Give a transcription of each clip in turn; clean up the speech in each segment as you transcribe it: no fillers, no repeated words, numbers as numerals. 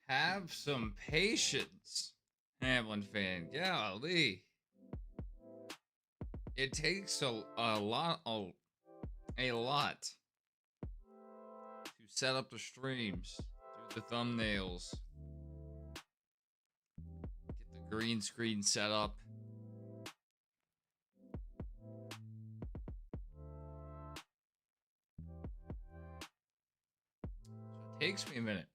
Have some patience, Hamlin fan. Golly. It takes a lot to set up the streams, do the thumbnails, get the green screen set up. So it takes me a minute.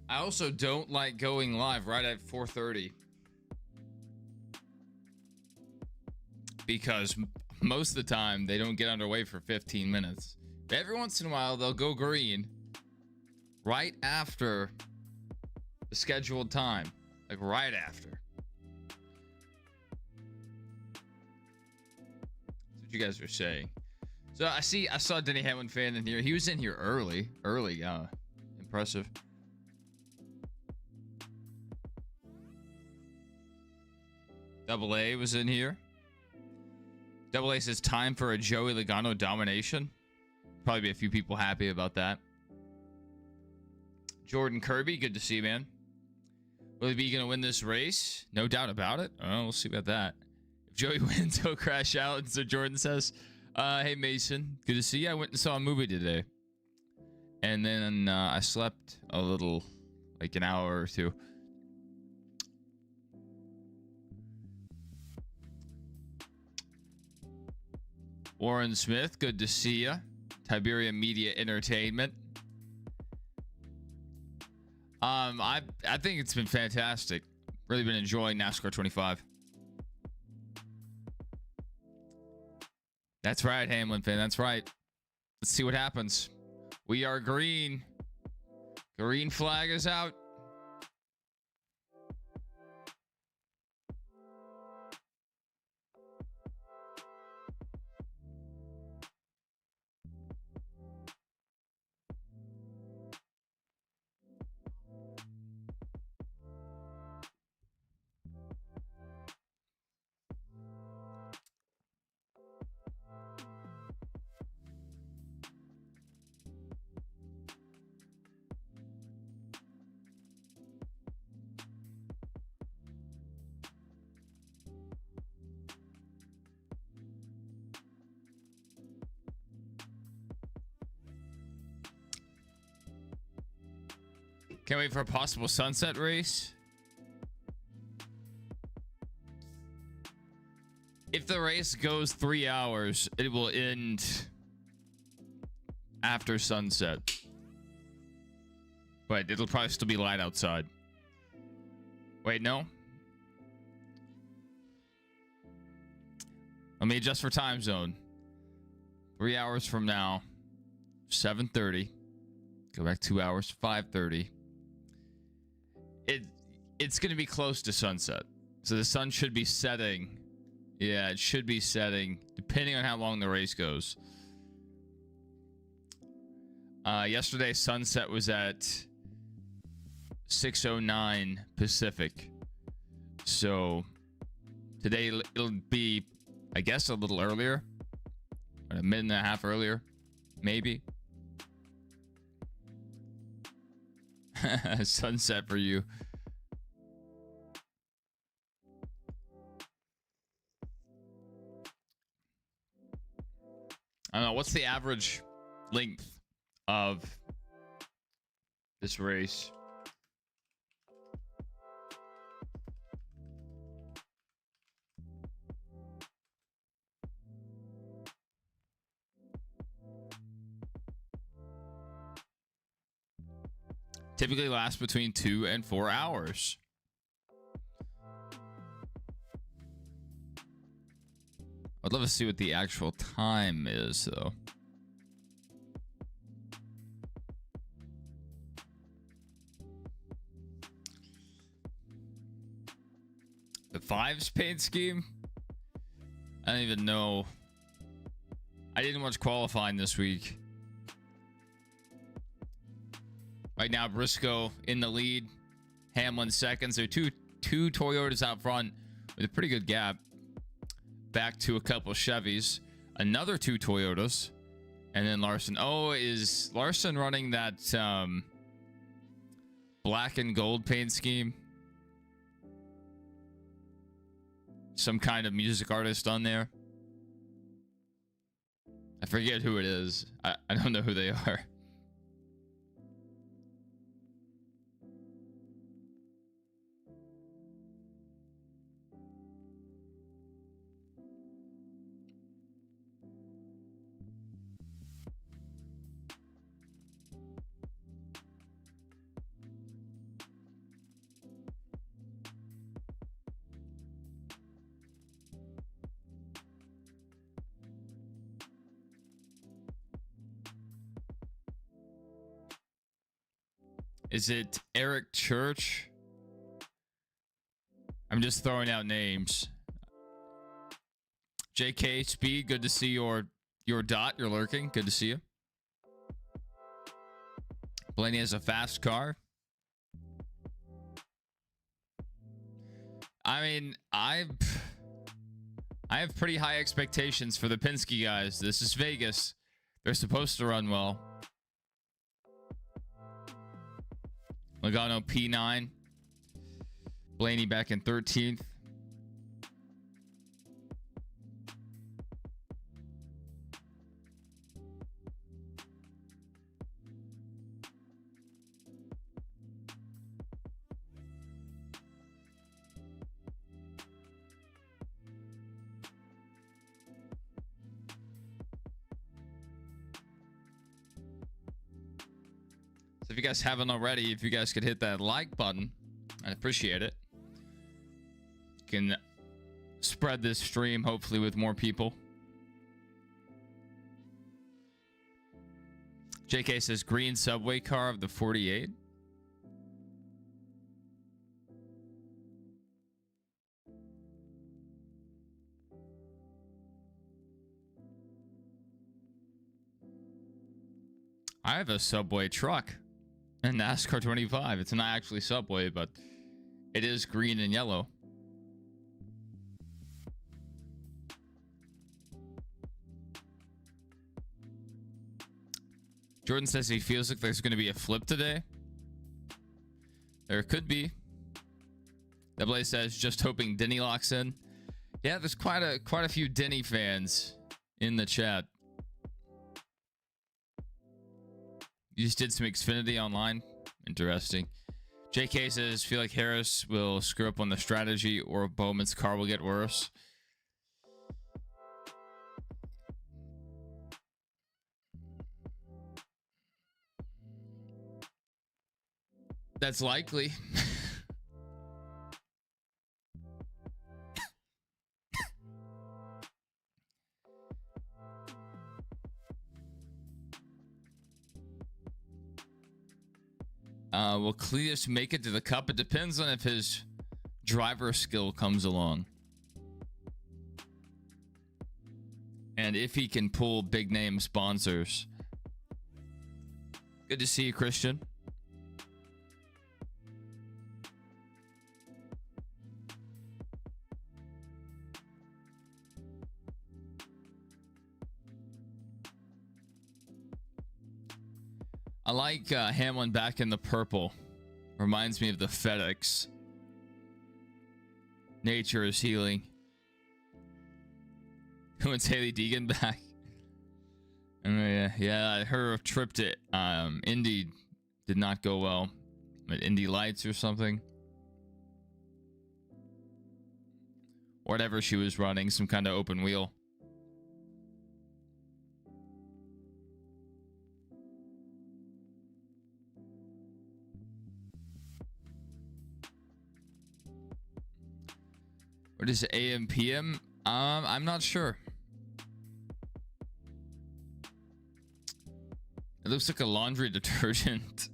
I also don't like going live right at 4:30 because most of the time they don't get underway for 15 minutes. But every once in a while they'll go green right after the scheduled time, like right after. That's what you guys are saying. So I saw Denny Hamlin fan in here. He was in here early. Impressive. Double A was in here. Double A says time for a Joey Logano domination. Probably be a few people happy about that. Jordan Kirby, good to see you, man. Will he be going to win this race? No doubt about it. Oh, we'll see about that. If Joey wins, he'll crash out. So Jordan says, hey, Mason, good to see you. I went and saw a movie today. And then I slept a little, like an hour or two. Warren Smith, good to see you. Tiberium Media Entertainment. I think it's been fantastic. Really been enjoying NASCAR 25. That's right, Hamlin fan. That's right. Let's see what happens. We are green. Green flag is out. Can't wait for a possible sunset race. If the race goes 3 hours, it will end after sunset. But it'll probably still be light outside. Wait, no? Let me adjust for time zone. 3 hours from now, 7:30. Go back 2 hours, 5:30. It's going to be close to sunset. So the sun should be setting. Yeah, it should be setting depending on how long the race goes. Yesterday sunset was at 6:09 Pacific. So today it'll be, I guess, a little earlier. A minute and a half earlier, maybe. Sunset for you. I don't know. What's the average length of this race? Typically lasts between 2 and 4 hours. I'd love to see what the actual time is, though. The fives paint scheme? I don't even know. I didn't watch qualifying this week. Right now, Briscoe in the lead. Hamlin second. So two Toyotas out front with a pretty good gap. Back to a couple Chevys. Another 2 Toyotas. And then Larson. Oh, is Larson running that black and gold paint scheme? Some kind of music artist on there. I forget who it is. I don't know who they are. Is it Eric Church? I'm just throwing out names. JK Speed, good to see your dot. You're lurking. Good to see you. Blaney has a fast car. I mean, I have pretty high expectations for the Penske guys. This is Vegas. They're supposed to run well. Logano P9. Blaney back in 13th. So if you guys haven't already, if you guys could hit that like button, I'd appreciate it. Can spread this stream hopefully with more people. JK says green subway car of the 48. I have a subway truck in NASCAR 25. It's not actually subway, but it is green and yellow. Jordan says he feels like there's going to be a flip today. There could be. Double says just hoping Denny locks in. Yeah, there's quite a few Denny fans in the chat. You just did some Xfinity online. Interesting. JK says feel like Harris will screw up on the strategy or Bowman's car will get worse. That's likely. Will Cletus make it to the cup? It depends on if his driver skill comes along. And if he can pull big name sponsors. Good to see you, Christian. I like Hamlin back in the purple. Reminds me of the FedEx. Nature is healing. Who wants Haley Deegan back? Yeah, her trip to Indy did not go well. At Indy Lights or something. Whatever she was running, some kind of open wheel. What is it, AM PM? I'm not sure. It looks like a laundry detergent.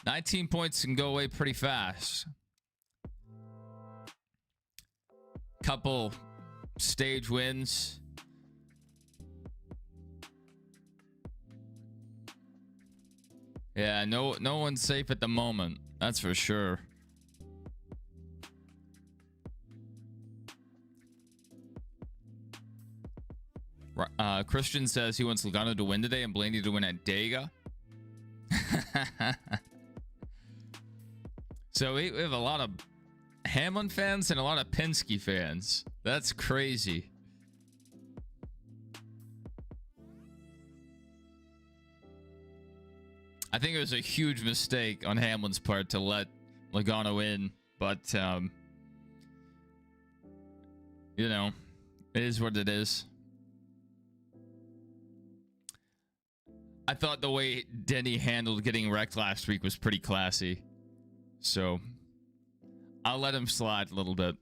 $19 points can go away pretty fast. Couple stage wins. Yeah, no one's safe at the moment. That's for sure. Christian says he wants Logano to win today and Blaney to win at Dega. So we have a lot of Hamlin fans and a lot of Penske fans. That's crazy. I think it was a huge mistake on Hamlin's part to let Logano in, but you know, it is what it is. I thought the way Denny handled getting wrecked last week was pretty classy. So I'll let him slide a little bit.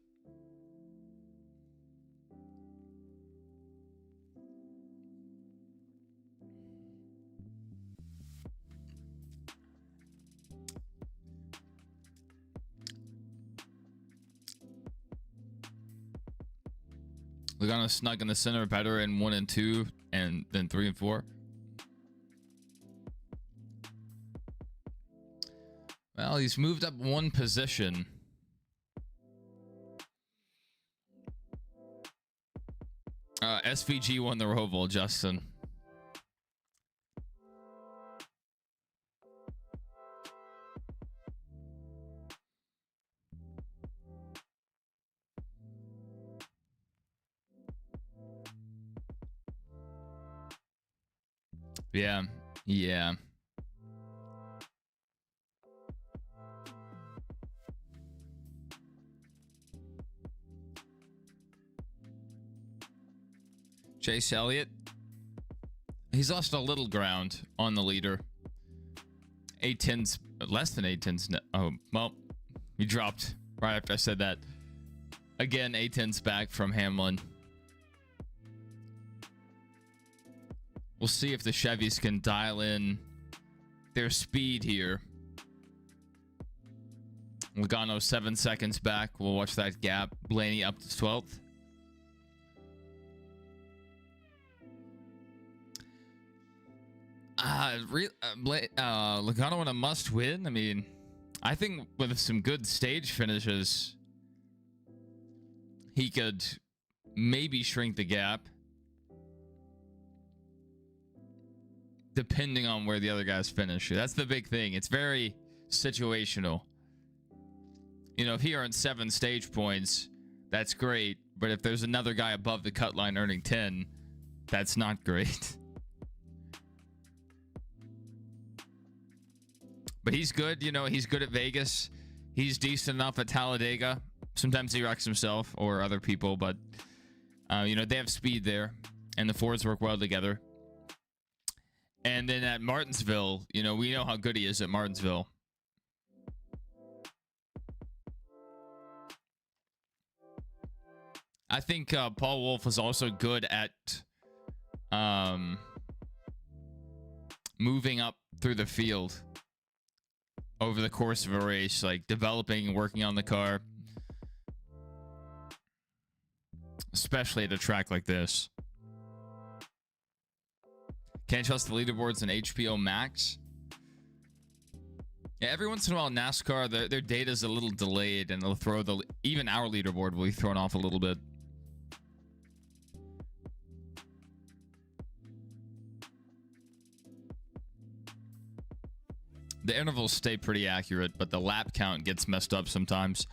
Logano snug in the center, better in 1 and 2, and then 3 and 4. Well, he's moved up 1 position. SVG won the Roval, Justin. Yeah. Yeah. Chase Elliott. He's lost a little ground on the leader. 8-10s, less than 8-10s. Oh, well, he dropped right after I said that. Again, 8-10s back from Hamlin. We'll see if the Chevys can dial in their speed here. Logano 7 seconds back. We'll watch that gap. Blaney up to 12th. Logano in a must win. I mean, I think with some good stage finishes, he could maybe shrink the gap, depending on where the other guys finish. That's the big thing. It's very situational. You know, if he earns 7 stage points, that's great. But if there's another guy above the cut line earning 10, that's not great. But he's good, you know, he's good at Vegas. He's decent enough at Talladega. Sometimes he wrecks himself or other people, but, you know, they have speed there, and the Fords work well together. And then at Martinsville, you know, we know how good he is at Martinsville. I think Paul Wolf was also good at moving up through the field over the course of a race, like developing and working on the car, especially at a track like this. Can't trust the leaderboards in HPO Max. Yeah, every once in a while, NASCAR, their data is a little delayed, and they'll throw even our leaderboard will be thrown off a little bit. The intervals stay pretty accurate, but the lap count gets messed up sometimes.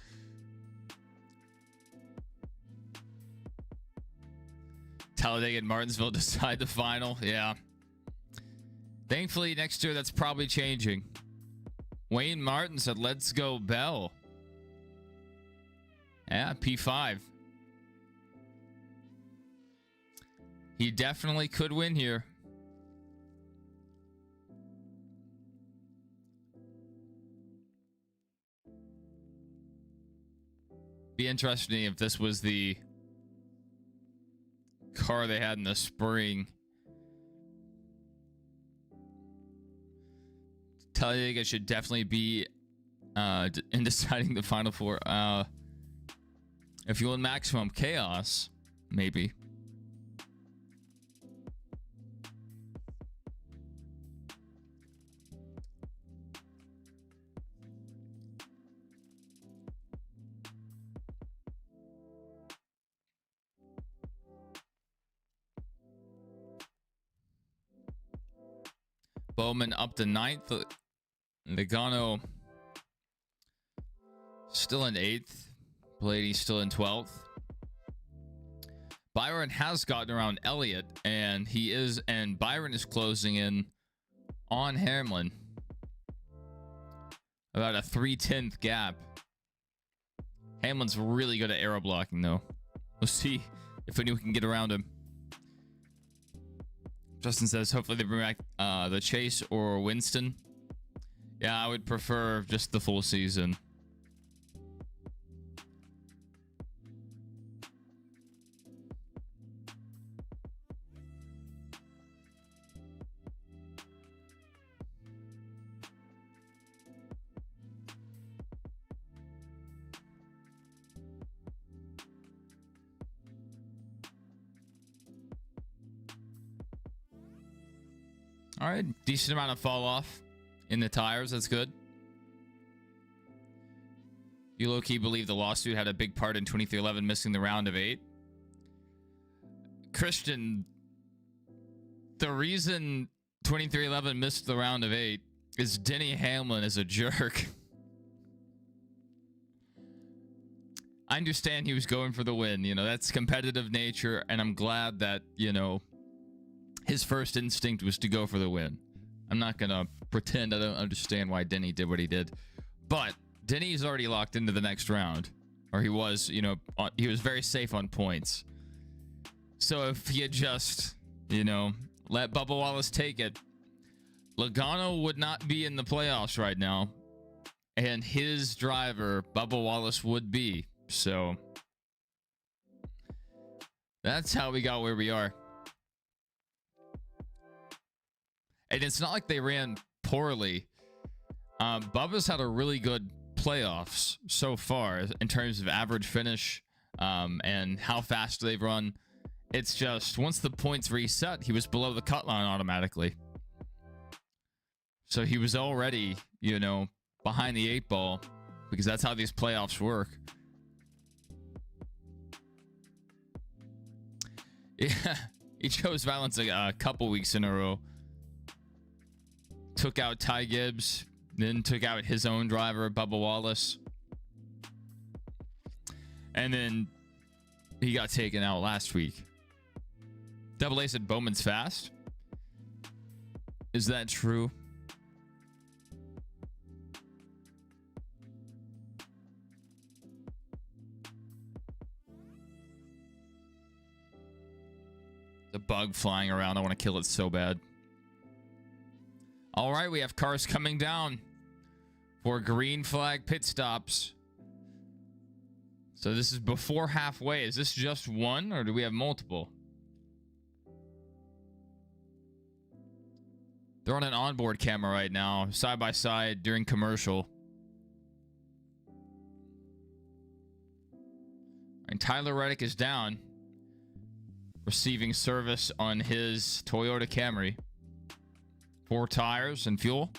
Talladega and Martinsville decide the final. Yeah. Thankfully, next year, that's probably changing. Wayne Martin said, let's go Bell. Yeah, P5. He definitely could win here. Be interesting if this was the car they had in the spring. Talladega should definitely be in deciding the final 4. If you want maximum chaos, maybe. Bowman up to 9th. Logano still in 8th. Blaney still in 12th. Byron has gotten around Elliott, and Byron is closing in on Hamlin. About a 3/10 gap. Hamlin's really good at aero blocking, though. We'll see if anyone can get around him. Justin says, hopefully they bring back the Chase or Winston. Yeah, I would prefer just the full season. All right, decent amount of fall off in the tires. That's good. You low-key believe the lawsuit had a big part in 2311 missing the round of 8. Christian, the reason 2311 missed the round of 8 is Denny Hamlin is a jerk. I understand he was going for the win. You know, that's competitive nature, and I'm glad that, you know, his first instinct was to go for the win. I'm not going to pretend I don't understand why Denny did what he did. But Denny's already locked into the next round. Or he was, you know, he was very safe on points. So if he had just, you know, let Bubba Wallace take it, Logano would not be in the playoffs right now. And his driver, Bubba Wallace, would be. So that's how we got where we are. And it's not like they ran poorly. Bubba's had a really good playoffs so far in terms of average finish and how fast they've run. It's just once the points reset, he was below the cut line automatically. So he was already, you know, behind the 8 ball because that's how these playoffs work. Yeah, he chose violence a couple weeks in a row. Took out Ty Gibbs, then took out his own driver, Bubba Wallace. And then he got taken out last week. Double A said Bowman's fast. Is that true? The bug flying around. I want to kill it so bad. All right, we have cars coming down for green flag pit stops. So this is before halfway. Is this just one or do we have multiple? They're on an onboard camera right now, side by side during commercial. And Tyler Reddick is down, receiving service on his Toyota Camry. 4 tires and fuel.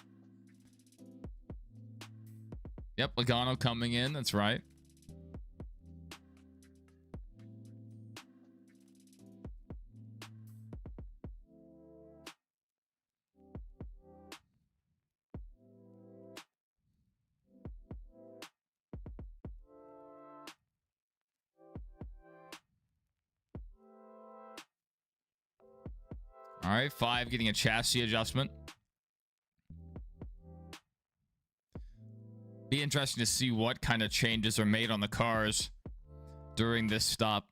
Yep, Logano coming in. That's right. All right, 5 getting a chassis adjustment. Be interesting to see what kind of changes are made on the cars during this stop.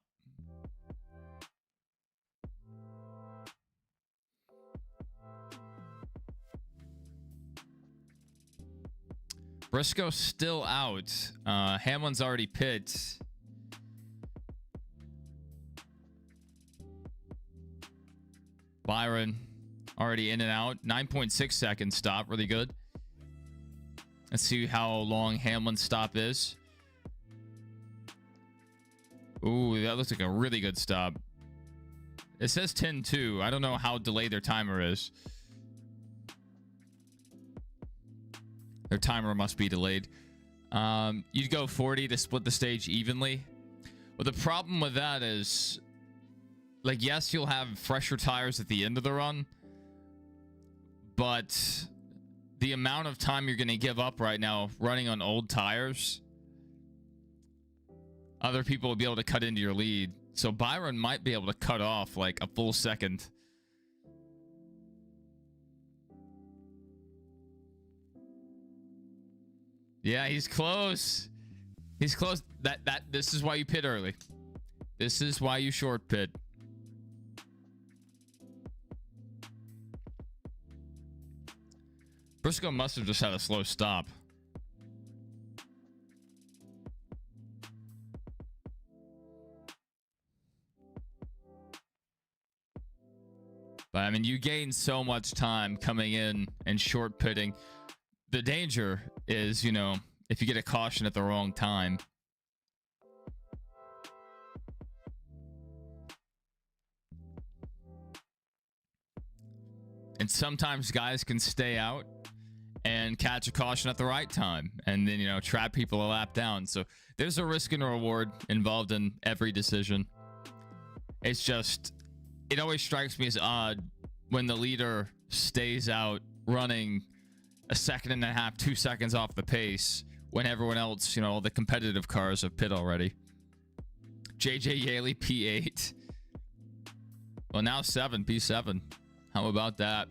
Briscoe's still out. Hamlin's already pit. Byron already in and out. 9.6 seconds stop. Really good. Let's see how long Hamlin's stop is. Ooh, that looks like a really good stop. It says 10-2. I don't know how delayed their timer is. Their timer must be delayed. You'd go 40 to split the stage evenly. Well, the problem with that is, like, yes, you'll have fresher tires at the end of the run, but the amount of time you're going to give up right now running on old tires, other people will be able to cut into your lead. So Byron might be able to cut off like a full second. Yeah, he's close. He's close. This is why you pit early. This is why you short pit. Briscoe must have just had a slow stop. But I mean, you gain so much time coming in and short pitting. The danger is, you know, if you get a caution at the wrong time. And sometimes guys can stay out and catch a caution at the right time and then, trap people a lap down. So there's a risk and a reward involved in every decision. It's just, it always strikes me as odd when the leader stays out running a second and a half, 2 seconds off the pace when everyone else, all the competitive cars have pit already. JJ Yaley, P8. Well, now P7. How about that?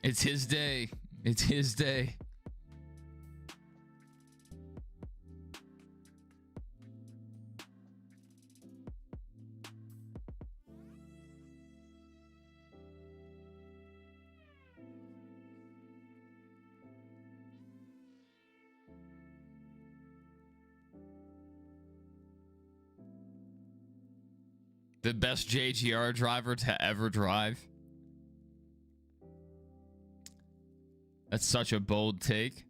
It's his day. It's his day. The best JGR driver to ever drive. That's such a bold take.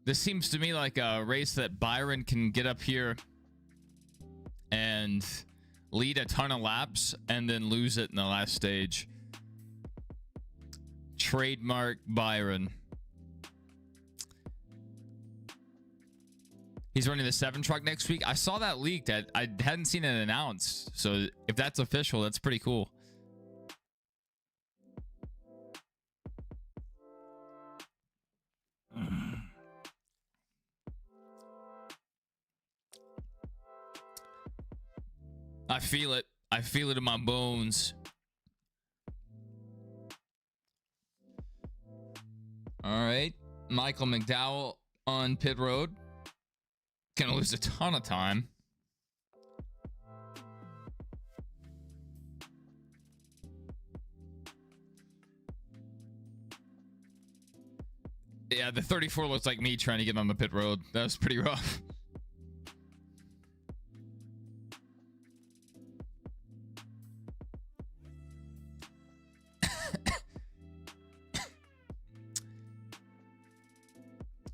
This seems to me like a race that Byron can get up here and lead a ton of laps and then lose it in the last stage. Trademark Byron. He's running the 7 truck next week. I saw that leaked. I hadn't seen it announced. So if that's official, that's pretty cool. I feel it. I feel it in my bones. All right. Michael McDowell on pit road. Gonna lose a ton of time. Yeah, the 34 looks like me trying to get on the pit road. That was pretty rough.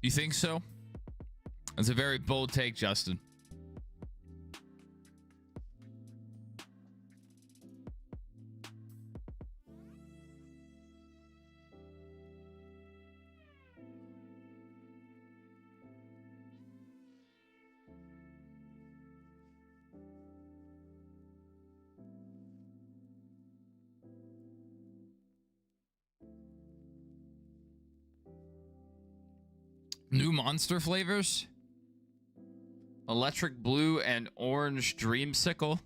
You think so? That's a very bold take, Justin. New monster flavors? Electric blue and orange dreamsicle.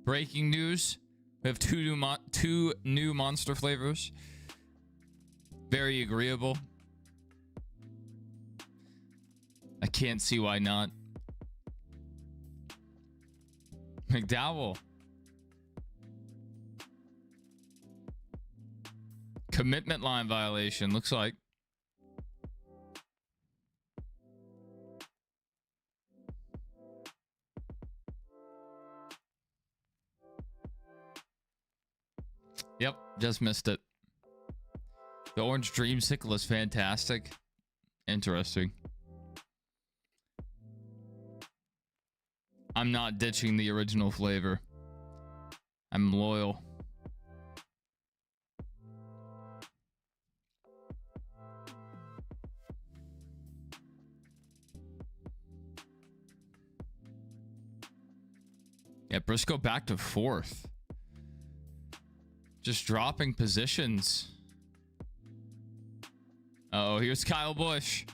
Breaking news. We have two new monster flavors. Very agreeable. I can't see why not. McDowell. Commitment line violation, looks like. Yep, just missed it. The orange dreamsicle is fantastic. Interesting. I'm not ditching the original flavor. I'm loyal. Yeah, Briscoe back to 4th. Just dropping positions. Oh, here's Kyle Busch.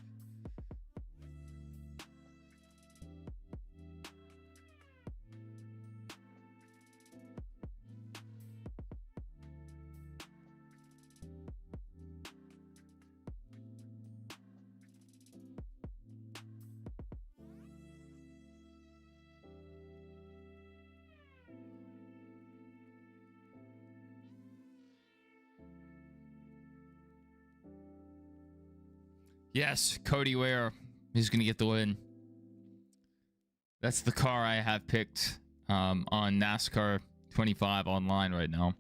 Yes, Cody Ware. He's going to get the win. That's the car I have picked on NASCAR 25 online right now.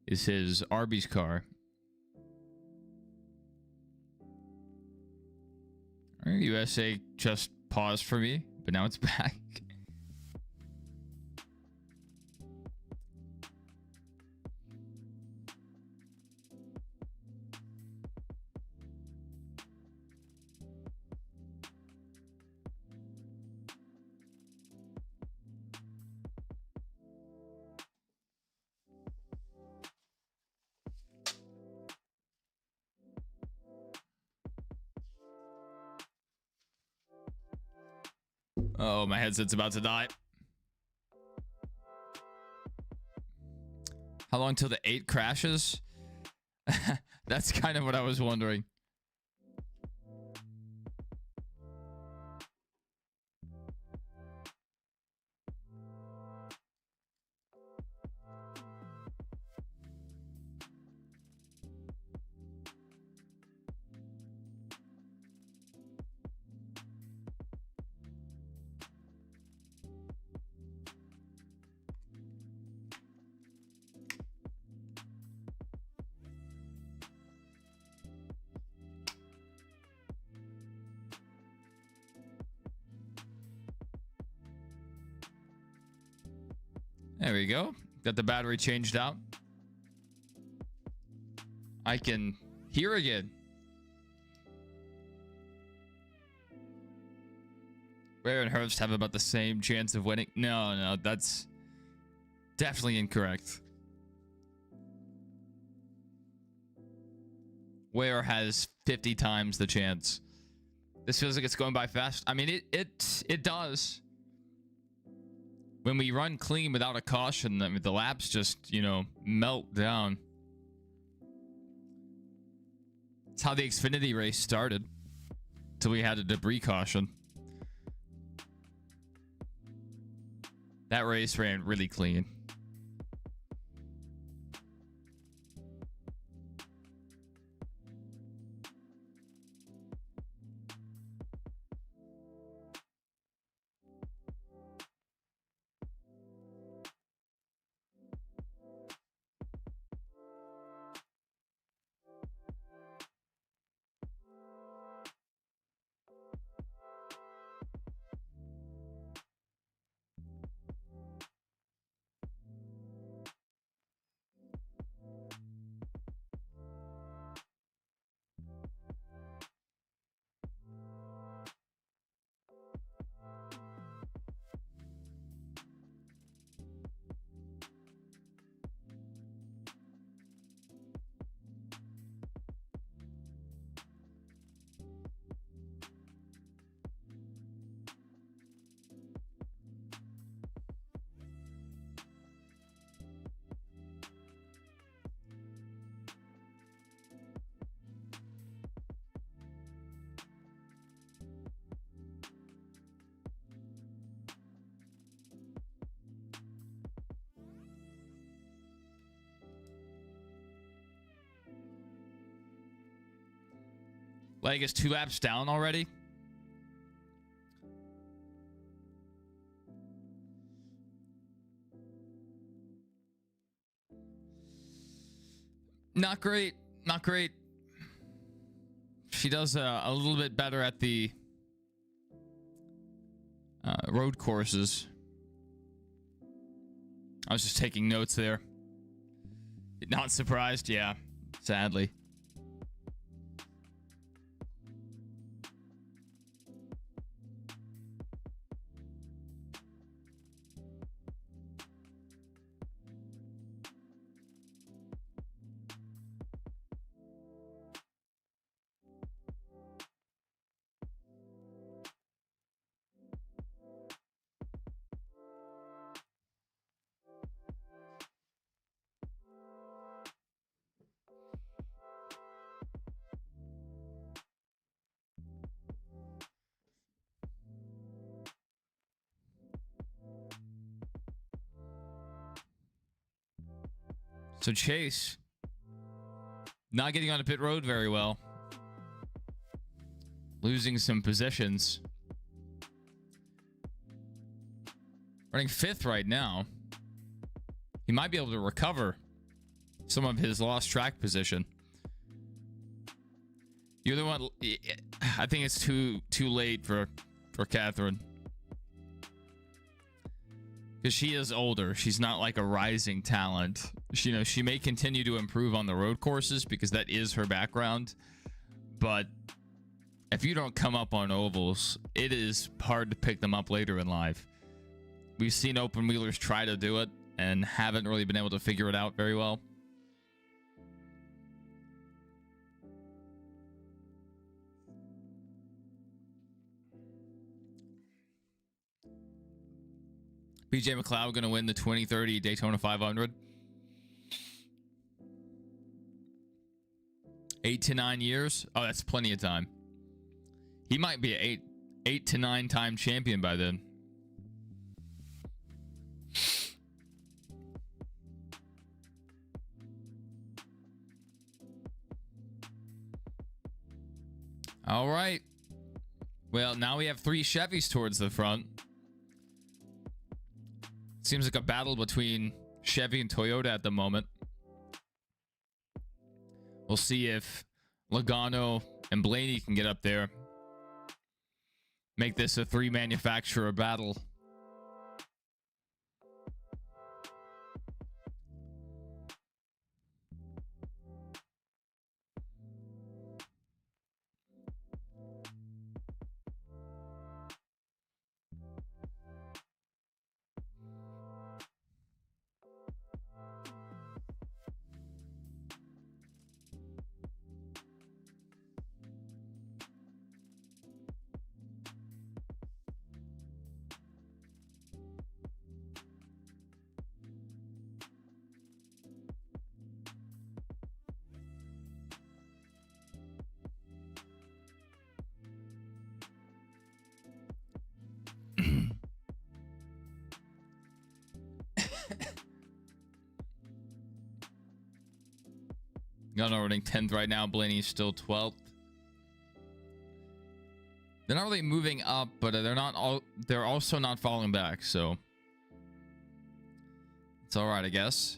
Is his Arby's car. USA just paused for me, but now it's back. Oh, my headset's about to die. How long till the 8 crashes? That's kind of what I was wondering. There we go. Got the battery changed out. I can hear again. Ware and Hurst have about the same chance of winning. No, that's definitely incorrect. Ware has 50 times the chance. This feels like it's going by fast. I mean, it does. When we run clean without a caution, the laps just, you know, melt down. It's how the Xfinity race started. Till we had a debris caution. That race ran really clean. Like, is 2 laps down already? Not great. Not great. She does a little bit better at the road courses. I was just taking notes there. Not surprised, yeah. Sadly. So Chase, not getting on a pit road very well. Losing some positions. Running 5th right now. He might be able to recover some of his lost track position. You're the one. I think it's too late for Catherine, because she is older. She's not like a rising talent. She may continue to improve on the road courses because that is her background, but if you don't come up on ovals, it is hard to pick them up later in life. We've seen open wheelers try to do it and haven't really been able to figure it out very well. BJ McLeod going to win the 2030 Daytona 500. 8 to 9 years. Oh, that's plenty of time. He might be an 8 to 9 time champion by then. All right. Well, now we have 3 Chevys towards the front. Seems like a battle between Chevy and Toyota at the moment. We'll see if Logano and Blaney can get up there. Make this a 3 manufacturer battle. Gunnar running 10th right now. Blaney's still 12th. They're not really moving up, but they're also not falling back, so it's all right, I guess.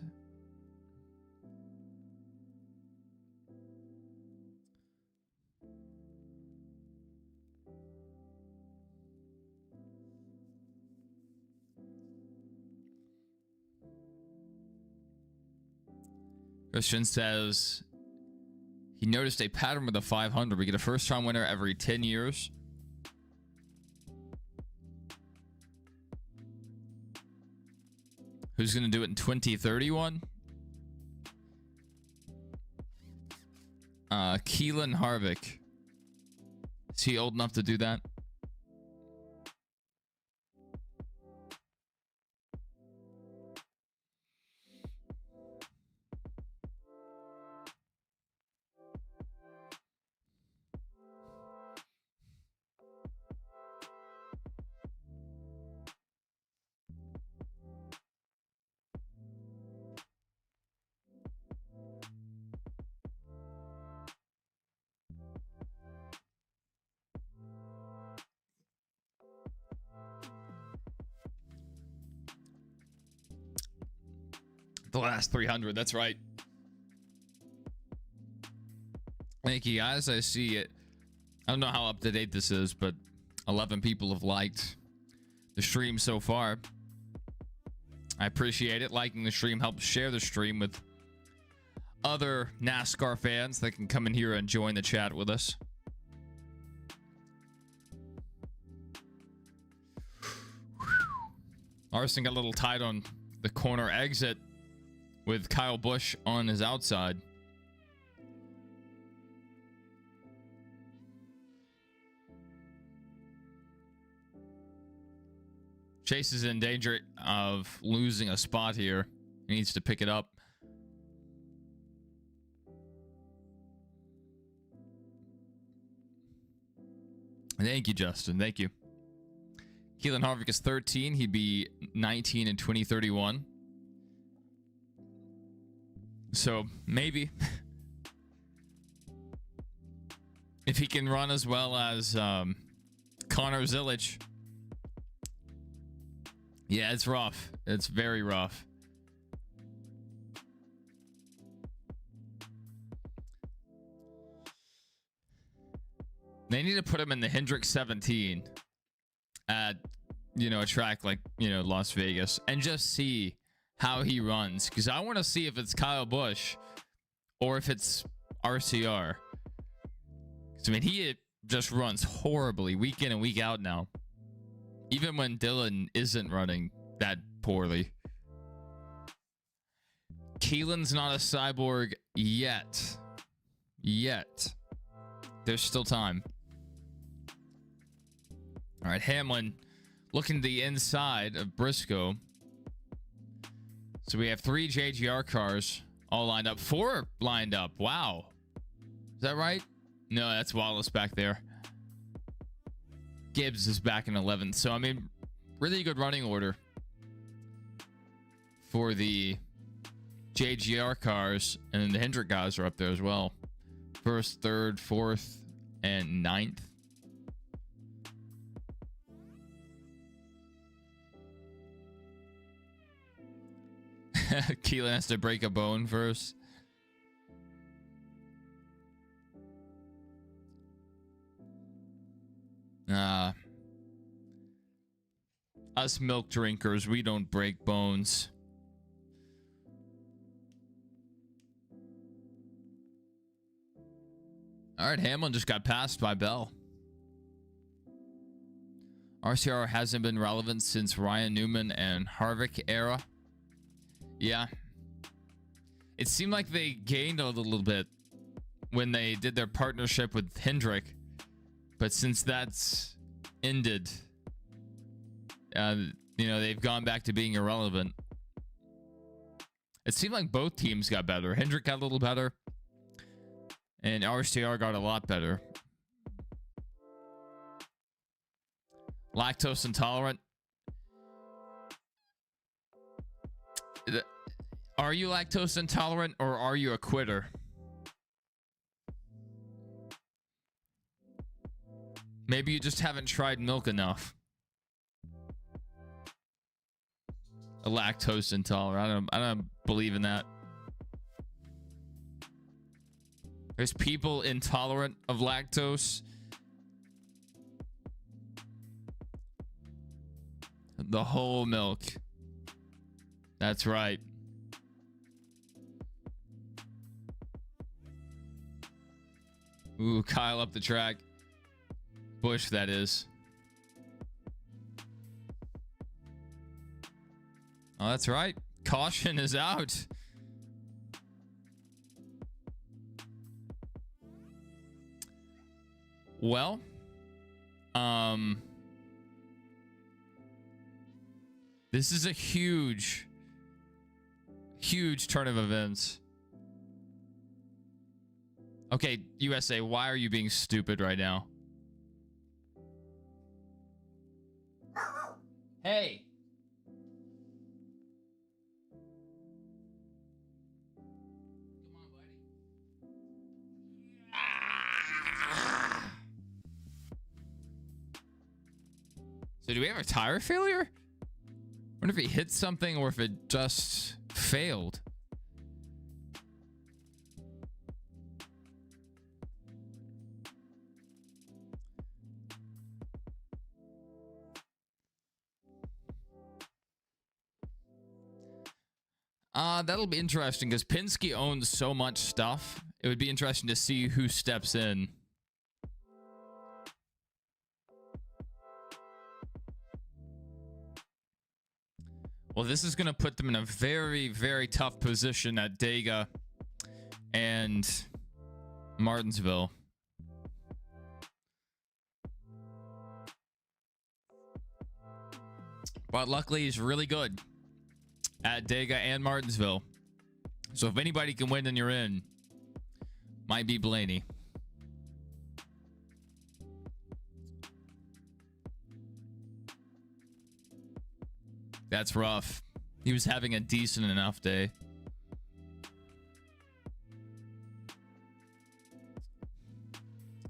Christian says he noticed a pattern with the 500. We get a first-time winner every 10 years. Who's going to do it in 2031? Keelan Harvick. Is he old enough to do that? The last 300, that's right. Thank you, guys. I see it. I don't know how up to date this is, but 11 people have liked the stream so far. I appreciate it. Liking the stream helps share the stream with other NASCAR fans that can come in here and join the chat with us. Larson got a little tight on the corner exit with Kyle Busch on his outside. Chase is in danger of losing a spot here. He needs to pick it up. Thank you, Justin. Thank you. Keelan Harvick is 13. He'd be 19 in 2031. So maybe if he can run as well as Connor Zillage. Yeah, it's rough. It's very rough. They need to put him in the Hendrick 17 at, a track like, Las Vegas, and just see how he runs. Because I want to see if it's Kyle Busch or if it's RCR. Because, I mean, he just runs horribly week in and week out now. Even when Dylan isn't running that poorly. Keelan's not a cyborg yet. There's still time. All right, Hamlin looking to the inside of Briscoe. So we have 3 JGR cars all lined up. 4 lined up. Wow. Is that right? No, that's Wallace back there. Gibbs is back in 11th. So, I mean, really good running order for the JGR cars. And then the Hendrick guys are up there as well. 1st, 3rd, 4th, and 9th. Keelan has to break a bone first. Us milk drinkers, we don't break bones. All right, Hamlin just got passed by Bell. RCR hasn't been relevant since Ryan Newman and Harvick era. Yeah. It seemed like they gained a little bit when they did their partnership with Hendrick. But since that's ended, they've gone back to being irrelevant. It seemed like both teams got better. Hendrick got a little better, and RCR got a lot better. Lactose intolerant. Are you lactose intolerant, or are you a quitter? Maybe you just haven't tried milk enough. A lactose intolerant. I don't believe in that. There's people intolerant of lactose. The whole milk. That's right. Ooh, Kyle up the track. Bush, that is. Oh, that's right. Caution is out. Well, this is a huge turn of events. Okay, USA, why are you being stupid right now? Hey. Come on, buddy. So do we have a tire failure? I wonder if he hit something or if it just failed. That'll be interesting because Penske owns so much stuff. It would be interesting to see who steps in. Well, this is going to put them in a very, very tough position at Dega and Martinsville. But luckily, he's really good at Dega and Martinsville. So if anybody can win, then you're in. Might be Blaney. That's rough. He was having a decent enough day.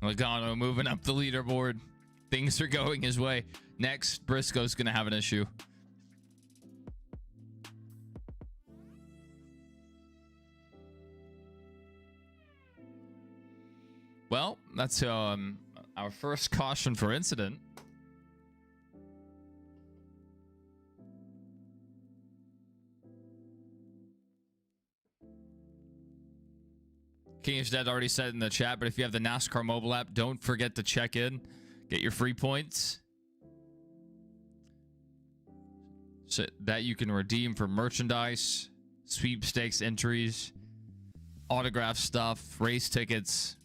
Logano moving up the leaderboard. Things are going his way. Next, Briscoe's going to have an issue. Well, that's our first caution for incident. King is Dead already said in the chat, but if you have the NASCAR mobile app, don't forget to check in. Get your free points. So that you can redeem for merchandise, sweepstakes entries, autograph stuff, race tickets.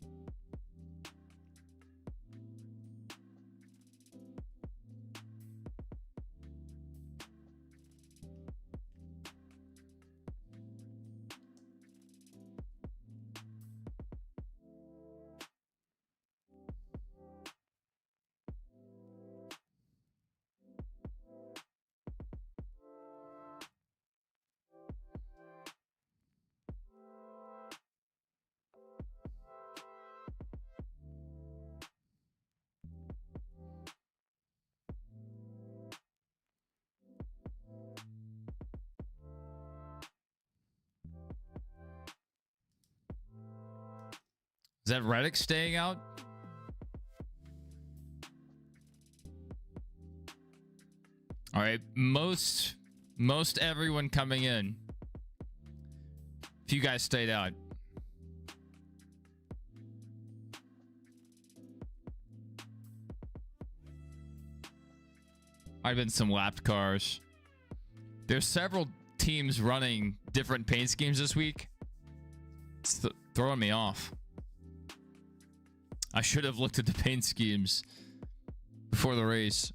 Is that Reddick staying out? All right, most everyone coming in. If you guys stayed out. Might have been some lapped cars. There's several teams running different paint schemes this week. It's throwing me off. I should have looked at the paint schemes before the race.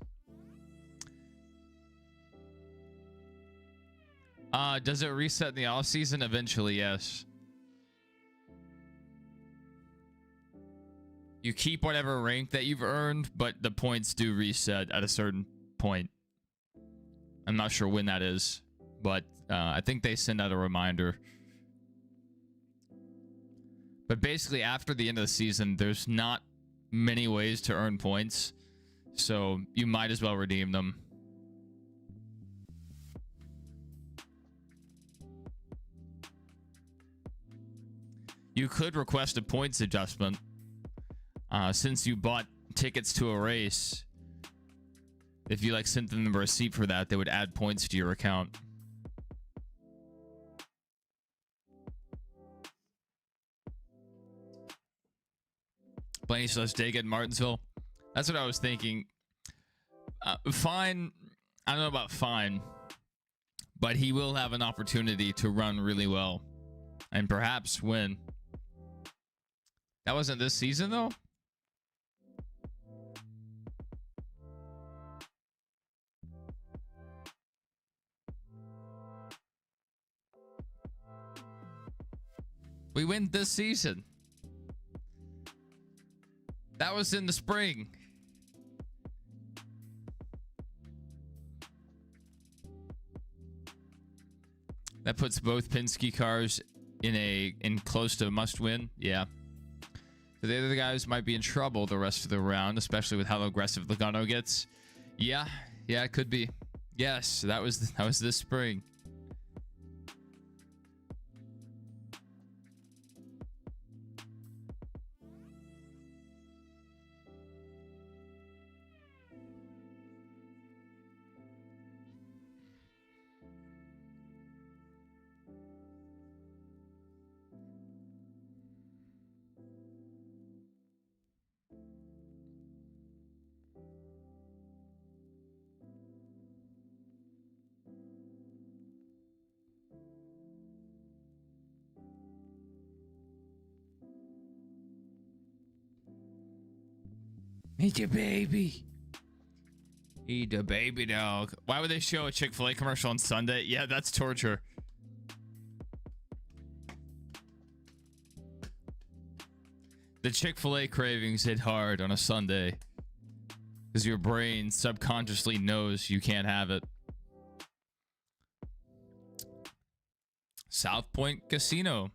Does it reset in the off season? Eventually, yes. You keep whatever rank that you've earned, but the points do reset at a certain point. I'm not sure when that is, but I think they send out a reminder. But basically, after the end of the season, there's not many ways to earn points, so you might as well redeem them. You could request a points adjustment. Since you bought tickets to a race, if you sent them a receipt for that, they would add points to your account. Blaney says day good Martinsville. That's what I was thinking. Fine. I don't know about fine, but he will have an opportunity to run really well and perhaps win. That wasn't this season though. We win this season. That was in the spring. That puts both Penske cars in close to a must win. Yeah. So the other guys might be in trouble the rest of the round, especially with how aggressive Logano gets. Yeah, it could be. Yes, that was this spring. Eat your baby. Eat a baby dog. Why would they show a Chick-fil-A commercial on Sunday? Yeah, that's torture. The Chick-fil-A cravings hit hard on a Sunday because your brain subconsciously knows you can't have it. South Point Casino.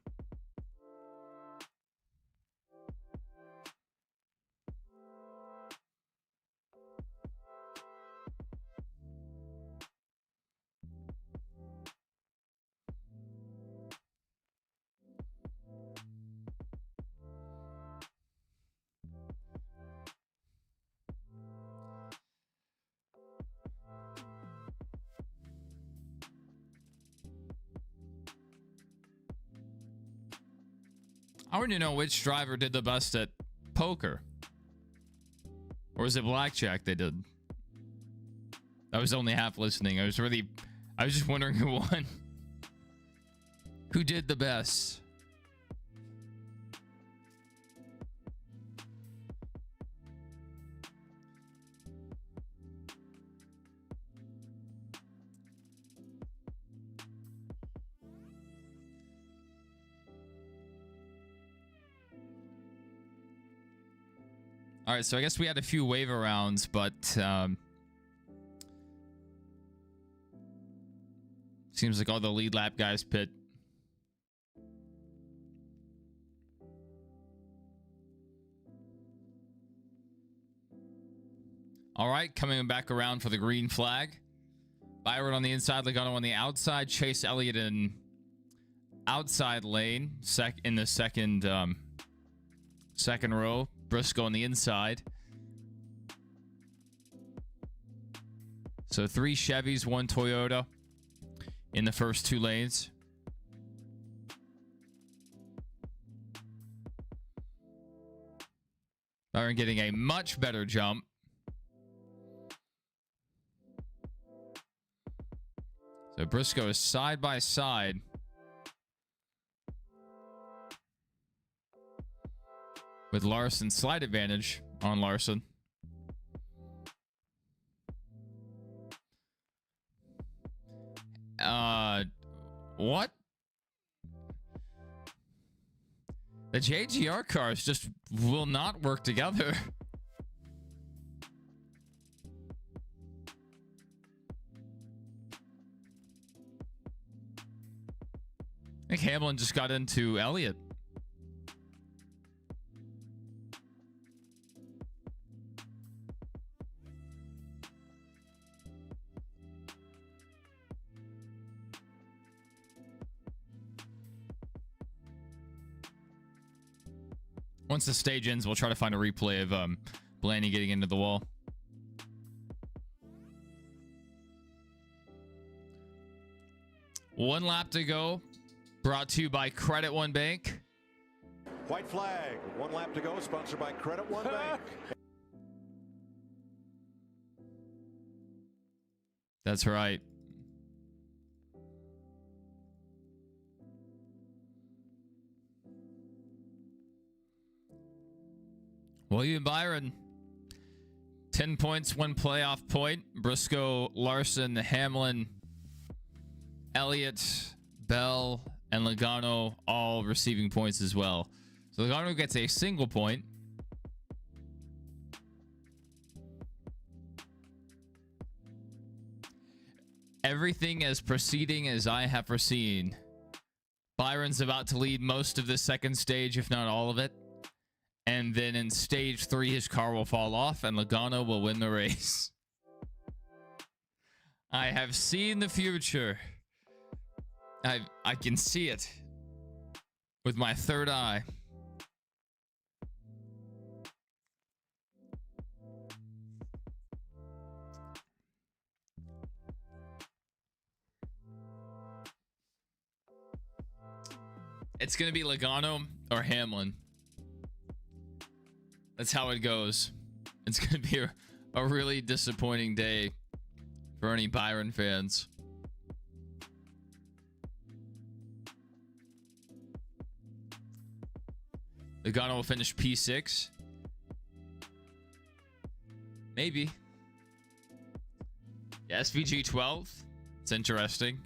I want to know which driver did the best at poker. Or was it blackjack they did? I was only half listening. I was just wondering who won. Who did the best? All right, so I guess we had a few waiver rounds, but seems like all the lead lap guys pit. All right, coming back around for the green flag. Byron on the inside, Logano on the outside, Chase Elliott in outside lane, in the second row. Briscoe on the inside. So 3 Chevys, 1 Toyota in the first 2 lanes. Byron getting a much better jump. So Briscoe is side by side. With Larson, slight advantage on Larson. What? The JGR cars just will not work together. I think Hamlin just got into Elliott. Once the stage ends, we'll try to find a replay of Blaney getting into the wall. One lap to go. Brought to you by Credit One Bank. White flag. 1 lap to go. Sponsored by Credit One Bank. That's right. William Byron, 10 points, 1 playoff point. Briscoe, Larson, Hamlin, Elliott, Bell, and Logano all receiving points as well. So Logano gets a single point. Everything is proceeding as I have foreseen. Byron's about to lead most of the second stage, if not all of it. And then in stage 3, his car will fall off and Logano will win the race. I have seen the future. I can see it with my third eye. It's going to be Logano or Hamlin. That's how it goes. It's going to be a really disappointing day for any Byron fans. Logano will finish P6. Maybe. Yeah, SVG 12th. It's interesting.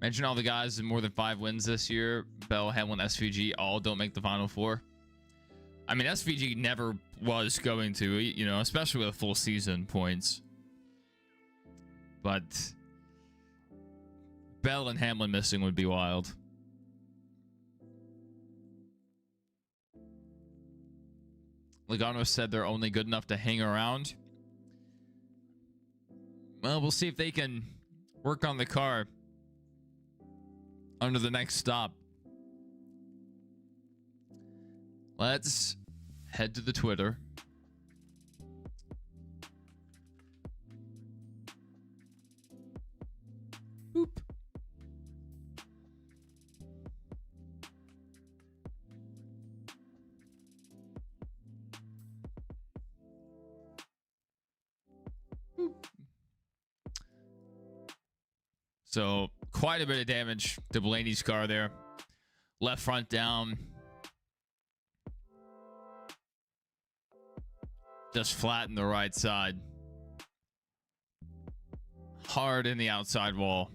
Mention all the guys with more than 5 wins this year. Bell, Hamlin, SVG all don't make the Final Four. I mean, SVG never was going to, you know, especially with full season points. But Bell and Hamlin missing would be wild. Logano said they're only good enough to hang around. Well, we'll see if they can work on the car under the next stop. Let's head to the Twitter. Boop. So quite a bit of damage to Blaney's car there. Left front down. Just flatten the right side. Hard in the outside wall.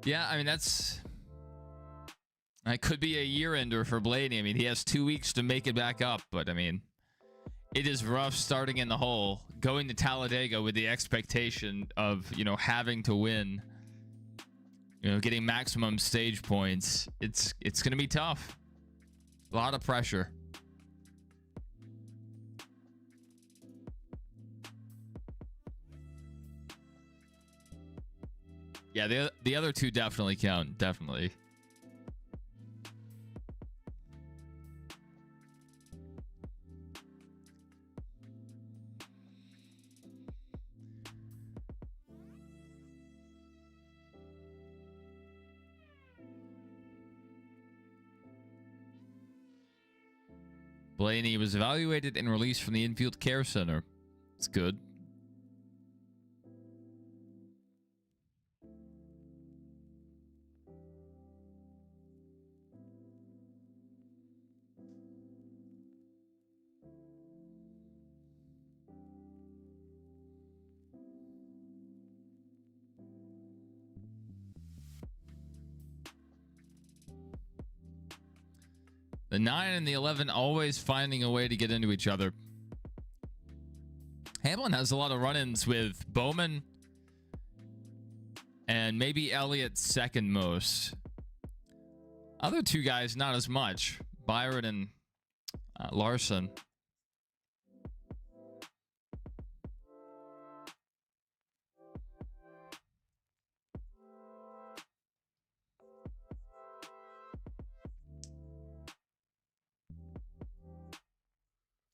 Yeah, I mean, that could be a year ender for Blaney. I mean, he has 2 weeks to make it back up, but I mean, it is rough starting in the hole, going to Talladega with the expectation of, having to win, getting maximum stage points. It's going to be tough. A lot of pressure. Yeah, the other two definitely count. Definitely. Blaney was evaluated and released from the infield care center. It's good. The 9 and the 11 always finding a way to get into each other. Hamlin has a lot of run-ins with Bowman and maybe Elliott second most. Other two guys, not as much. Byron and Larson.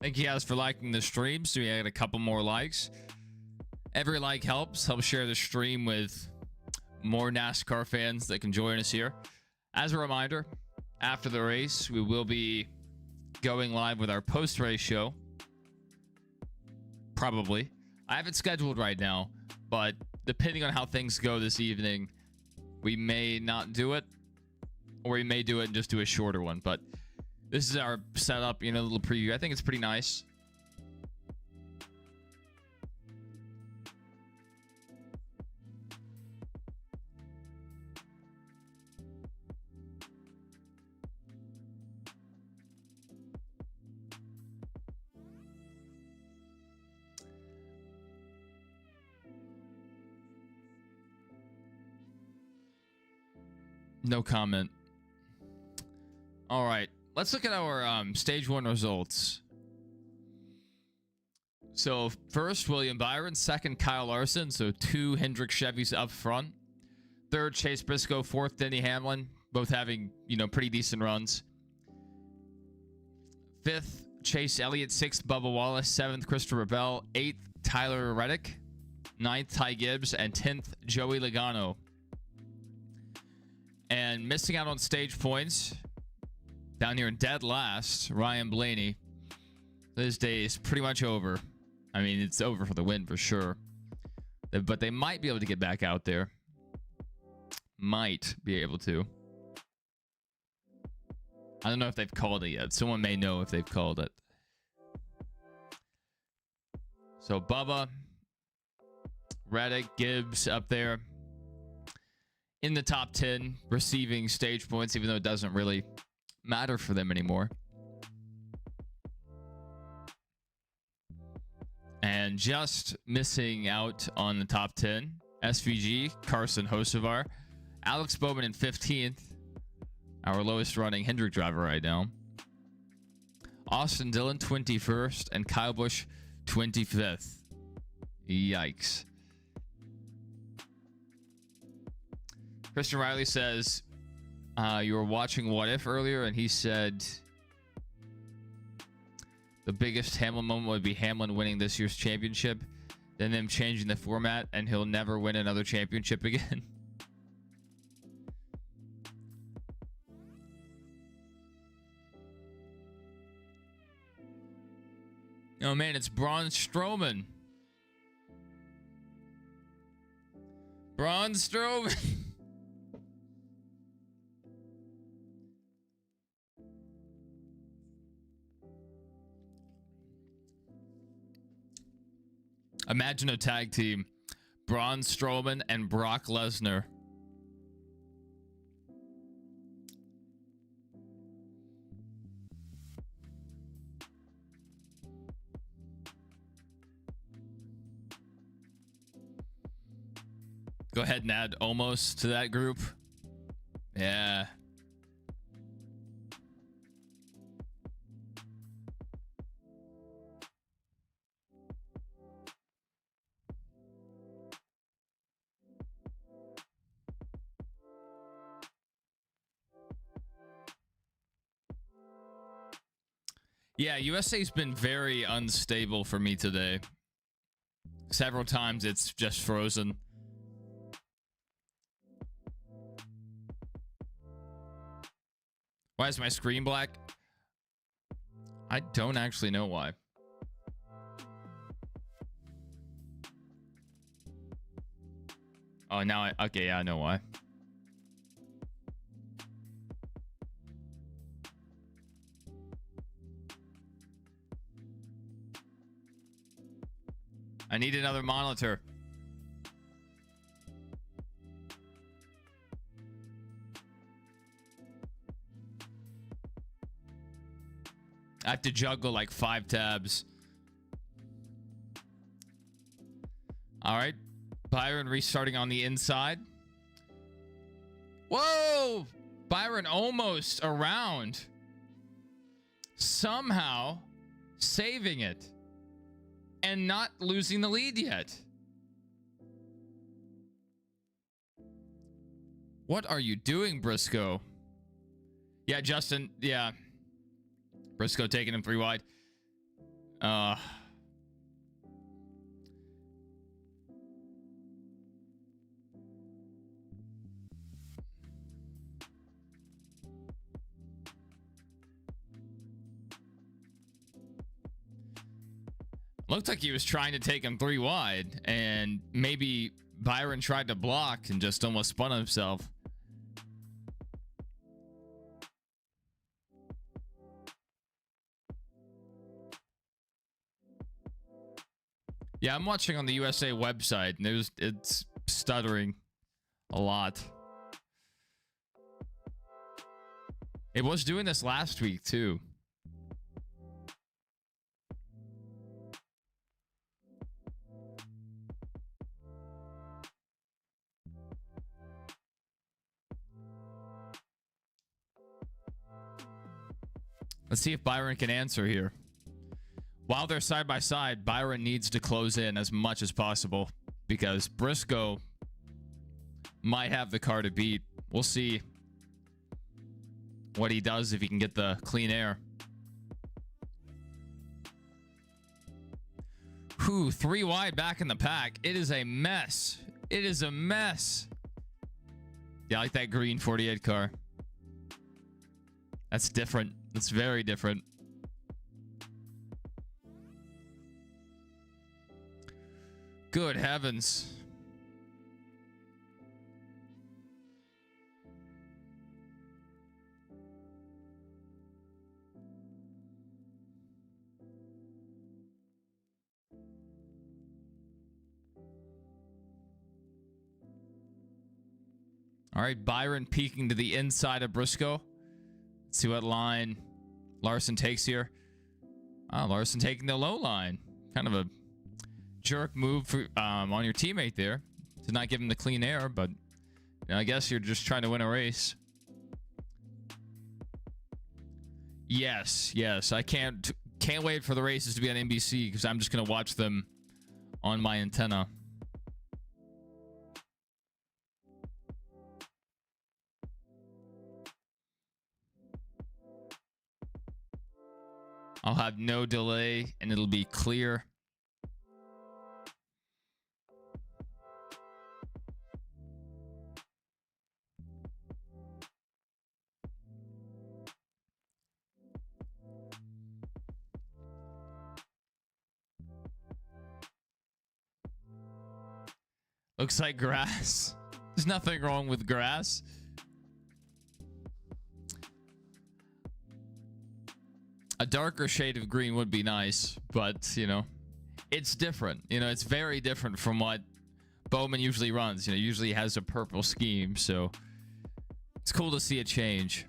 Thank you guys for liking the stream. So we had a couple more likes. Every like helps. Help share the stream with more NASCAR fans that can join us here. As a reminder, after the race, we will be going live with our post-race show. Probably. I have it scheduled right now, but depending on how things go this evening, we may not do it, or we may do it and just do a shorter one. But this is our setup, a little preview. I think it's pretty nice. No comment. All right. Let's look at our stage 1 results. So first, William Byron. Second, Kyle Larson. So 2 Hendrick Chevys up front. Third, Chase Briscoe. Fourth, Denny Hamlin. Both having, pretty decent runs. Fifth, Chase Elliott. Sixth, Bubba Wallace. Seventh, Christopher Bell. Eighth, Tyler Reddick. Ninth, Ty Gibbs. And 10th, Joey Logano. And missing out on stage points, down here in dead last, Ryan Blaney. This day is pretty much over. I mean, it's over for the win for sure. But they might be able to get back out there. Might be able to. I don't know if they've called it yet. Someone may know if they've called it. So Bubba, Reddick, Gibbs up there in the top 10, receiving stage points, even though it doesn't really matter for them anymore. And just missing out on the top 10, SVG, Carson Hocevar, Alex Bowman in 15th, our lowest running Hendrick driver right now. Austin Dillon 21st and Kyle Busch 25th. Yikes. Christian Riley says you were watching What If earlier, and he said the biggest Hamlin moment would be Hamlin winning this year's championship, then them changing the format, and he'll never win another championship again. Oh man, it's Braun Strowman. Braun Strowman. Imagine a tag team. Braun Strowman and Brock Lesnar. Go ahead and add Omos to that group. Yeah. Yeah, USA's been very unstable for me today. Several times it's just frozen. Why is my screen black? I don't actually know why. Oh, now okay, yeah, I know why. I need another monitor. I have to juggle like 5 tabs. All right. Byron restarting on the inside. Whoa! Byron almost around. Somehow saving it. And not losing the lead yet. What are you doing, Briscoe? Yeah, Justin. Yeah. Briscoe taking him 3 wide. Looked like he was trying to take him 3 wide, and maybe Byron tried to block and just almost spun himself. Yeah, I'm watching on the USA website, and it's stuttering a lot. It was doing this last week, too. Let's see if Byron can answer here. While they're side by side, Byron needs to close in as much as possible because Briscoe might have the car to beat. We'll see what he does if he can get the clean air. Whew, 3 wide back in the pack. It is a mess. It is a mess. Yeah, I like that green 48 car. That's different. That's very different. Good heavens. All right, Byron peeking to the inside of Briscoe. Let's see what line Larson takes here. Oh, Larson taking the low line. Kind of a jerk move for, on your teammate there to not give him the clean air, but you know, I guess you're just trying to win a race. Yes, I can't wait for the races to be on NBC because I'm just gonna watch them on my antenna. I'll have no delay and it'll be clear. Looks like grass. There's nothing wrong with grass. A darker shade of green would be nice, but, you know, it's different. You know, it's very different from what Bowman usually runs. You know, usually has a purple scheme, so it's cool to see a change.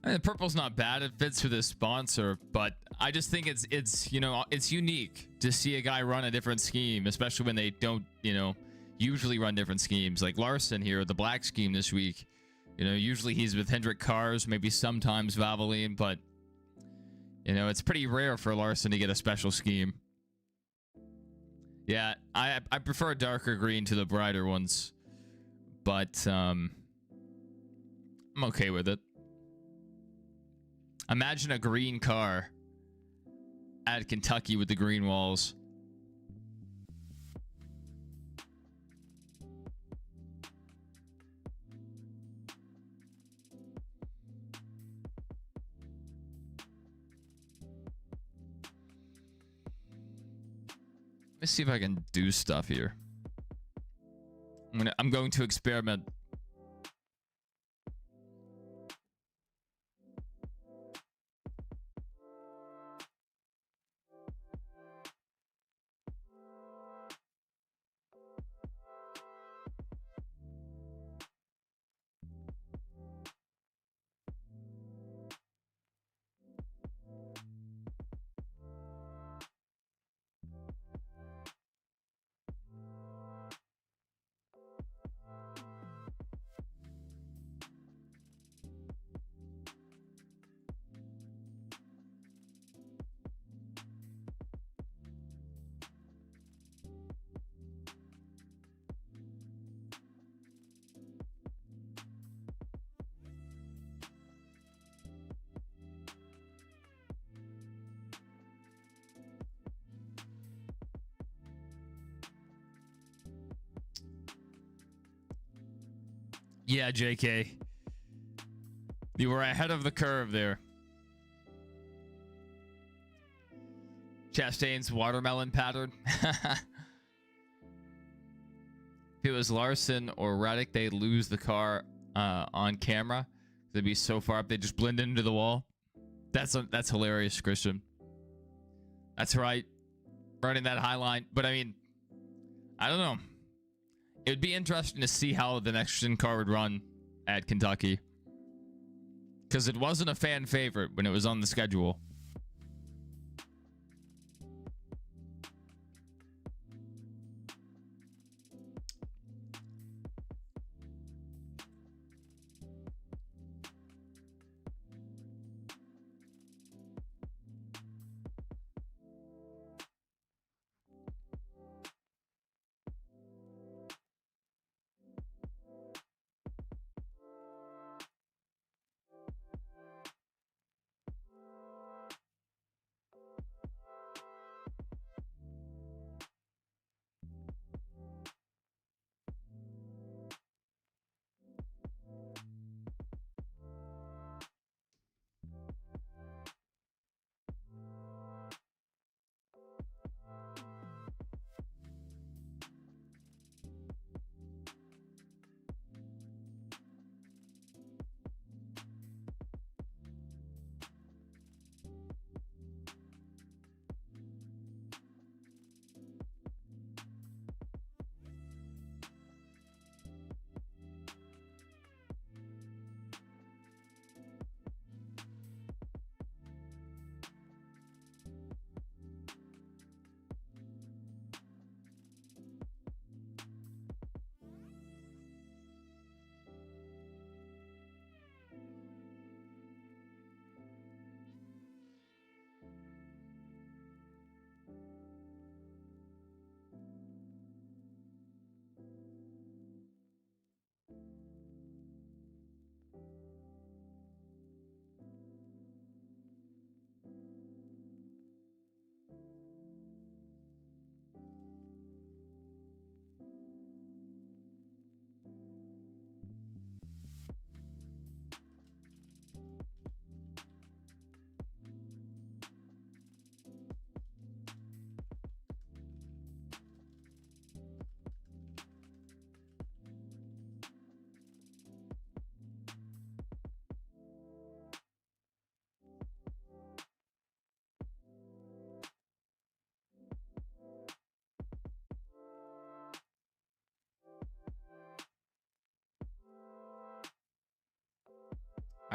I mean, the purple's not bad. It fits with the sponsor, but I just think it's you know, it's unique to see a guy run a different scheme, especially when they don't, you know, usually run different schemes. Like Larson here, the black scheme this week. You know, usually he's with Hendrick cars, maybe sometimes Valvoline, but you know, it's pretty rare for Larson to get a special scheme. Yeah, I prefer a darker green to the brighter ones, but I'm okay with it. Imagine a green car at Kentucky with the green walls. Let's see if I can do stuff here. I'm going to experiment. Yeah, JK. You were ahead of the curve there. Chastain's watermelon pattern. If it was Larson or Reddick, they'd lose the car on camera. They'd be so far up, they just blend into the wall. That's hilarious, Christian. That's right. Running that high line. But I mean, I don't know. It would be interesting to see how the next gen car would run at Kentucky, because it wasn't a fan favorite when it was on the schedule.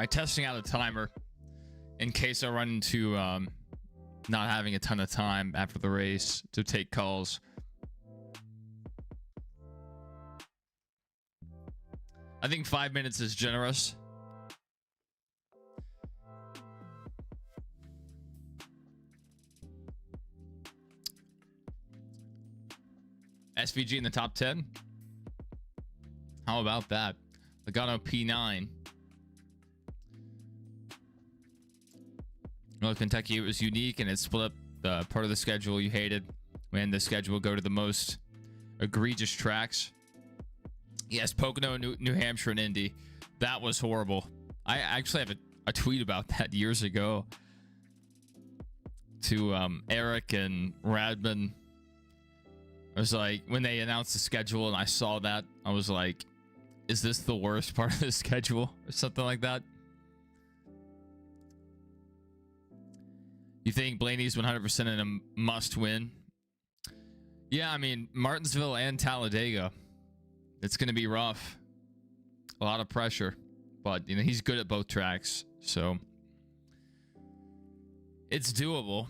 right, testing out a timer in case I run into not having a ton of time after the race to take calls. I think 5 minutes is generous. SVG in the top 10. How about that? Logano P9. Well, Kentucky, it was unique and it split up the part of the schedule you hated when the schedule go to the most egregious tracks. Yes, Pocono, New Hampshire, and Indy. That was horrible. I actually have a tweet about that years ago to Eric and Radman. I was like, when they announced the schedule and I saw that, I was like, is this the worst part of the schedule or something like that? You think Blaney's 100% in a must win? Yeah, I mean, Martinsville and Talladega. It's going to be rough. A lot of pressure. But, you know, he's good at both tracks. So, it's doable.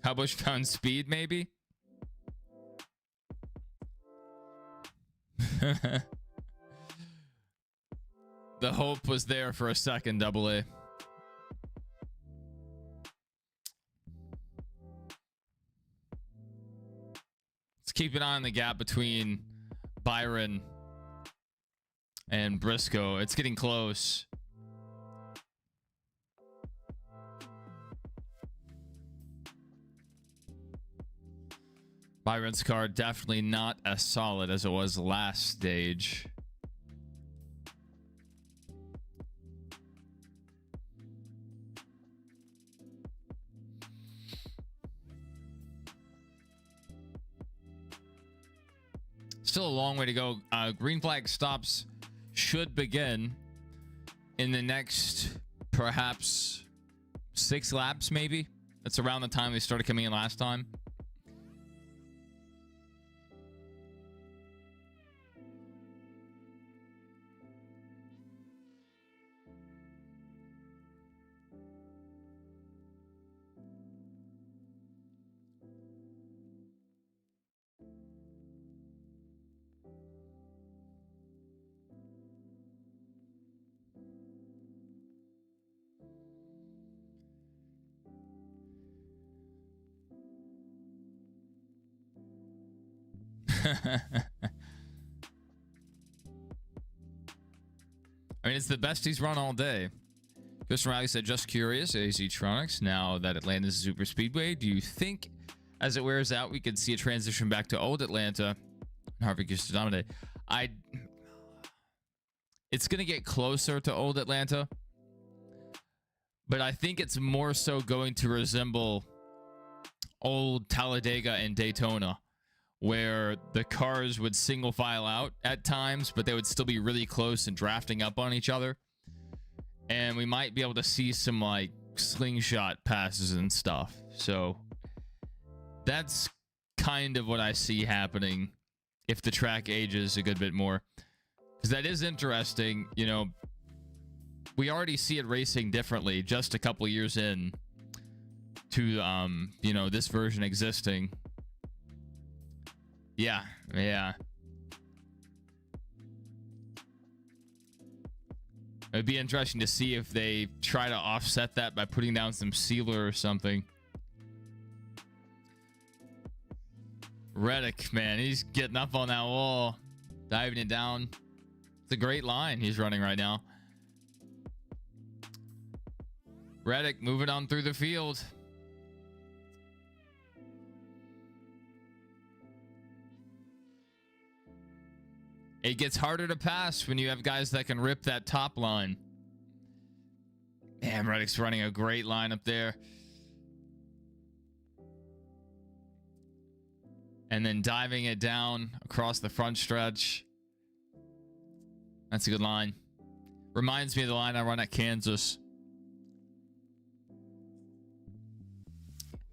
Cowbush found speed, maybe? The hope was there for a second, Double A. Let's keep an eye on the gap between Byron and Briscoe. It's getting close. Byron's car definitely not as solid as it was last stage. Still a long way to go. Green flag stops should begin in the next perhaps 6 laps, maybe. That's around the time they started coming in last time. I mean, it's the best he's run all day. Chris Riley said, just curious, AZ-Tronics, now that Atlanta's a super speedway, do you think as it wears out, we could see a transition back to old Atlanta? Harvick used to dominate. It's going to get closer to old Atlanta, but I think it's more so going to resemble old Talladega and Daytona, where the cars would single file out at times, but they would still be really close and drafting up on each other. And we might be able to see some like slingshot passes and stuff. So that's kind of what I see happening if the track ages a good bit more. Because that is interesting. You know, we already see it racing differently just a couple years in to, you know, this version existing. Yeah. It'd be interesting to see if they try to offset that by putting down some sealer or something. Reddick, man, he's getting up on that wall, diving it down. It's a great line he's running right now. Reddick moving on through the field. It gets harder to pass when you have guys that can rip that top line. Man, Reddick's running a great line up there. and then diving it down across the front stretch. That's a good line. Reminds me of the line I run at Kansas.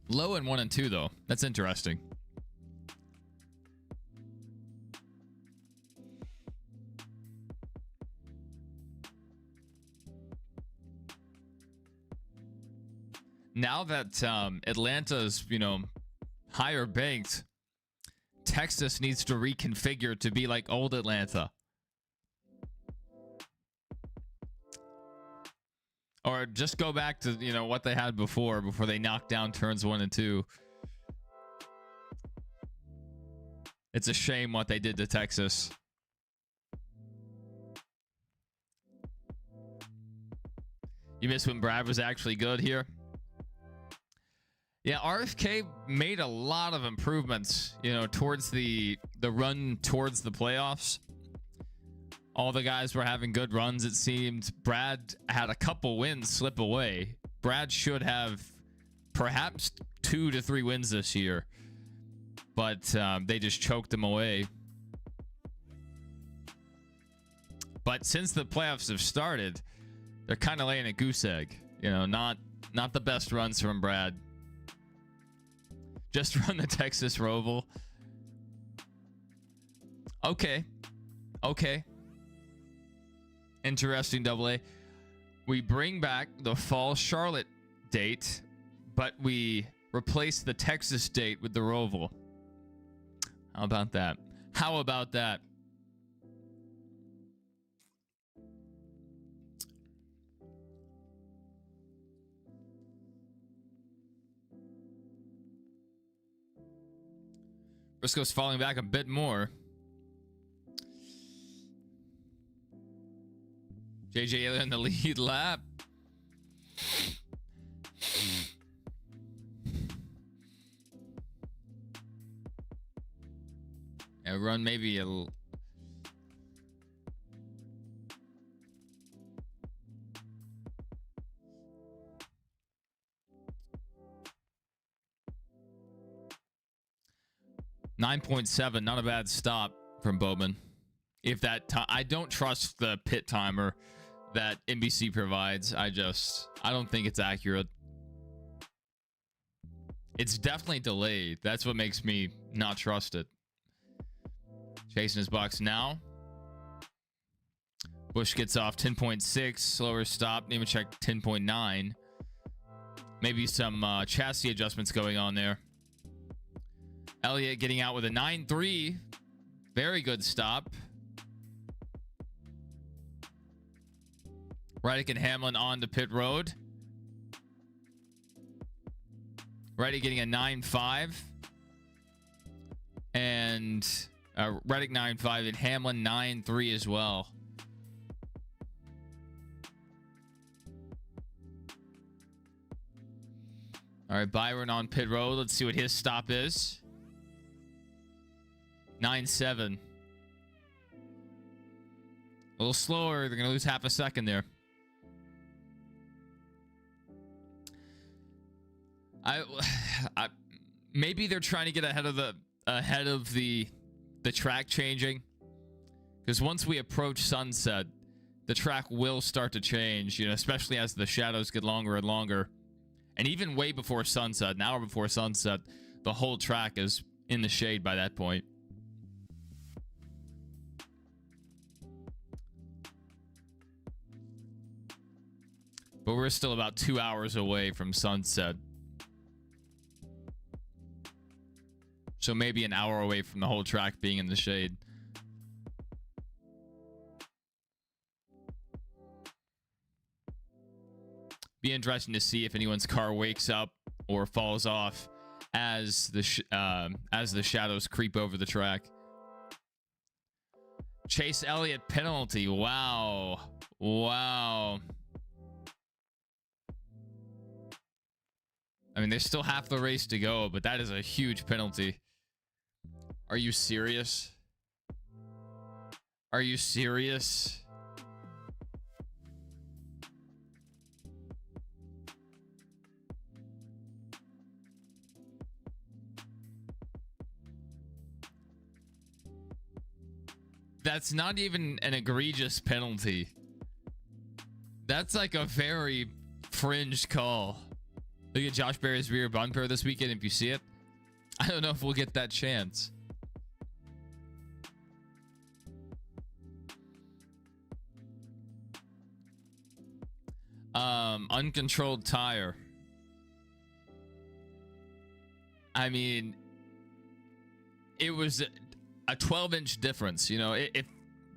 Low in 1 and 2, though. That's interesting. Now that Atlanta's, higher banked, Texas needs to reconfigure to be like old Atlanta. Or just go back to, what they had before they knocked down turns 1 and 2. It's a shame what they did to Texas. You miss when Brad was actually good here? Yeah, RFK made a lot of improvements, towards the run towards the playoffs. All the guys were having good runs, it seemed. Brad had a couple wins slip away. Brad should have perhaps 2 to 3 wins this year, but they just choked him away. But since the playoffs have started, they're kind of laying a goose egg. Not the best runs from Brad. Just run the Texas Roval. Okay. Interesting, AA. We bring back the fall Charlotte date, but we replace the Texas date with the Roval. How about that? Briscoe's falling back a bit more. JJ Elliott in the lead lap. Yeah, run maybe a little. .7, not a bad stop from Bowman. If that I don't trust the pit timer that NBC provides. I don't think it's accurate. It's definitely delayed. That's what makes me not trust it. Chasing his box now. Busch gets off 10.6, slower stop. Nemechek 10.9. Maybe some chassis adjustments going on there. Elliott getting out with a 9.3. Very good stop. Reddick and Hamlin on to pit road. Reddick getting a 9.5. And Reddick 9.5 and Hamlin 9.3 as well. All right, Byron on pit road. Let's see what his stop is. 9.7. A little slower. They're going to lose half a second there. Maybe they're trying to get ahead of the track changing, because once we approach sunset, the track will start to change, especially as the shadows get longer and longer. And even way before sunset, an hour before sunset, the whole track is in the shade by that point. But we're still about 2 hours away from sunset. So maybe an hour away from the whole track being in the shade. Be interesting to see if anyone's car wakes up or falls off as the shadows creep over the track. Chase Elliott penalty. Wow. I mean, there's still half the race to go, but that is a huge penalty. Are you serious? Are you serious? That's not even an egregious penalty. That's like a very fringe call. Look at Josh Berry's rear bumper this weekend. If you see it, I don't know if we'll get that chance. Uncontrolled tire. I mean, it was a 12-inch difference. You know, if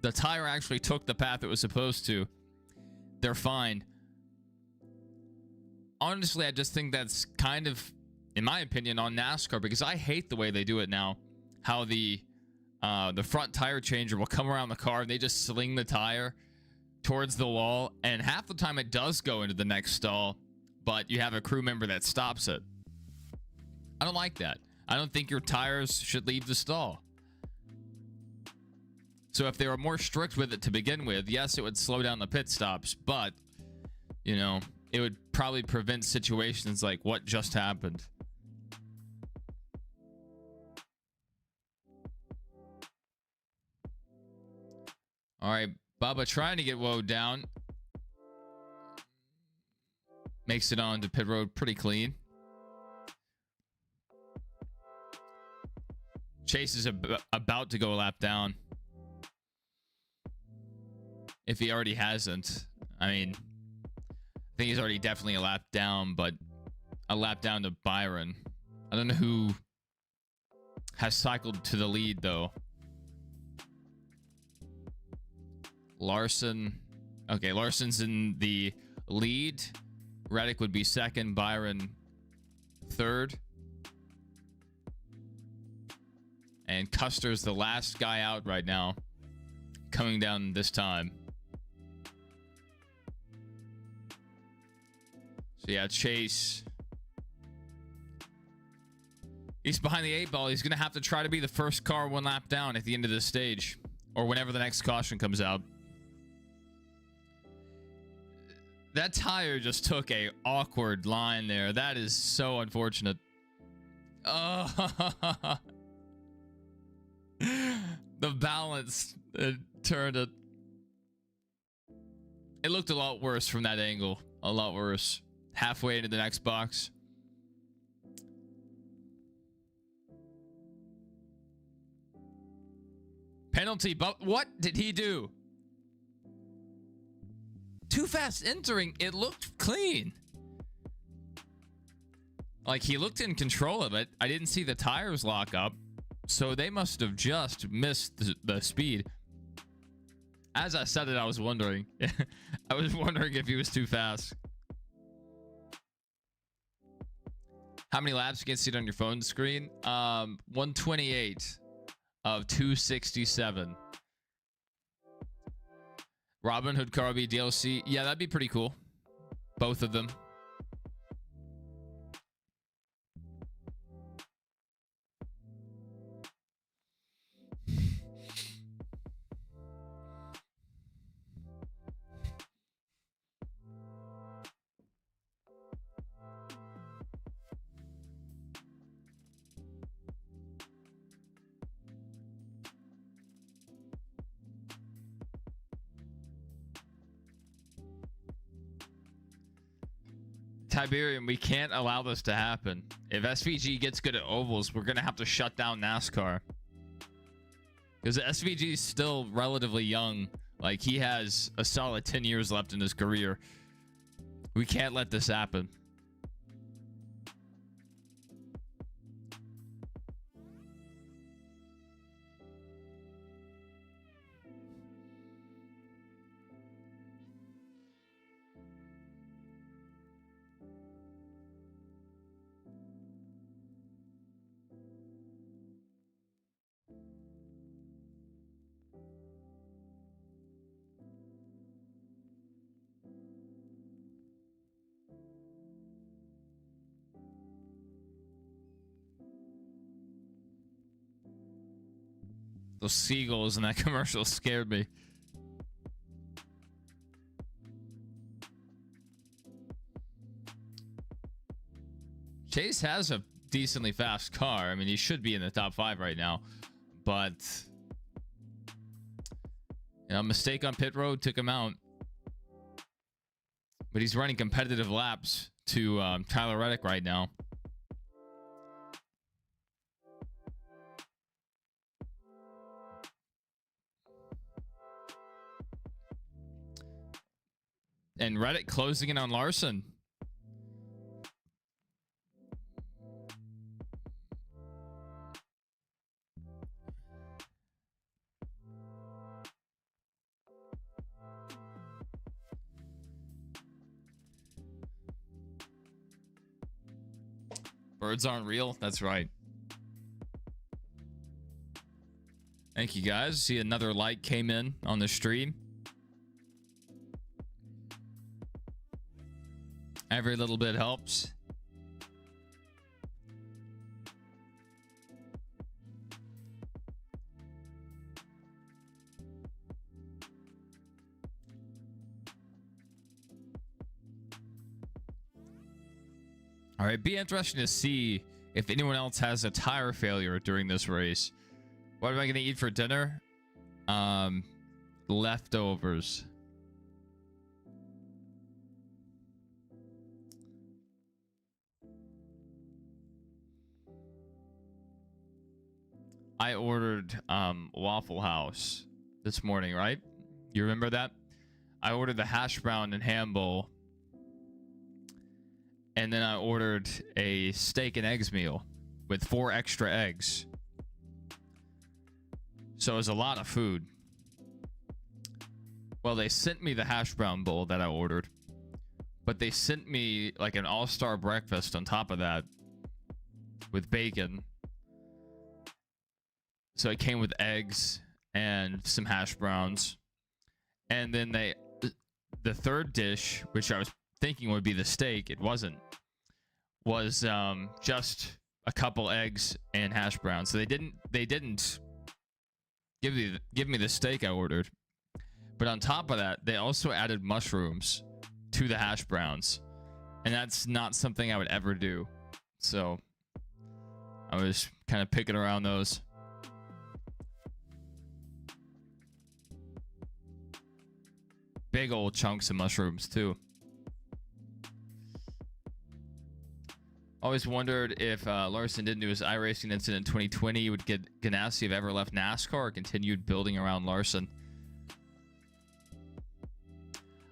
the tire actually took the path it was supposed to, they're fine. Honestly, I just think that's kind of, in my opinion, on NASCAR, because I hate the way they do it now. How the front tire changer will come around the car and they just sling the tire towards the wall, and half the time it does go into the next stall, but you have a crew member that stops it. I don't like that. I don't think your tires should leave the stall. So if they were more strict with it to begin with, yes, it would slow down the pit stops, but, you know, it would probably prevent situations like what just happened. All right, Bubba trying to get Woe down. Makes it onto pit road pretty clean. Chase is about to go a lap down. If he already hasn't. I mean, I think he's already definitely a lap down, but a lap down to Byron. I don't know who has cycled to the lead, though. Larson. Okay, Larson's in the lead. Reddick would be second. Byron third. And Custer's the last guy out right now. Coming down this time. So yeah, Chase. He's behind the 8 ball. He's going to have to try to be the first car one lap down at the end of this stage. Or whenever the next caution comes out. That tire just took a awkward line there. That is so unfortunate. Oh. The balance turned it. It looked a lot worse from that angle. A lot worse. Halfway into the next box. Penalty, but what did he do? Too fast entering. It looked clean. Like, he looked in control of it. I didn't see the tires lock up. So they must have just missed the speed. As I said it, I was wondering. I was wondering if he was too fast. How many laps you can see it on your phone screen? 128 of 267. Robin Hood Carby DLC. Yeah, that'd be pretty cool. Both of them. Tiberium, we can't allow this to happen. If SVG gets good at ovals, we're going to have to shut down NASCAR. Because SVG is still relatively young. Like, he has a solid 10 years left in his career. We can't let this happen. Those seagulls in that commercial scared me. Chase has a decently fast car. I mean, he should be in the top 5 right now. But You know, mistake on pit road took him out. But he's running competitive laps to Tyler Reddick right now. And Reddick closing in on Larson. Birds aren't real. That's right. Thank you guys. See, another like came in on the stream. Every little bit helps. All right, be interesting to see if anyone else has a tire failure during this race. What am I going to eat for dinner? Leftovers. I ordered Waffle House this morning, right? You remember that? I ordered the hash brown and ham bowl. And then I ordered a steak and eggs meal with 4 extra eggs. So it was a lot of food. Well, they sent me the hash brown bowl that I ordered. But they sent me like an all-star breakfast on top of that with bacon. So it came with eggs and some hash browns. And then the third dish, which I was thinking would be the steak, it wasn't, was just a couple eggs and hash browns. So they didn't give me the steak I ordered. But on top of that, they also added mushrooms to the hash browns. And that's not something I would ever do. So I was kind of picking around those. Big old chunks of mushrooms too. Always wondered if Larson didn't do his iRacing incident in 2020, would get Ganassi have ever left NASCAR or continued building around Larson.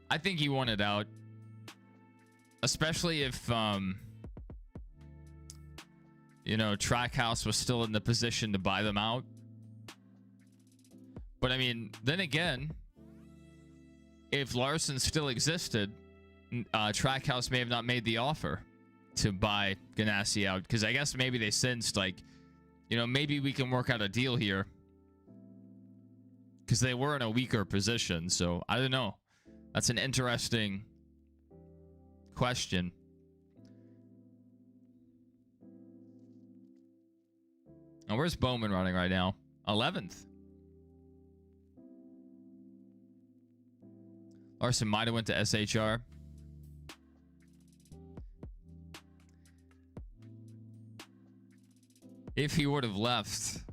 I think he wanted out, especially if you know, Trackhouse was still in the position to buy them out. But I mean, then again, if Larson still existed, Trackhouse may have not made the offer to buy Ganassi out, because I guess maybe they sensed, like, you know, maybe we can work out a deal here, because they were in a weaker position. So I don't know. That's an interesting question. Now, where's Bowman running right now? 11th. Larson might have went to SHR. If he would have left,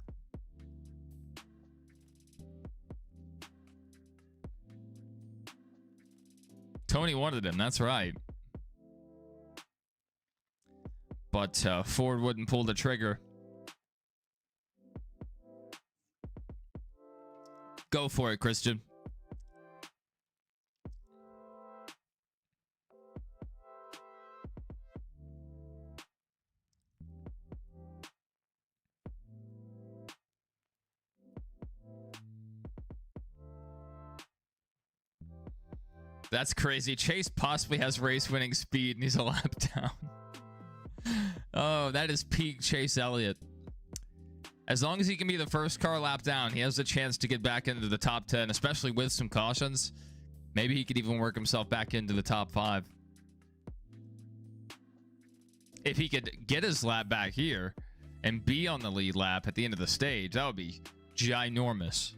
Tony wanted him. That's right. But Ford wouldn't pull the trigger. Go for it, Christian. That's crazy. Chase possibly has race winning speed and he's a lap down. Oh, that is peak Chase Elliott. As long as he can be the first car lap down, he has a chance to get back into the top 10, especially with some cautions. Maybe he could even work himself back into the top 5. If he could get his lap back here and be on the lead lap at the end of the stage, that would be ginormous.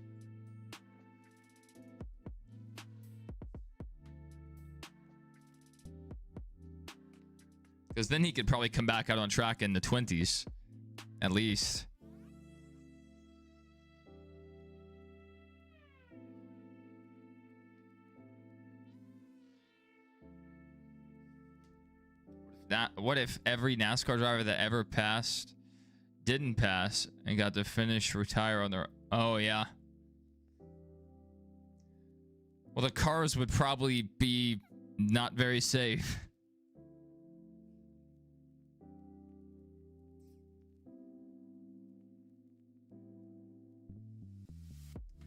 Because then he could probably come back out on track in the 20s, at least. what if every NASCAR driver that ever passed didn't pass and got to finish, retire on their... Oh, yeah. Well, the cars would probably be not very safe.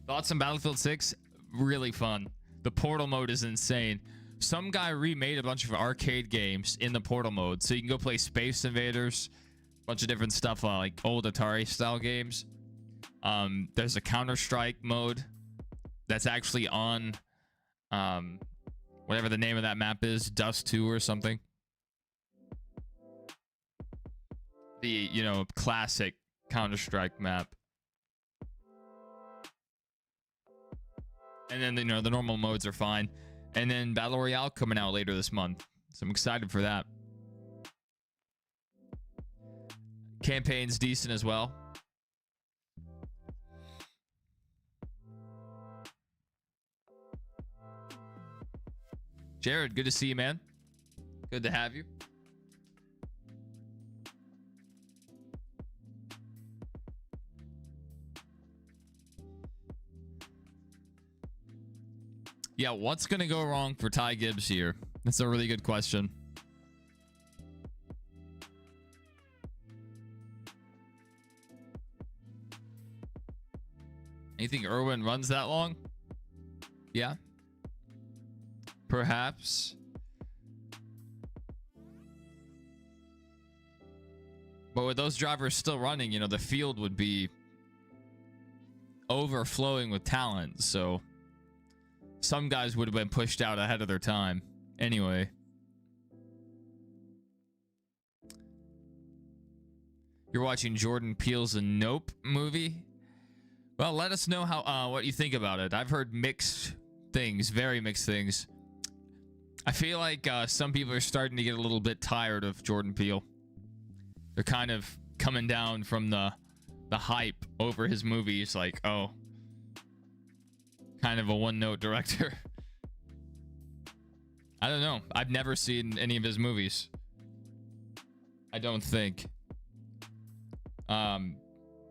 Thoughts on Battlefield 6? Really fun. The portal mode is insane. Some guy remade a bunch of arcade games in the portal mode, so you can go play Space Invaders, a bunch of different stuff, like old Atari style games. There's a Counter-Strike mode that's actually on whatever the name of that map is, Dust 2 or something. The, you know, classic Counter-Strike map. And then, you know, the normal modes are fine. And then Battle Royale coming out later this month. So I'm excited for that. Campaign's decent as well. Jared, good to see you, man. Good to have you. Yeah, what's going to go wrong for Ty Gibbs here? That's a really good question. You think Irwin runs that long? Yeah. Perhaps. But with those drivers still running, you know, the field would be overflowing with talent, so some guys would have been pushed out ahead of their time. Anyway. You're watching Jordan Peele's Nope movie? Well, let us know how what you think about it. I've heard mixed things, very mixed things. I feel like some people are starting to get a little bit tired of Jordan Peele. They're kind of coming down from the hype over his movies, like, oh, kind of a one-note director. I don't know. I've never seen any of his movies. I don't think.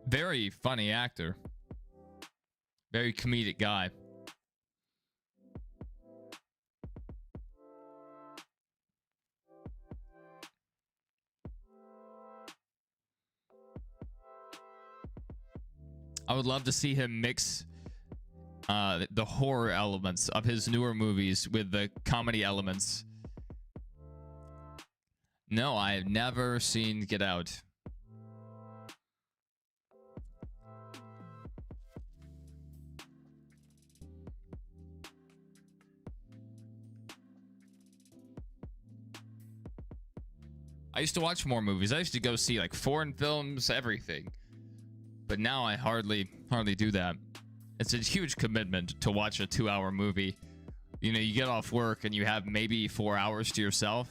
Very funny actor. Very comedic guy. I would love to see him mix the horror elements of his newer movies with the comedy elements. No, I have never seen Get Out. I used to watch more movies. I used to go see like foreign films, everything. But now I hardly do that. It's a huge commitment to watch a 2-hour movie. You know, you get off work and you have maybe 4 hours to yourself.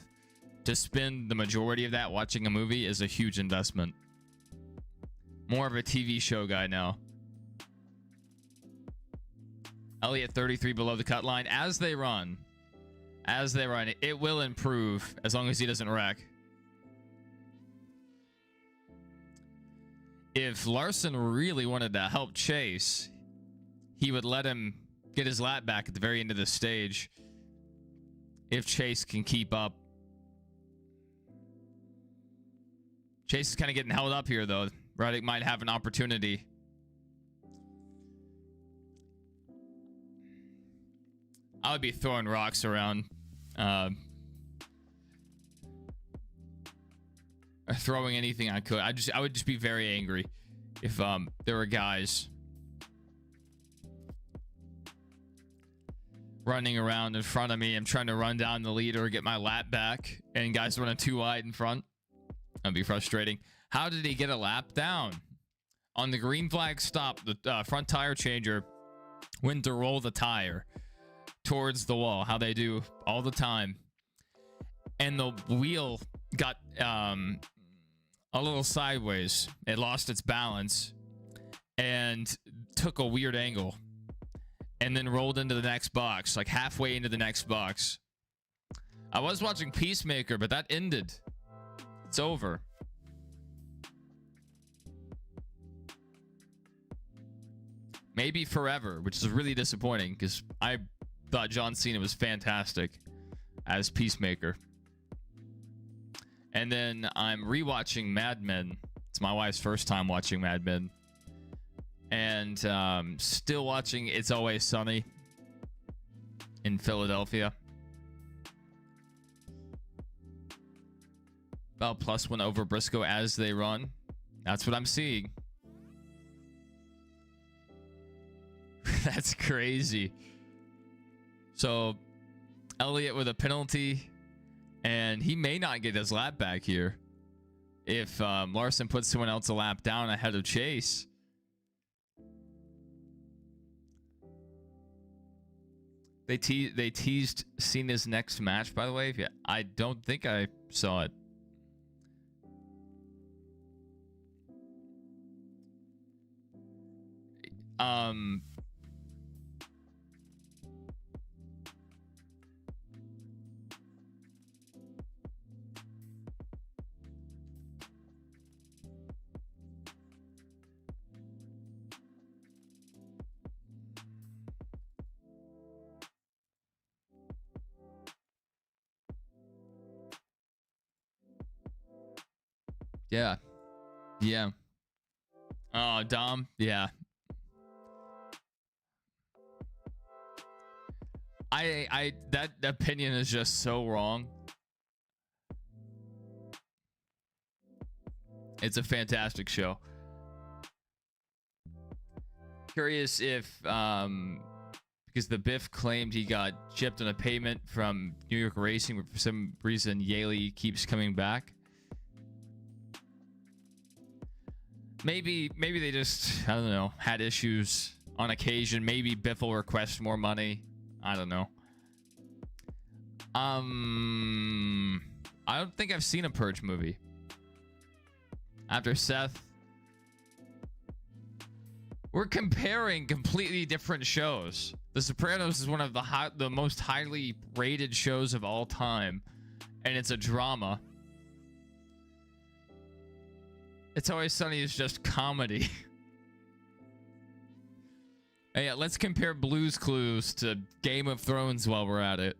To spend the majority of that watching a movie is a huge investment. More of a TV show guy now. Elliott 33 below the cut line. As they run, it will improve as long as he doesn't wreck. If Larson really wanted to help Chase, he would let him get his lap back at the very end of the stage. If Chase can keep up. Chase is kind of getting held up here, though. Reddick might have an opportunity. I would be throwing rocks around. Throwing anything I could. I would just be very angry if there were guys running around in front of me. I'm trying to run down the lead or get my lap back, and guys running too wide in front. That'd be frustrating. How did he get a lap down? On the green flag stop, the front tire changer went to roll the tire towards the wall, how they do all the time, and the wheel got a little sideways. It lost its balance and took a weird angle and then rolled into the next box, like halfway into the next box. I was watching Peacemaker, but that ended. It's over. Maybe forever, which is really disappointing because I thought John Cena was fantastic as Peacemaker. And then I'm rewatching Mad Men. It's my wife's first time watching Mad Men. And still watching It's Always Sunny in Philadelphia. About +1 over Briscoe as they run. That's what I'm seeing. That's crazy. So Elliott with a penalty, and he may not get his lap back here if Larson puts someone else a lap down ahead of Chase. They teased Cena's next match, by the way. Yeah, I don't think I saw it. Yeah. Yeah. Oh, Dom. Yeah. That opinion is just so wrong. It's a fantastic show. Curious if because the Biff claimed he got chipped on a payment from New York Racing, but for some reason Yaley keeps coming back. Maybe they just, I don't know, had issues on occasion. Maybe Biff will request more money. I don't know. I don't think I've seen a Purge movie. After Seth, we're comparing completely different shows. The Sopranos is one of the most highly rated shows of all time, and it's a drama. It's Always Sunny is just comedy. Hey, yeah, let's compare Blue's Clues to Game of Thrones while we're at it.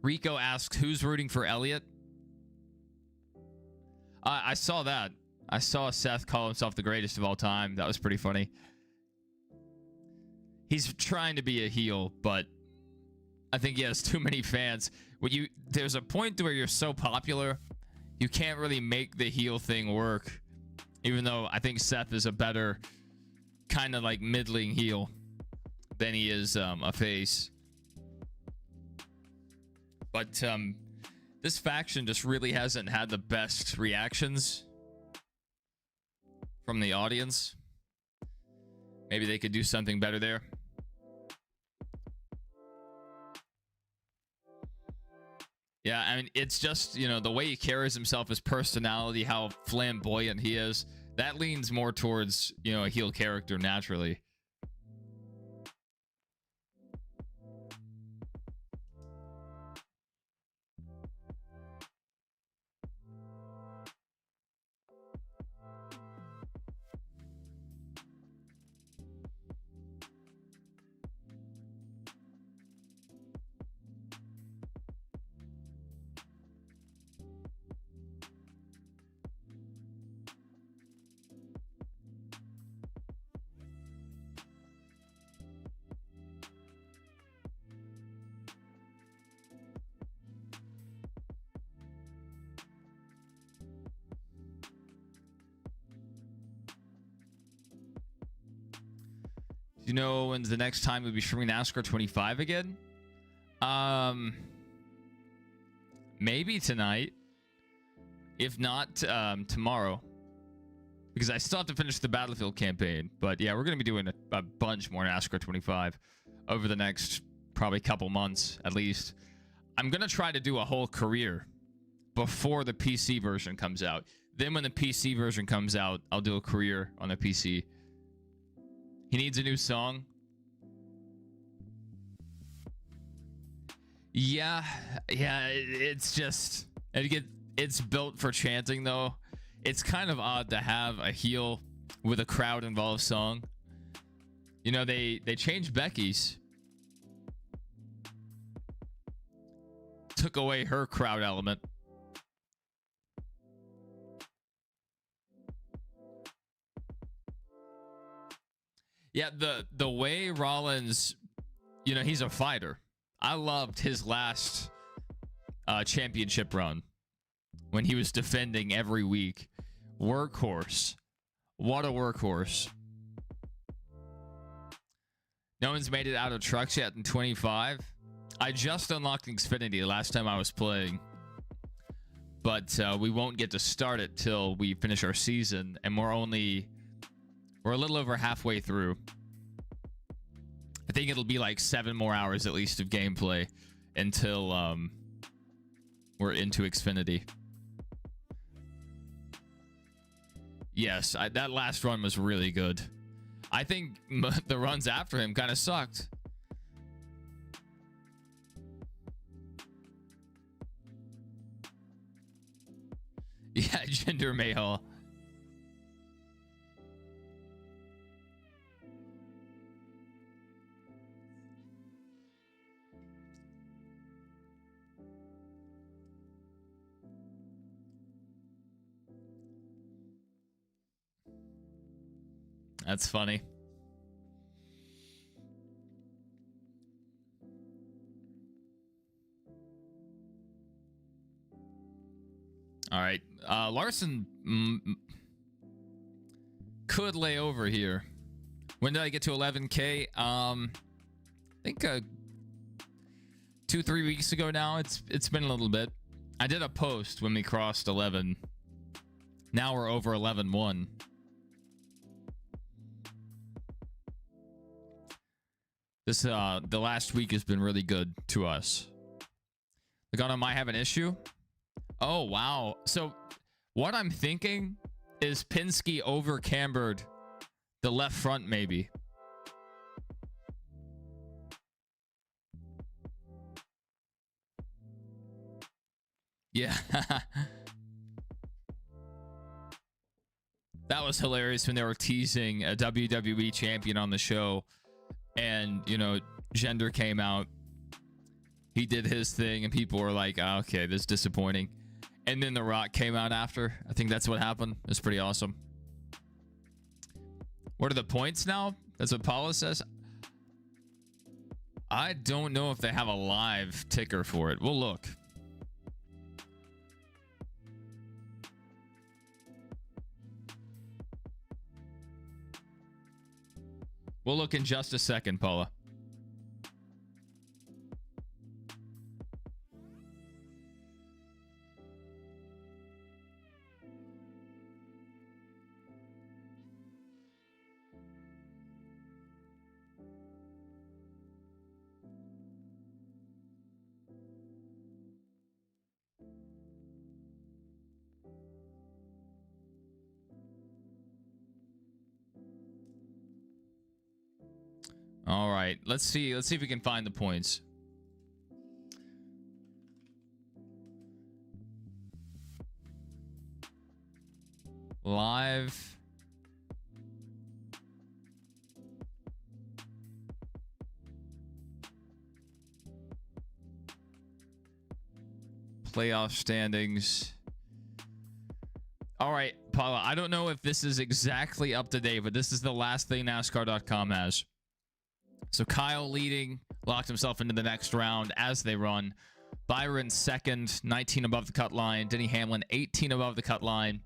Rico asks, who's rooting for Elliott? I saw that. I saw Seth call himself the greatest of all time. That was pretty funny. He's trying to be a heel, but I think he has too many fans. There's a point to where you're so popular, you can't really make the heel thing work. Even though I think Seth is a better kind of like middling heel than he is a face. But this faction just really hasn't had the best reactions from the audience. Maybe they could do something better there. Yeah, I mean, it's just, you know, the way he carries himself, his personality, how flamboyant he is. That leans more towards, you know, a heel character naturally. Do you know when's the next time we'll be streaming NASCAR 25 again? Maybe tonight. If not, tomorrow. Because I still have to finish the Battlefield campaign. But yeah, we're going to be doing a bunch more NASCAR 25 over the next probably couple months at least. I'm going to try to do a whole career before the PC version comes out. Then when the PC version comes out, I'll do a career on the PC. He needs a new song. Yeah, yeah. It's just it's built for chanting though. It's kind of odd to have a heel with a crowd involved song. You know, they changed Becky's, took away her crowd element. Yeah, the way Rollins, you know, he's a fighter. I loved his last championship run when he was defending every week. Workhorse. What a workhorse. No one's made it out of trucks yet in 25. I just unlocked Xfinity last time I was playing. But we won't get to start it till we finish our season. And we're a little over halfway through. I think it'll be like 7 more hours at least of gameplay until we're into Xfinity. Yes, that last run was really good. I think the runs after him kind of sucked. Yeah, Jinder Mahal. That's funny. All right. Larson could lay over here. When did I get to 11K? I think 2-3 weeks ago now. It's been a little bit. I did a post when we crossed 11. Now we're over 11-1. This the last week has been really good to us. Logano might have an issue. Oh wow. So what I'm thinking is Penske over cambered the left front maybe. Yeah. That was hilarious when they were teasing a WWE champion on the show. And, you know, Jinder came out. He did his thing, and people were like, oh, okay, this is disappointing. And then The Rock came out after. I think that's what happened. It's pretty awesome. What are the points now? That's what Paula says. I don't know if they have a live ticker for it. We'll look. We'll look in just a second, Paula. All right, let's see if we can find the points. Live. Playoff standings. All right, Paula, I don't know if this is exactly up to date, but this is the last thing NASCAR.com has. So Kyle leading, locked himself into the next round as they run. Byron second, 19 above the cut line. Denny Hamlin, 18 above the cut line.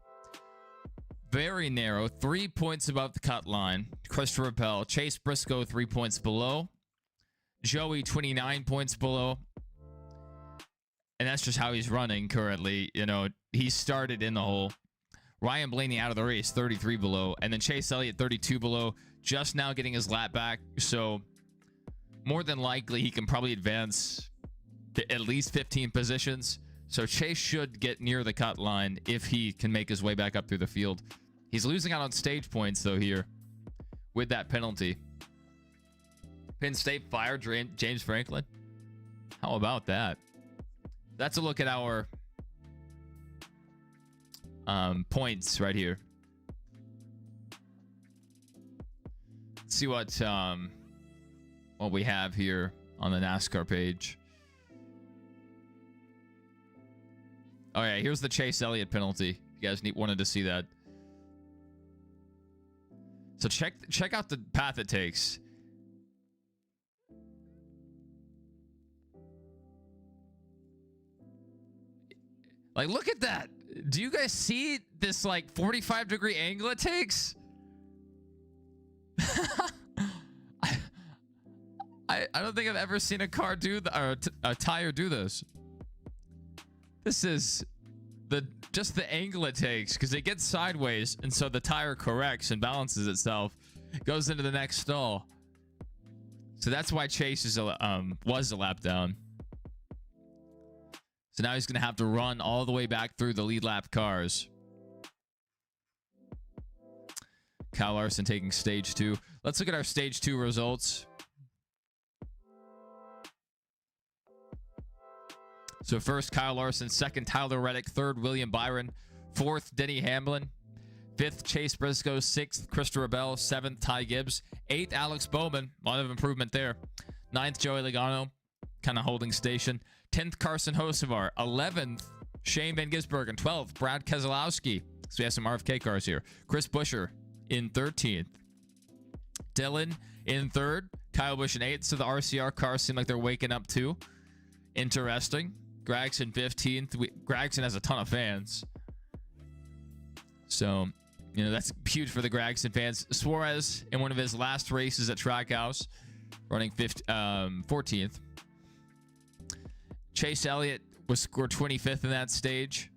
Very narrow, 3 points above the cut line. Christopher Bell, Chase Briscoe, 3 points below. Joey, 29 points below. And that's just how he's running currently. You know, he started in the hole. Ryan Blaney out of the race, 33 below. And then Chase Elliott, 32 below. Just now getting his lap back. So more than likely, he can probably advance to at least 15 positions. So Chase should get near the cut line if he can make his way back up through the field. He's losing out on stage points, though, here with that penalty. Penn State fired James Franklin. How about that? That's a look at our points right here. Let's see what we have here on the NASCAR page. Oh yeah, here's the Chase Elliott penalty. You guys wanted to see that. So check out the path it takes. Like, look at that. Do you guys see this like 45-degree angle it takes? I don't think I've ever seen a car do or a tire do this. This is just the angle it takes, because it gets sideways, and so the tire corrects and balances itself, goes into the next stall. So that's why Chase was a lap down. So now he's going to have to run all the way back through the lead lap cars. Kyle Larson taking stage 2. Let's look at our stage 2 results. So first, Kyle Larson. Second, Tyler Reddick. Third, William Byron. Fourth, Denny Hamlin. Fifth, Chase Briscoe. Sixth, Christopher Bell. Seventh, Ty Gibbs. Eighth, Alex Bowman. A lot of improvement there. Ninth, Joey Logano. Kind of holding station. 10th, Carson Hocevar. 11th, Shane Van Gisbergen. 12th, Brad Keselowski. So we have some RFK cars here. Chris Buescher in 13th. Dylan in 3rd. Kyle Busch in 8th. So the RCR cars seem like they're waking up too. Interesting. Gragson 15th. Gragson has a ton of fans. So, you know, that's huge for the Gragson fans. Suarez in one of his last races at Trackhouse, running 14th. Chase Elliott was scored 25th in that stage.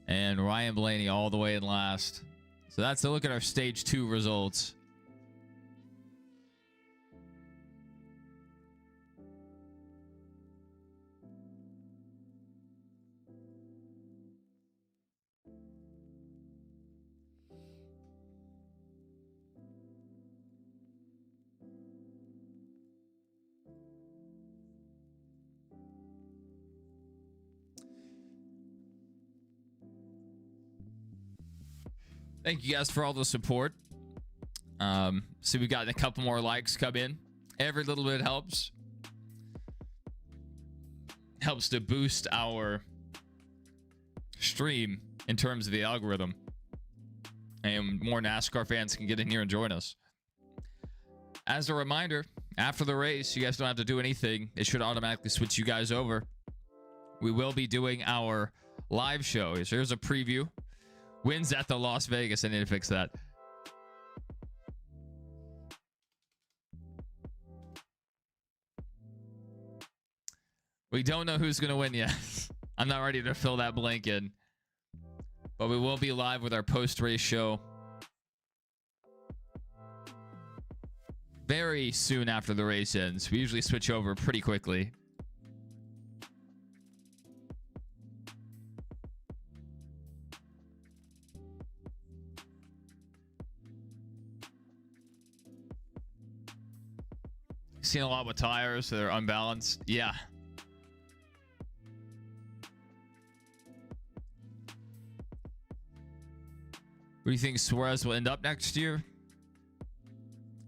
And Ryan Blaney all the way in last. So that's a look at our stage 2 results. Thank you guys for all the support. So we've gotten a couple more likes come in. Every little bit helps. Helps to boost our stream in terms of the algorithm. And more NASCAR fans can get in here and join us. As a reminder, after the race, you guys don't have to do anything. It should automatically switch you guys over. We will be doing our live show. Here's a preview. Wins at the Las Vegas. I need to fix that. We don't know who's going to win yet. I'm not ready to fill that blank in. But we will be live with our post-race show very soon after the race ends. We usually switch over pretty quickly. Seen a lot with tires, so they're unbalanced. Yeah. What do you think Suarez will end up next year?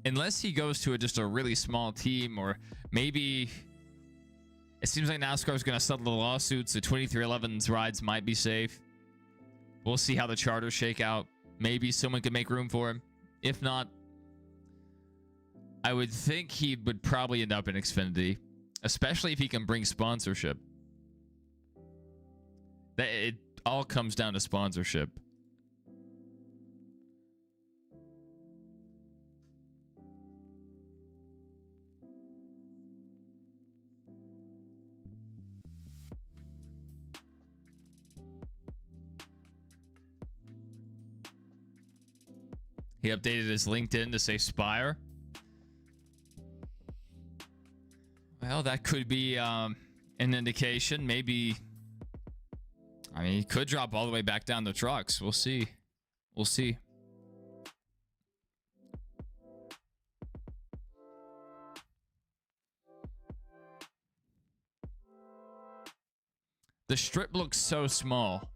Unless he goes to just a really small team, or maybe it seems like NASCAR is going to settle the lawsuits. The 2311's rides might be safe. We'll see how the charters shake out. Maybe someone can make room for him. If not, I would think he would probably end up in Xfinity, especially if he can bring sponsorship. It all comes down to sponsorship. He updated his LinkedIn to say Spire. Well, that could be an indication. Maybe, I mean, he could drop all the way back down the trucks. We'll see. We'll see. the strip looks so small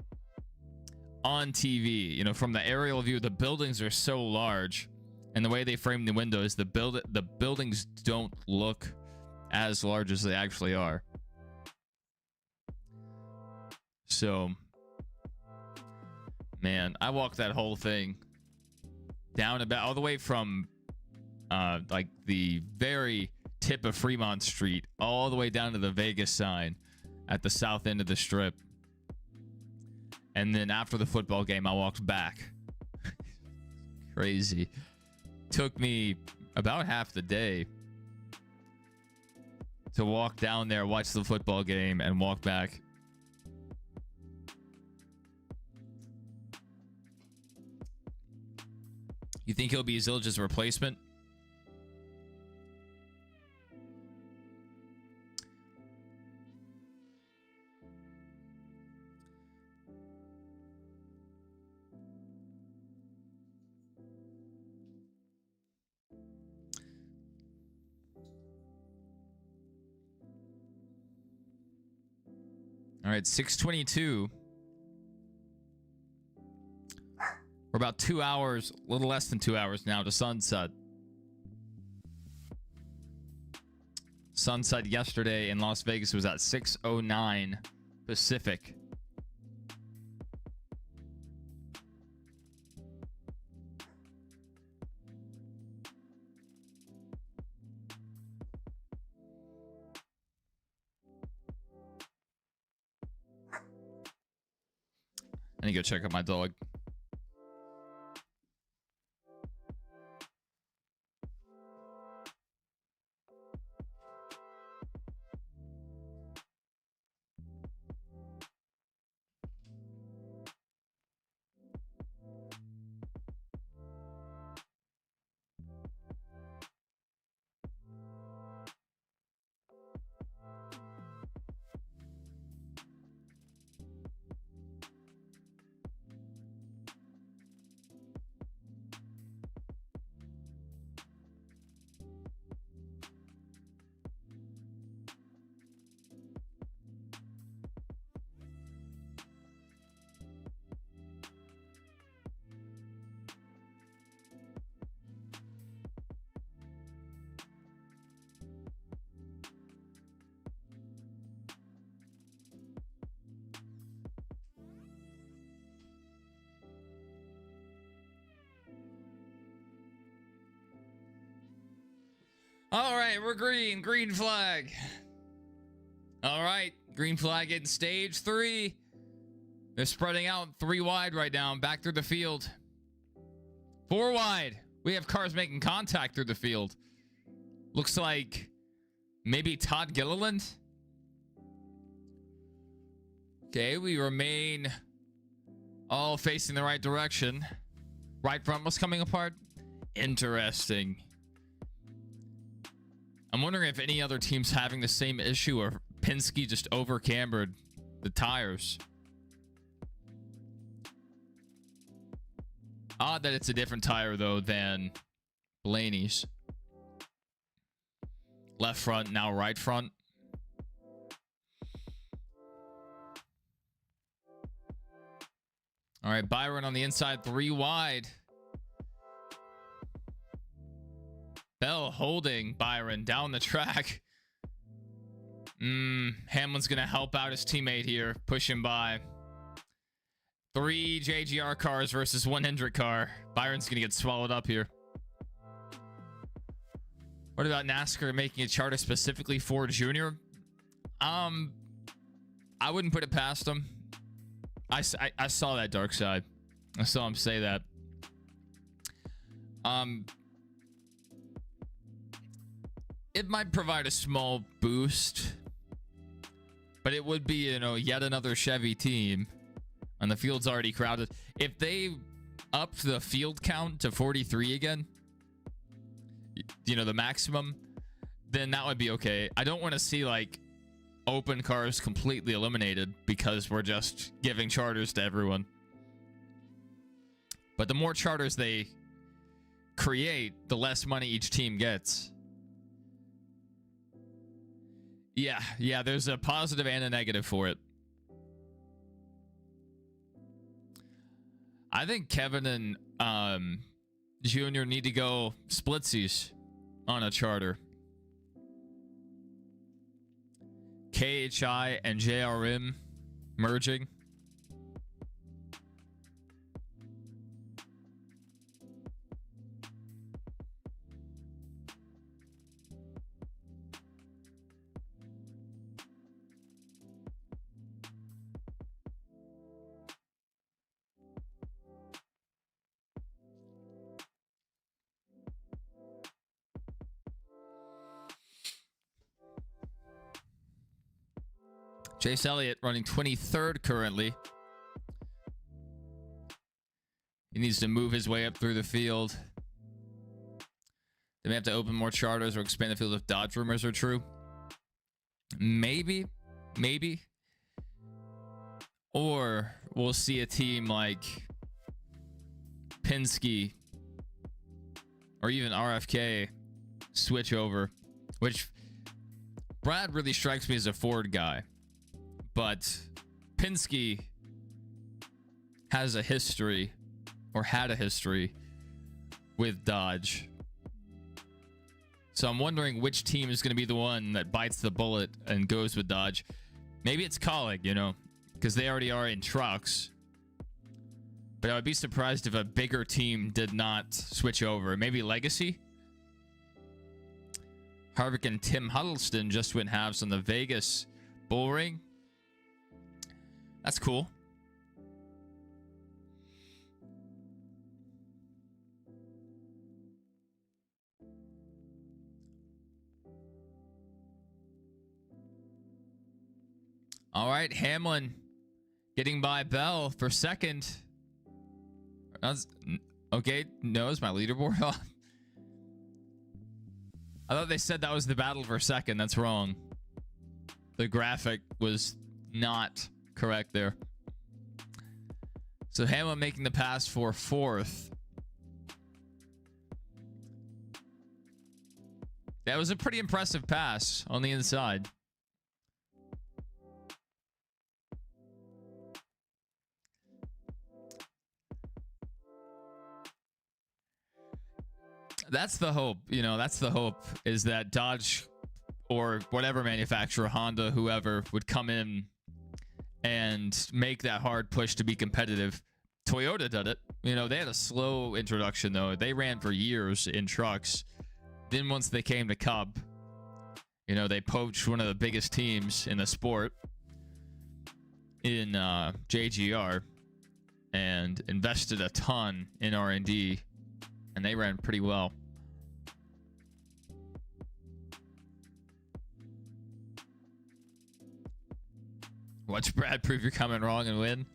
on TV. You know, from the aerial view, the buildings are so large, and the way they frame the windows, the buildings don't look as large as they actually are. So, man, I walked that whole thing down about all the way from like the very tip of Fremont Street all the way down to the Vegas sign at the south end of the strip. And then after the football game, I walked back. Crazy. Took me about half the day to walk down there, watch the football game, and walk back. You think he'll be Zildjian's replacement? All right, 6:22. We're about 2 hours, a little less than 2 hours now to sunset. Sunset yesterday in Las Vegas was at 6:09 Pacific. I need to go check out my dog. All right, we're green. Green flag. All right, green flag in stage 3. They're spreading out 3 wide right now, back through the field. 4 wide. We have cars making contact through the field. Looks like maybe Todd Gilliland. Okay, we remain all facing the right direction. Right front was coming apart. Interesting. I'm wondering if any other team's having the same issue or Penske just over-cambered the tires. Odd that it's a different tire, though, than Blaney's. Left front, now right front. All right, Byron on the inside, 3 wide. Bell holding Byron down the track. Hamlin's going to help out his teammate here. Push him by. 3 JGR cars versus 1 Hendrick car. Byron's going to get swallowed up here. What about NASCAR making a charter specifically for Junior? I wouldn't put it past him. I saw that dark side. I saw him say that. It might provide a small boost, but it would be, you know, yet another Chevy team, and the field's already crowded. If they up the field count to 43 again, you know, the maximum, then that would be okay. I don't want to see like open cars completely eliminated because we're just giving charters to everyone. But the more charters they create, the less money each team gets. Yeah, there's a positive and a negative for it. I think Kevin and Junior need to go splitsies on a charter. KHI and JRM merging. Chase Elliott running 23rd currently. He needs to move his way up through the field. They may have to open more charters or expand the field if Dodge rumors are true. Maybe. Or we'll see a team like Penske or even RFK switch over, which Brad really strikes me as a Ford guy. But Penske has a history, or had a history, with Dodge. So I'm wondering which team is going to be the one that bites the bullet and goes with Dodge. Maybe it's Colleague, you know, because they already are in trucks. But I would be surprised if a bigger team did not switch over. Maybe Legacy? Harvick and Tim Huddleston just went halves on the Vegas Bull Ring. That's cool. All right, Hamlin getting by Bell for second. Okay, no, is my leaderboard on? I thought they said that was the battle for second. That's wrong. The graphic was not correct there. So Hamlin making the pass for fourth. That was a pretty impressive pass on the inside. That's the hope, you know, that's the hope, is that Dodge or whatever manufacturer, Honda, whoever, would come in and make that hard push to be competitive. Toyota did it. You know, they had a slow introduction, though. They ran for years in trucks. Then once they came to Cup, you know, they poached one of the biggest teams in the sport in JGR and invested a ton in R&D, and they ran pretty well. Watch Brad prove you're coming wrong and win.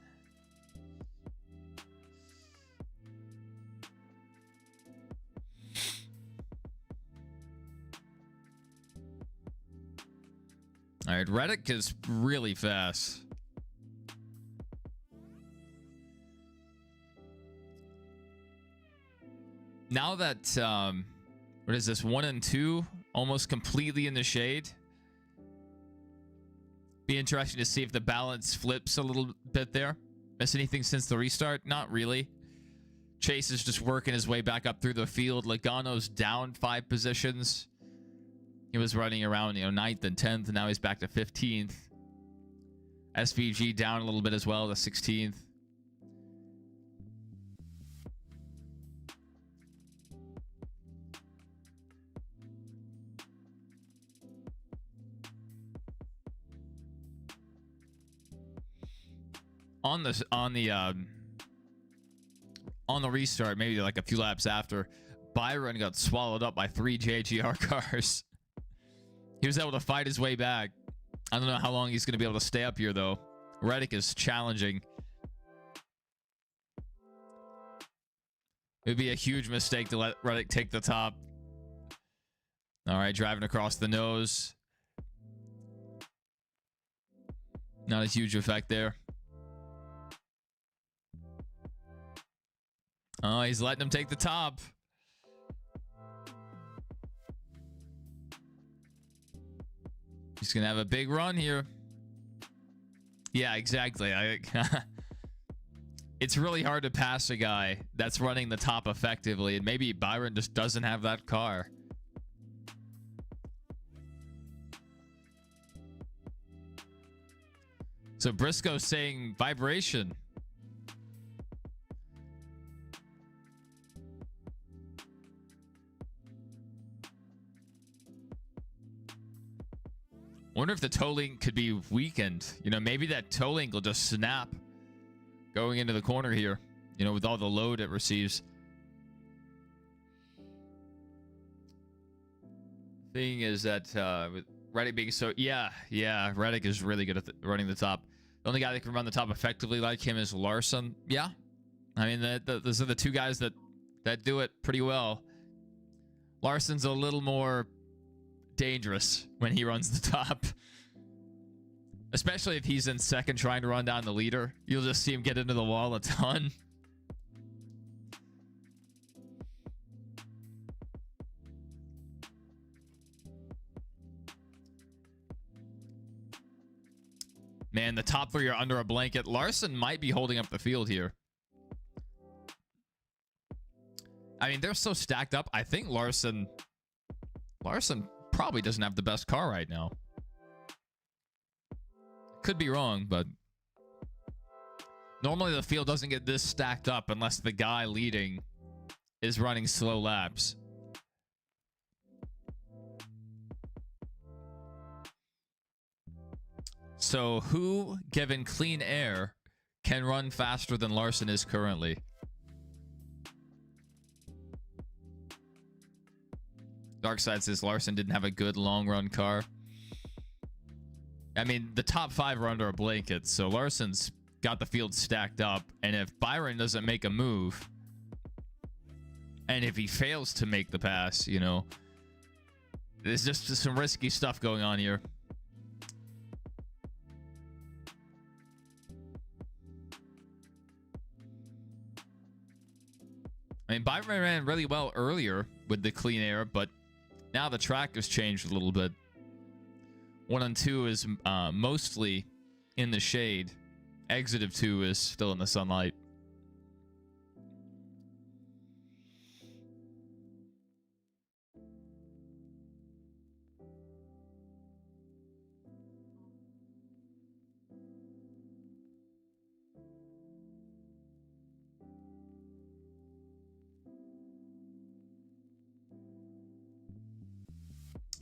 All right, Reddick is really fast. Now that what is this, 1 and 2 almost completely in the shade, be interesting to see if the balance flips a little bit there. Miss anything since the restart? Not really. Chase is just working his way back up through the field. Logano's down 5 positions. He was running around, you know, 9th and 10th, and now he's back to 15th. SVG down a little bit as well to 16th. On the restart, maybe like a few laps after, Byron got swallowed up by 3 JGR cars. He was able to fight his way back. I don't know how long he's going to be able to stay up here, though. Reddick is challenging. It would be a huge mistake to let Reddick take the top. All right, driving across the nose. Not a huge effect there. Oh, he's letting him take the top. He's going to have a big run here. Yeah, exactly. it's really hard to pass a guy that's running the top effectively, and maybe Byron just doesn't have that car. So Briscoe saying vibration. Wonder if the toe link could be weakened. You know, maybe that toe link will just snap going into the corner here, you know, with all the load it receives. Thing is that with Reddick being so... Yeah, Reddick is really good at running the top. The only guy that can run the top effectively like him is Larson. Yeah. I mean, those are the two guys that do it pretty well. Larson's a little more dangerous when he runs the top, especially if he's in second trying to run down the leader. You'll just see him get into the wall a ton. Man, the top three are under a blanket. Larson might be holding up the field here. I mean, they're so stacked up. I think Larson probably doesn't have the best car right now. Could be wrong, but normally the field doesn't get this stacked up unless the guy leading is running slow laps. So who, given clean air, can run faster than Larson is currently? Darkside says Larson didn't have a good long run car. I mean, the top five are under a blanket, so Larson's got the field stacked up. And if Byron doesn't make a move, and if he fails to make the pass, you know, there's just some risky stuff going on here. I mean, Byron ran really well earlier with the clean air, but now the track has changed a little bit. 1 and 2 is mostly in the shade. Exit of 2 is still in the sunlight.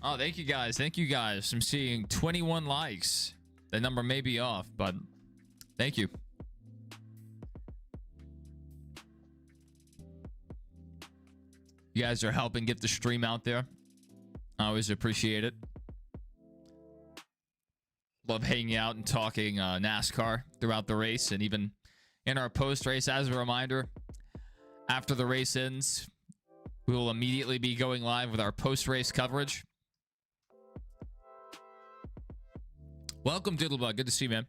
Oh, thank you guys. Thank you guys. I'm seeing 21 likes. That number may be off, but thank you. You guys are helping get the stream out there. I always appreciate it. Love hanging out and talking NASCAR throughout the race and even in our post-race. As a reminder, after the race ends, we will immediately be going live with our post-race coverage. Welcome, Doodlebug. Good to see you, man.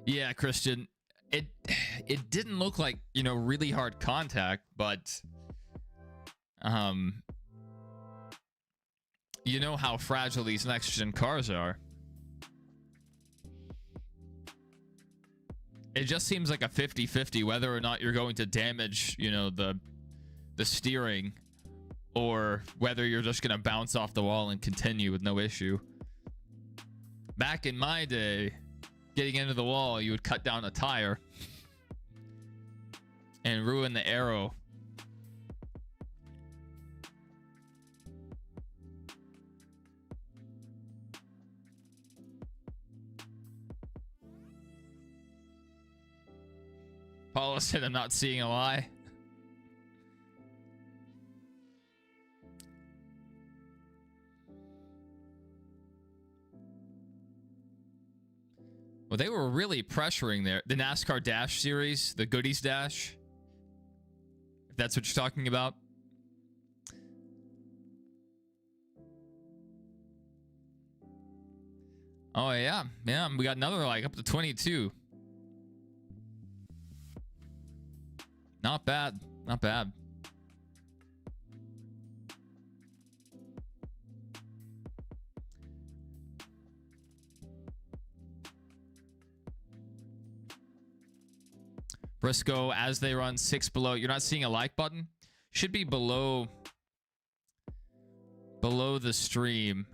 Yeah, Christian. It didn't look like, you know, really hard contact, but you know how fragile these next-gen cars are. It just seems like a 50-50 whether or not you're going to damage, you know, the steering, or whether you're just going to bounce off the wall and continue with no issue. Back in my day, getting into the wall, you would cut down a tire and ruin the aero. Paula said, I'm not seeing a lie. Well, they were really pressuring there. The NASCAR Dash series, the Goodies Dash, if that's what you're talking about. Oh, yeah. Yeah, we got another, like, up to 22. Not bad. Not bad. Briscoe, as they run 6 below. You're not seeing a like button. Should be below the stream.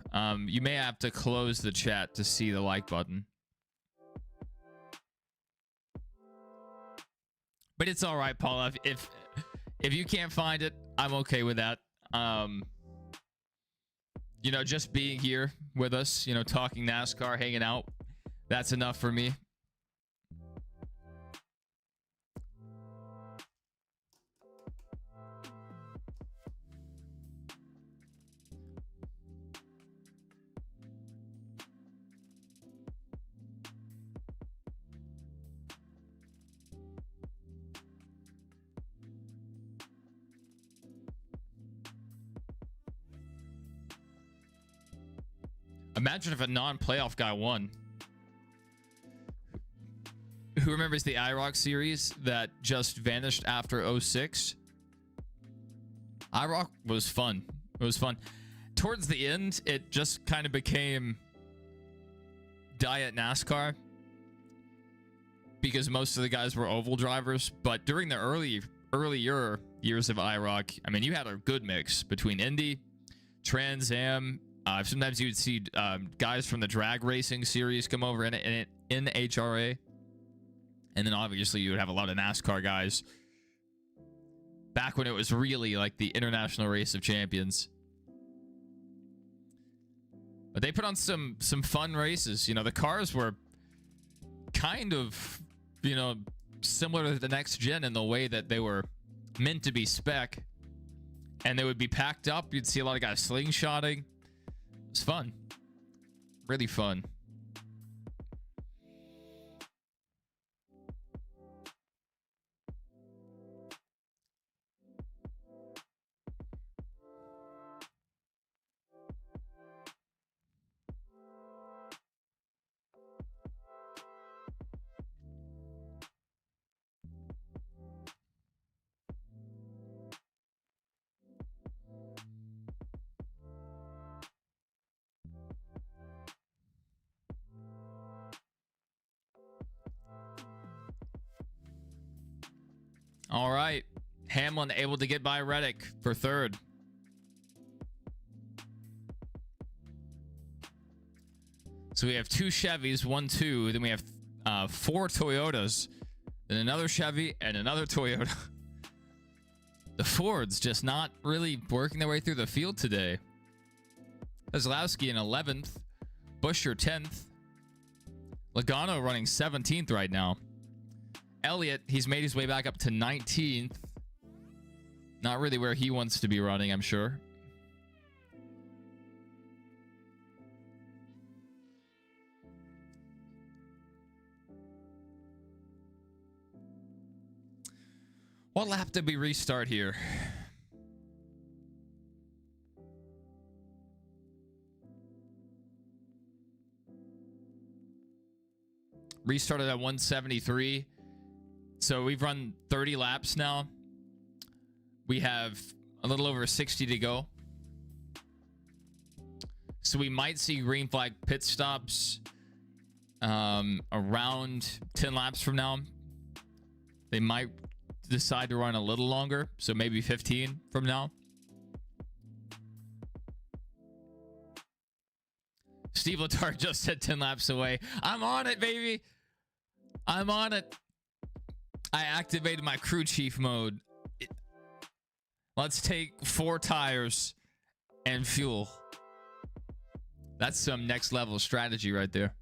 You may have to close the chat to see the like button. But it's all right, Paula. If you can't find it, I'm okay with that. You know, just being here with us, you know, talking NASCAR, hanging out, that's enough for me. Imagine if a non-playoff guy won. Who remembers the IROC series that just vanished after 06? IROC was fun. It was fun. Towards the end, it just kind of became Diet NASCAR because most of the guys were oval drivers. But during the earlier years of IROC, I mean, you had a good mix between Indy, Trans Am. Sometimes you would see guys from the drag racing series come over in HRA. And then obviously you would have a lot of NASCAR guys back when it was really like the International Race of Champions. But they put on some fun races. You know, the cars were kind of, you know, similar to the next gen in the way that they were meant to be spec. And they would be packed up. You'd see a lot of guys slingshotting. It's fun. Really fun. All right. Hamlin able to get by Reddick for third. So we have 2 Chevys, 1, 2. Then we have 4 Toyotas. Then another Chevy and another Toyota. The Fords just not really working their way through the field today. Kozlowski in 11th. Buescher 10th. Logano running 17th right now. Elliott, he's made his way back up to 19th. Not really where he wants to be running, I'm sure. What lap did we restart here? Restarted at 173. So we've run 30 laps now. We have a little over 60 to go. So we might see green flag pit stops around 10 laps from now. They might decide to run a little longer. So maybe 15 from now. Steve Letarte just said 10 laps away. I'm on it, baby. I'm on it. I activated my crew chief mode. Let's take 4 tires and fuel. That's some next level strategy right there.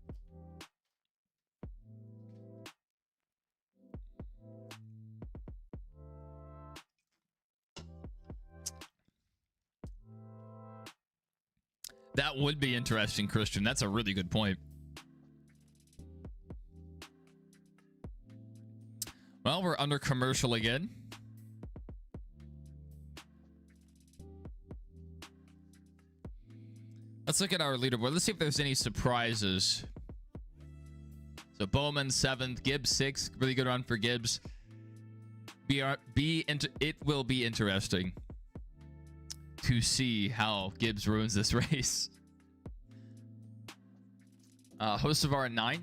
That would be interesting, Christian. That's a really good point. Well, we're under commercial again. Let's look at our leaderboard. Let's see if there's any surprises. So Bowman 7th, Gibbs 6th. Really good run for Gibbs. It will be interesting to see how Gibbs ruins this race. Hocevar 9th.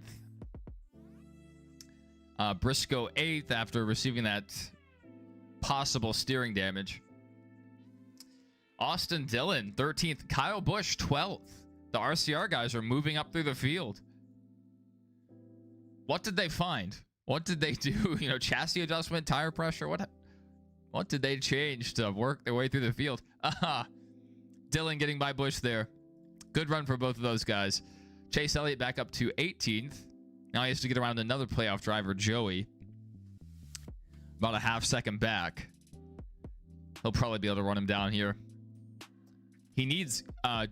Briscoe 8th after receiving that possible steering damage. Austin Dillon 13th. Kyle Busch 12th. The RCR guys are moving up through the field. What did they find? What did they do? You know, chassis adjustment, tire pressure. What did they change to work their way through the field? Dillon getting by Busch there. Good run for both of those guys. Chase Elliott back up to 18th. Now he has to get around another playoff driver, Joey. About a half second back. He'll probably be able to run him down here. He needs,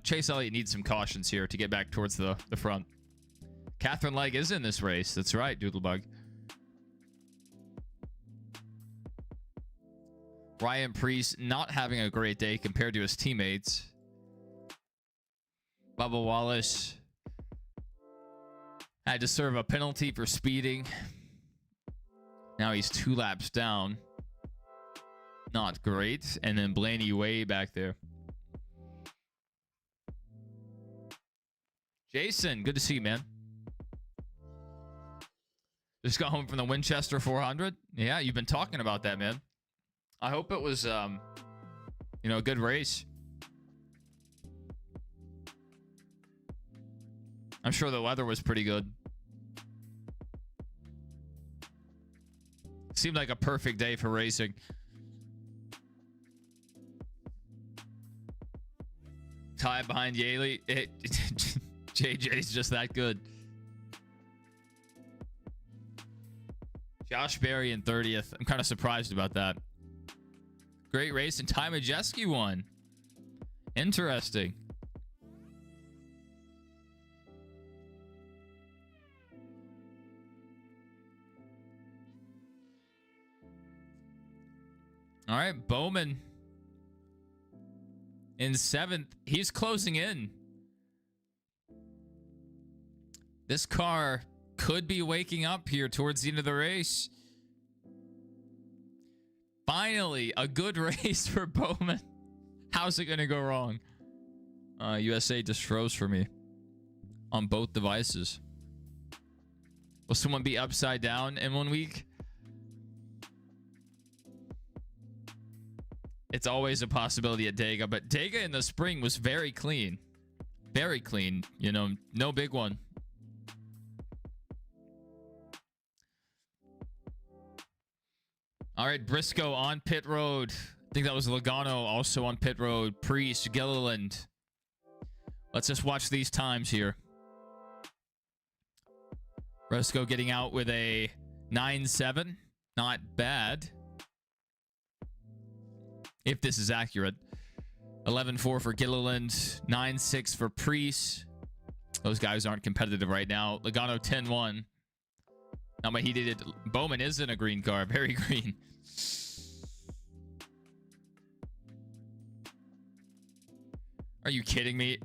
Chase Elliott needs some cautions here to get back towards the front. Catherine Legg is in this race. That's right, Doodlebug. Ryan Preece not having a great day compared to his teammates. Bubba Wallace had to serve a penalty for speeding. Now he's 2 laps down. Not great. And then Blaney way back there. Jason, good to see you, man. Just got home from the Winchester 400. Yeah, you've been talking about that, man. I hope it was, you know, a good race. I'm sure the weather was pretty good. Seemed like a perfect day for racing. Tie behind Yaley. JJ's just that good. Josh Berry in 30th. I'm kind of surprised about that. Great race, and Ty Majeski won. Interesting. All right, Bowman in 7th. He's closing in. This car could be waking up here towards the end of the race. Finally, a good race for Bowman. How's it going to go wrong? USA just froze for me on both devices. Will someone be upside down in 1 week? It's always a possibility at Dega, but Dega in the spring was very clean. Very clean. You know, no big one. All right, Briscoe on pit road. I think that was Logano also on pit road. Preece, Gilliland. Let's just watch these times here. Briscoe getting out with a 9.7. Not bad. If this is accurate. 11.4 for Gilliland. 9.6 for Preece. Those guys aren't competitive right now. Logano 10.1. Not my heated. Bowman is in a green car. Very green. Are you kidding me?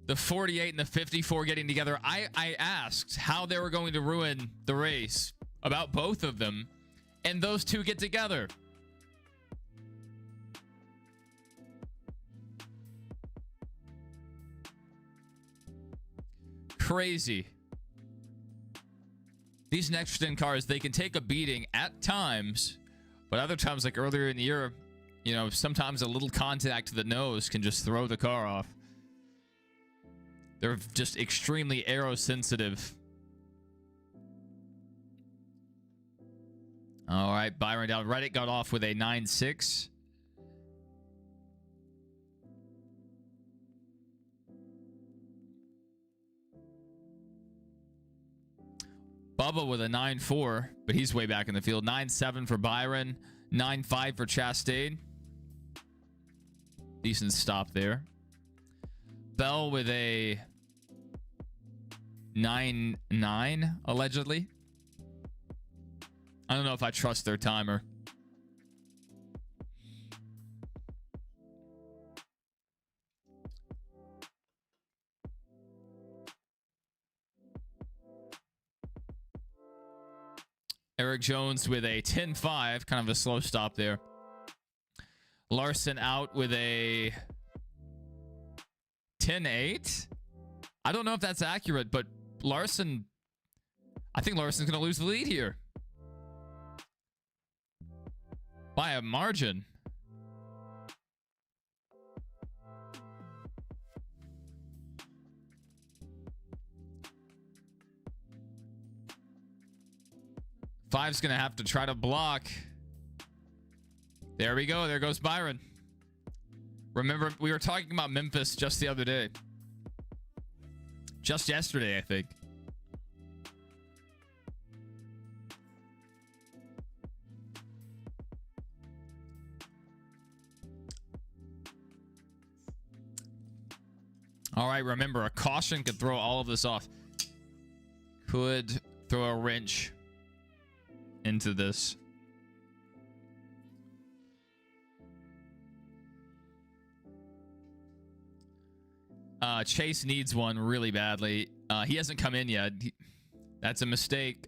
The 48 and the 54 getting together. I asked how they were going to ruin the race about both of them, and those two get together. Crazy. These next gen cars, they can take a beating at times, but other times, like earlier in the year, you know, sometimes a little contact to the nose can just throw the car off. They're just extremely aero sensitive. All right, Byron down. Reddick got off with a 9.6. Bubba with a 9.4, but he's way back in the field. 9.7 for Byron. 9.5 for Chastain. Decent stop there. Bell with a 9.9, allegedly. I don't know if I trust their timer. Eric Jones with a 10.5, kind of a slow stop there. Larson out with a 10.8. I don't know if that's accurate, but Larson I think Larson's going to lose the lead here. By a margin. Five's going to have to try to block. There we go. There goes Byron. Remember, we were talking about Memphis just the other day. Just yesterday, I think. All right, remember, a caution could throw all of this off. Could throw a wrench into this. Chase needs one really badly. He hasn't come in yet. That's a mistake.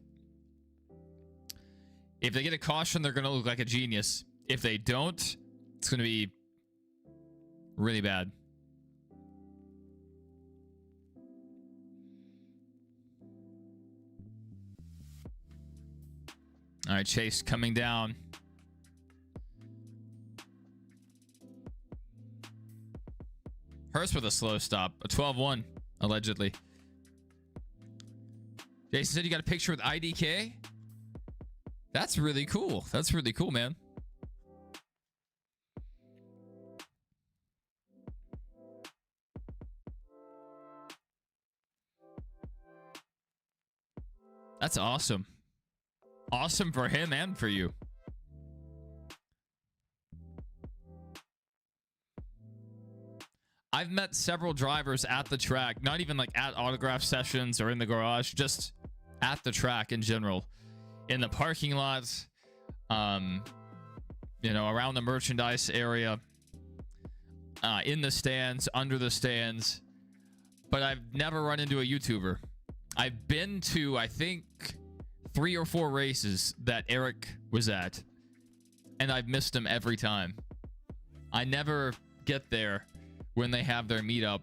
If they get a caution, they're going to look like a genius. If they don't, it's going to be really bad. All right, Chase coming down. Hurst with a slow stop. A 12-1, allegedly. Jason said you got a picture with IDK? That's really cool. That's really cool, man. That's awesome. Awesome for him and for you. I've met several drivers at the track, not even like at autograph sessions or in the garage, just at the track in general, in the parking lots, you know, around the merchandise area, in the stands, under the stands, but I've never run into a YouTuber. I've been to, I think, 3 or 4 races that Eric was at, and I've missed him every time. I never get there when they have their meetup.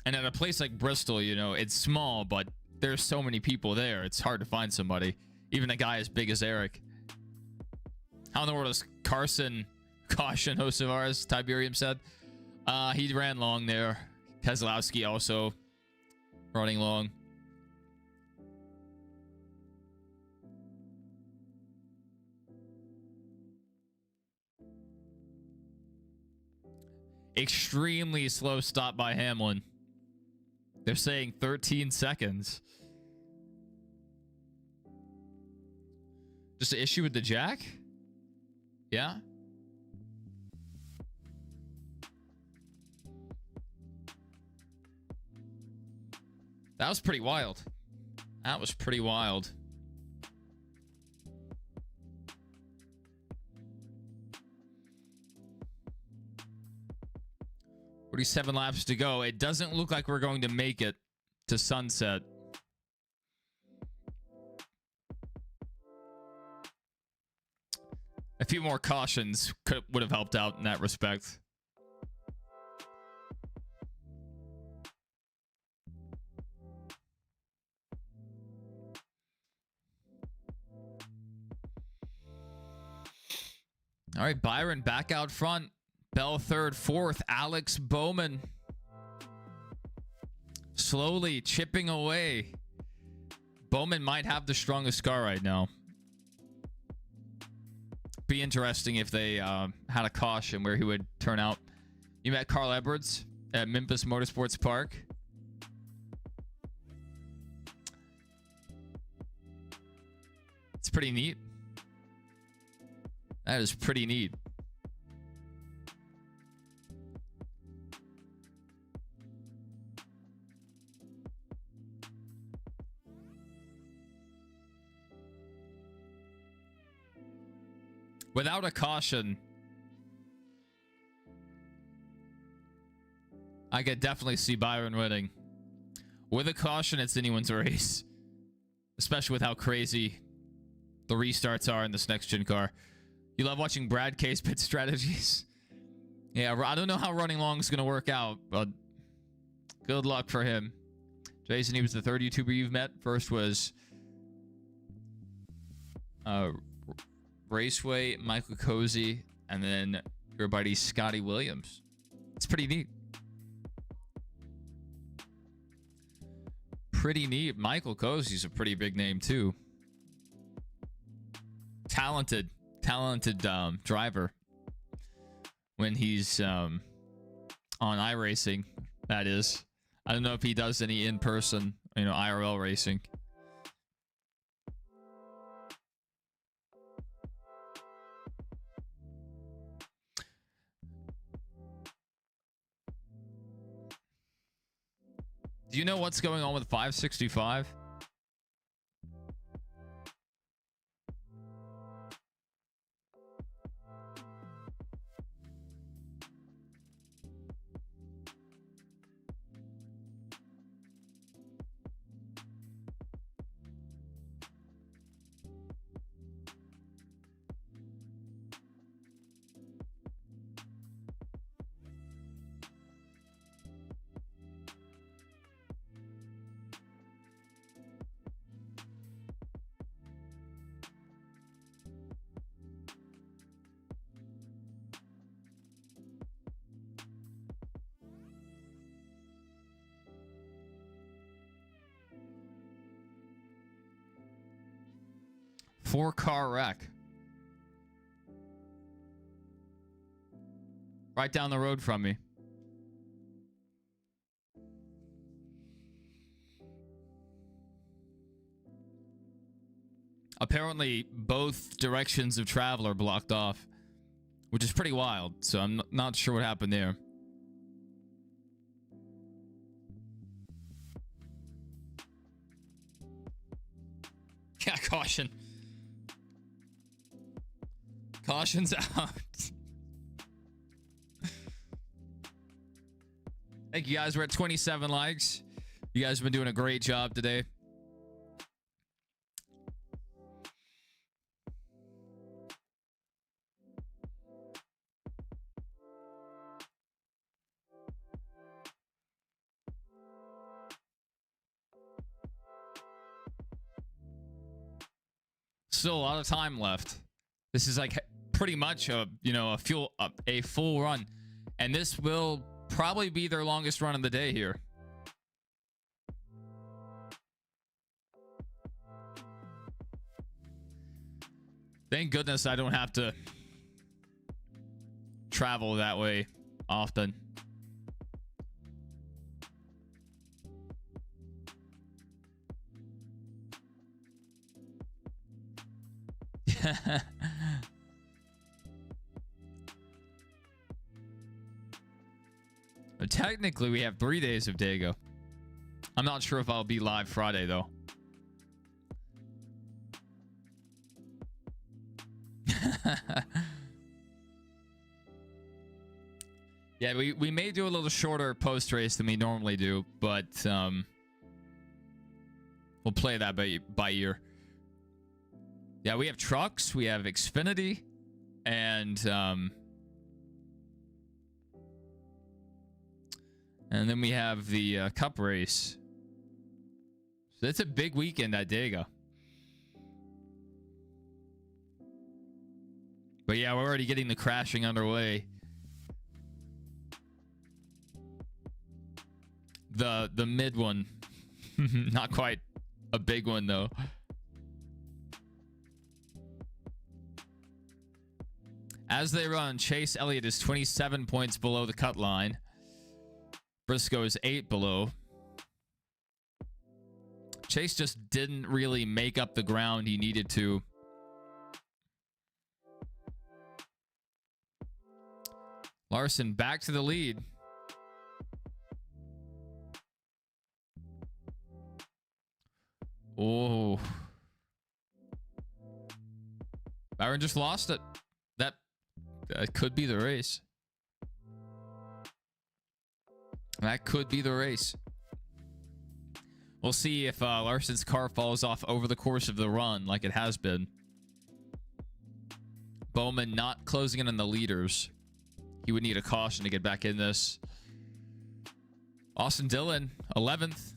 And at a place like Bristol, you know, it's small, but there's so many people there. It's hard to find somebody. Even a guy as big as Eric. How in the world is Carson caution host of ours? Tiberium said. He ran long there. Keselowski also running long. Extremely slow stop by Hamlin. They're saying 13 seconds. Just an issue with the jack? Yeah. That was pretty wild. That was pretty wild. Forty-seven laps to go. It doesn't look like we're going to make it to sunset. A few more cautions would have helped out in that respect. All right, Byron back out front. Bell third, fourth. Alex Bowman slowly chipping away. Bowman might have the strongest car right now. Be interesting if they had a caution where he would turn out. You met Carl Edwards at Memphis Motorsports Park. It's pretty neat. That is pretty neat. Without a caution, I could definitely see Byron winning. With a caution, it's anyone's race. Especially with how crazy the restarts are in this next-gen car. You love watching Brad K's pit strategies? Yeah, I don't know how running long is going to work out, but Good luck for him. Jason, he was the third YouTuber you've met. First was Raceway, Michael Cozy, and then your buddy Scotty Williams. It's pretty neat. Pretty neat. Michael Cozy's a pretty big name too. Talented driver. When he's on iRacing, that is. I don't know if he does any in-person, IRL racing. Do you know what's going on with 565? Four-car wreck. Right down the road from me. Apparently, both directions of travel are blocked off, which is pretty wild. So I'm not sure what happened there. Yeah, caution. Caution's out. Thank you guys. We're at 27 likes. You guys have been doing a great job today. Still a lot of time left. This is like pretty much a full run, and this will probably be their longest run of the day here. Thank goodness I don't have to travel that way often. But technically, we have 3 days of Dago. I'm not sure if I'll be live Friday, though. Yeah, we may do a little shorter post race than we normally do, but we'll play that by ear. Yeah, we have trucks, we have Xfinity, and then we have the Cup race. So it's a big weekend at Dago. But yeah, we're already getting the crashing underway. The mid one. Not quite a big one, though. As they run, Chase Elliott is 27 points below the cut line. Briscoe is 8 below. Chase just didn't really make up the ground he needed to. Larson back to the lead. Oh. Byron just lost it. That could be the race. That could be the race. We'll see if Larson's car falls off over the course of the run like it has been. Bowman not closing in on the leaders. He would need a caution to get back in this. Austin Dillon, 11th.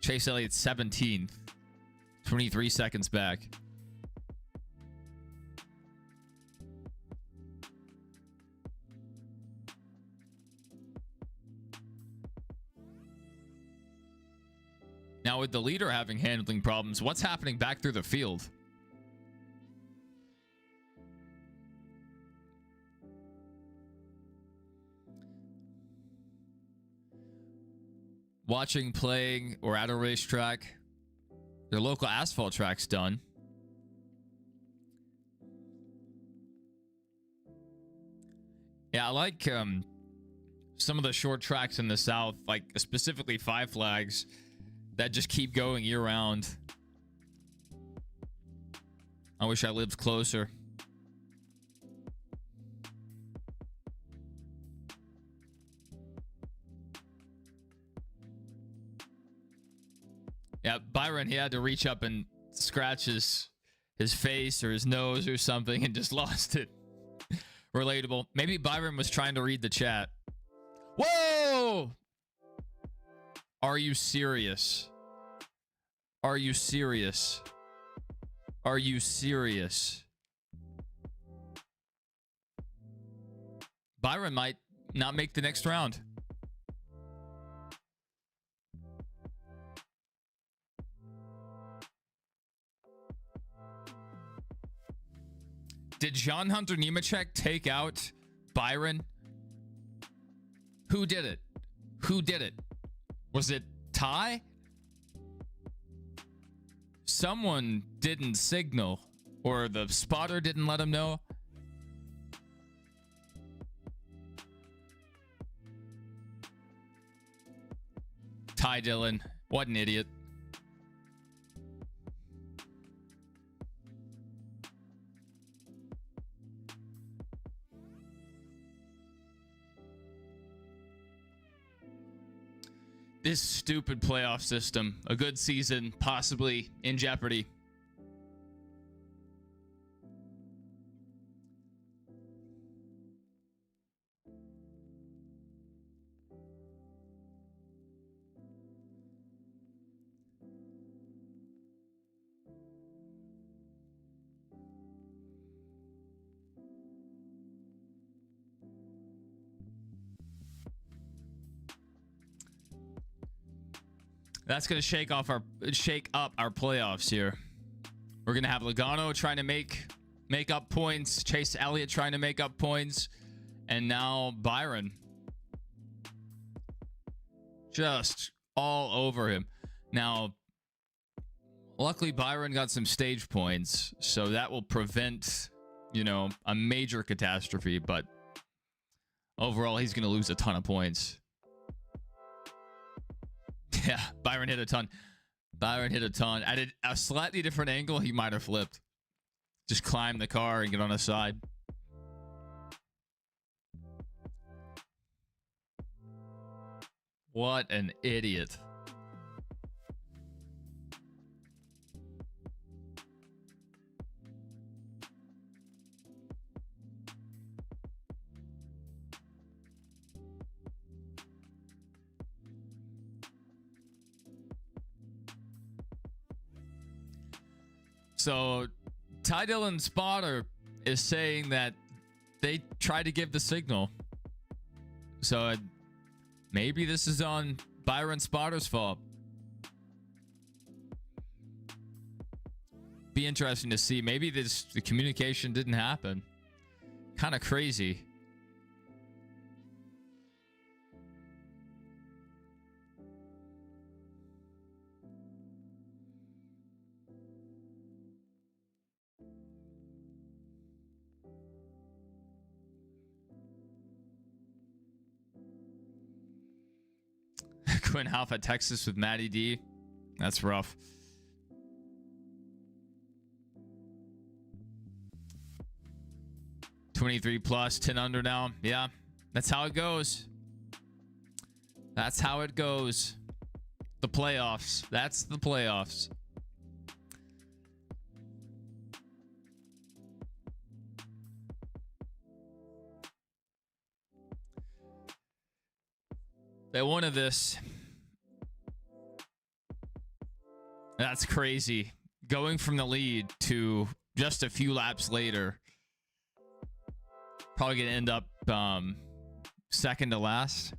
Chase Elliott, 17th. 23 seconds back. Now, with the leader having handling problems, what's happening back through the field? Watching, playing, or at a racetrack. Their local asphalt track's done. Yeah, I like some of the short tracks in the South, like specifically Five Flags, that just keep going year round. I wish I lived closer. Yeah, Byron, he had to reach up and scratch his face or his nose or something and just lost it. Relatable. Maybe Byron was trying to read the chat. Whoa! Are you serious? Are you serious? Are you serious? Byron might not make the next round. Did John Hunter Nemechek take out Byron? Who did it? Who did it? Was it Ty? Someone didn't signal, or the spotter didn't let him know. Ty Dillon, what an idiot. This stupid playoff system. A good season, possibly in jeopardy. That's going to shake up our playoffs here. We're going to have Logano trying to make up points, Chase Elliott trying to make up points, and now Byron just all over him. Now, luckily Byron got some stage points, so that will prevent, a major catastrophe, but overall he's going to lose a ton of points. Yeah, Byron hit a ton. Byron hit a ton. At a slightly different angle, he might have flipped. Just climb the car and get on the side. What an idiot. So, Ty Dillon's spotter is saying that they tried to give the signal. So, maybe this is on Byron Spotter's fault. Be interesting to see. Maybe the communication didn't happen. Kind of crazy. Quinn Half at Texas with Matty D. That's rough. +23, 10 under now. Yeah, that's how it goes. That's how it goes. The playoffs. That's the playoffs. They wanted this. That's crazy. Going from the lead to just a few laps later. Probably going to end up second to last.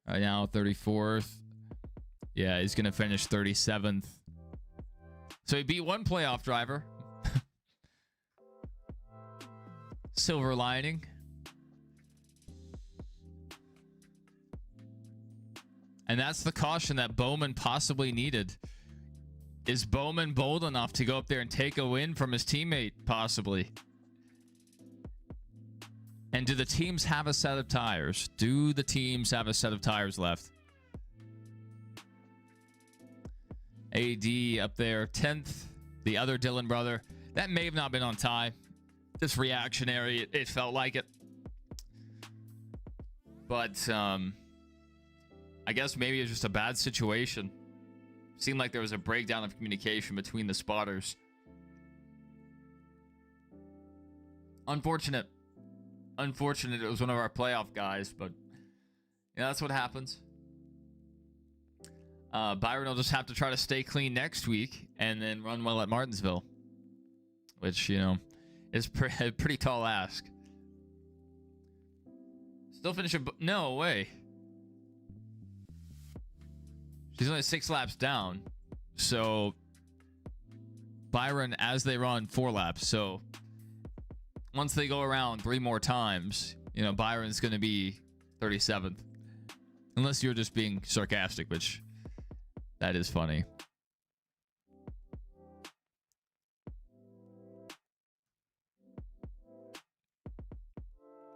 Right now, 34th. Yeah, he's going to finish 37th. So he beat one playoff driver. Silver lining. And that's the caution that Bowman possibly needed. Is Bowman bold enough to go up there and take a win from his teammate? Possibly. And do the teams have a set of tires? Do the teams have a set of tires left? AD up there, 10th. The other Dillon brother. That may have not been on time. Just reactionary. It felt like it. But I guess maybe it was just a bad situation. Seemed like there was a breakdown of communication between the spotters. Unfortunate. Unfortunate it was one of our playoff guys, but yeah, that's what happens. Byron will just have to try to stay clean next week and then run well at Martinsville, which, you know, is a pretty tall ask. Still finishing. No way. She's only 6 laps down. So Byron, as they run 4 laps. So once they go around 3 more times, you know, Byron's going to be 37th. Unless you're just being sarcastic, which that is funny.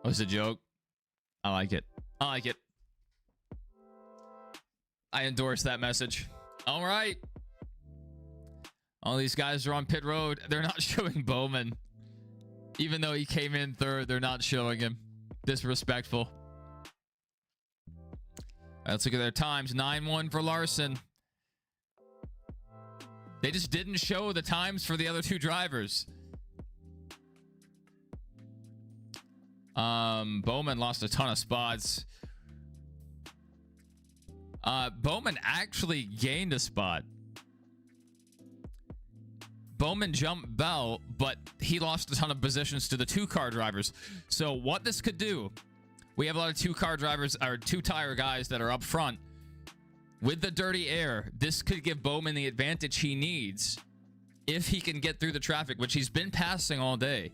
Oh, it's a joke. I like it. I like it. I endorse that message. All right. All these guys are on pit road. They're not showing Bowman. Even though he came in third, they're not showing him. Disrespectful. Let's look at their times. 9-1 for Larson. They just didn't show the times for the other 2 drivers. Bowman lost a ton of spots. Bowman actually gained a spot. Bowman jumped Bell, but he lost a ton of positions to the 2-car drivers. So what this could do, we have a lot of 2-car drivers, or 2-tire guys that are up front. With the dirty air, this could give Bowman the advantage he needs if he can get through the traffic, which he's been passing all day.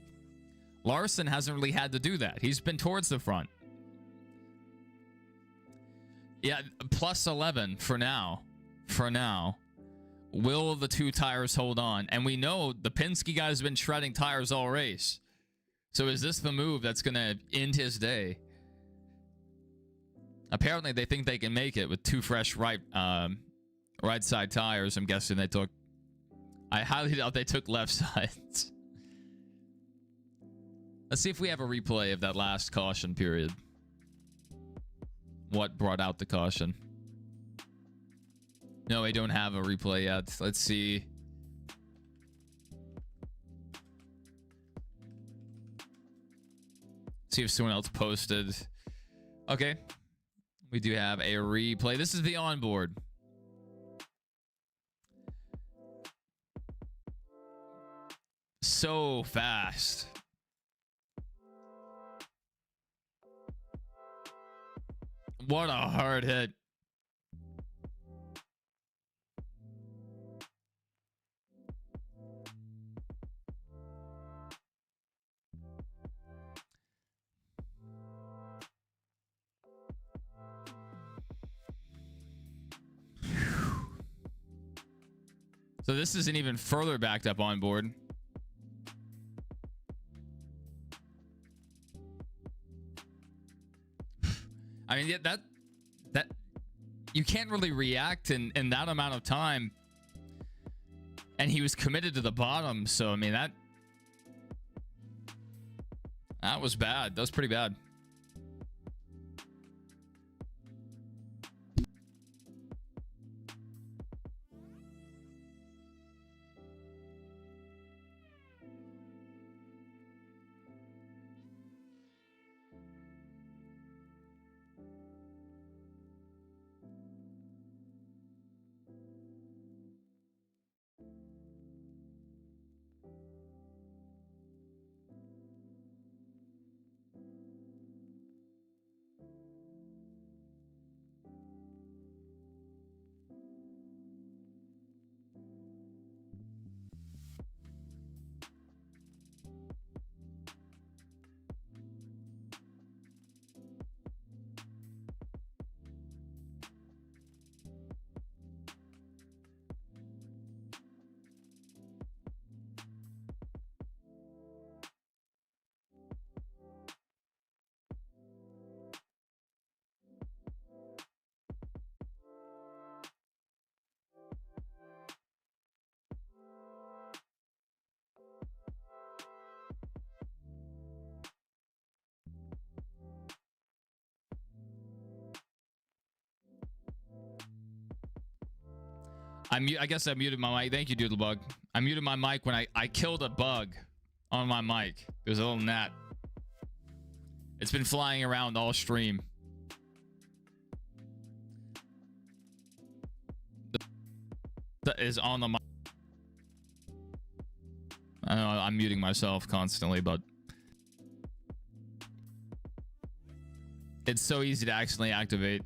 Larson hasn't really had to do that. He's been towards the front. Yeah, plus 11 for now. For now. Will the 2 tires hold on? And we know the Penske guy's been shredding tires all race. So is this the move that's going to end his day? Apparently they think they can make it with 2 fresh right side tires. I'm guessing they took... I highly doubt they took left sides. Let's see if we have a replay of that last caution period. What brought out the caution? No, I don't have a replay yet. Let's see. See if someone else posted. Okay. We do have a replay. This is the onboard. So fast. What a hard hit. So this is an even further backed up on board. I mean, that you can't really react in that amount of time. And he was committed to the bottom, so I mean that was bad. That was pretty bad. I guess I muted my mic. Thank you, Doodlebug. I muted my mic when I killed a bug on my mic. There's a little gnat. It's been flying around all stream. That is on the mic. I know I'm muting myself constantly, but it's so easy to accidentally activate.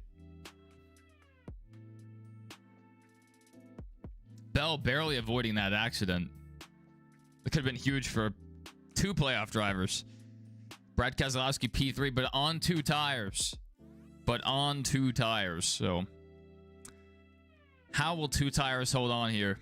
Bell barely avoiding that accident. It could have been huge for 2 playoff drivers. Brad Keselowski P3, but on 2 tires. So how will 2 tires hold on here?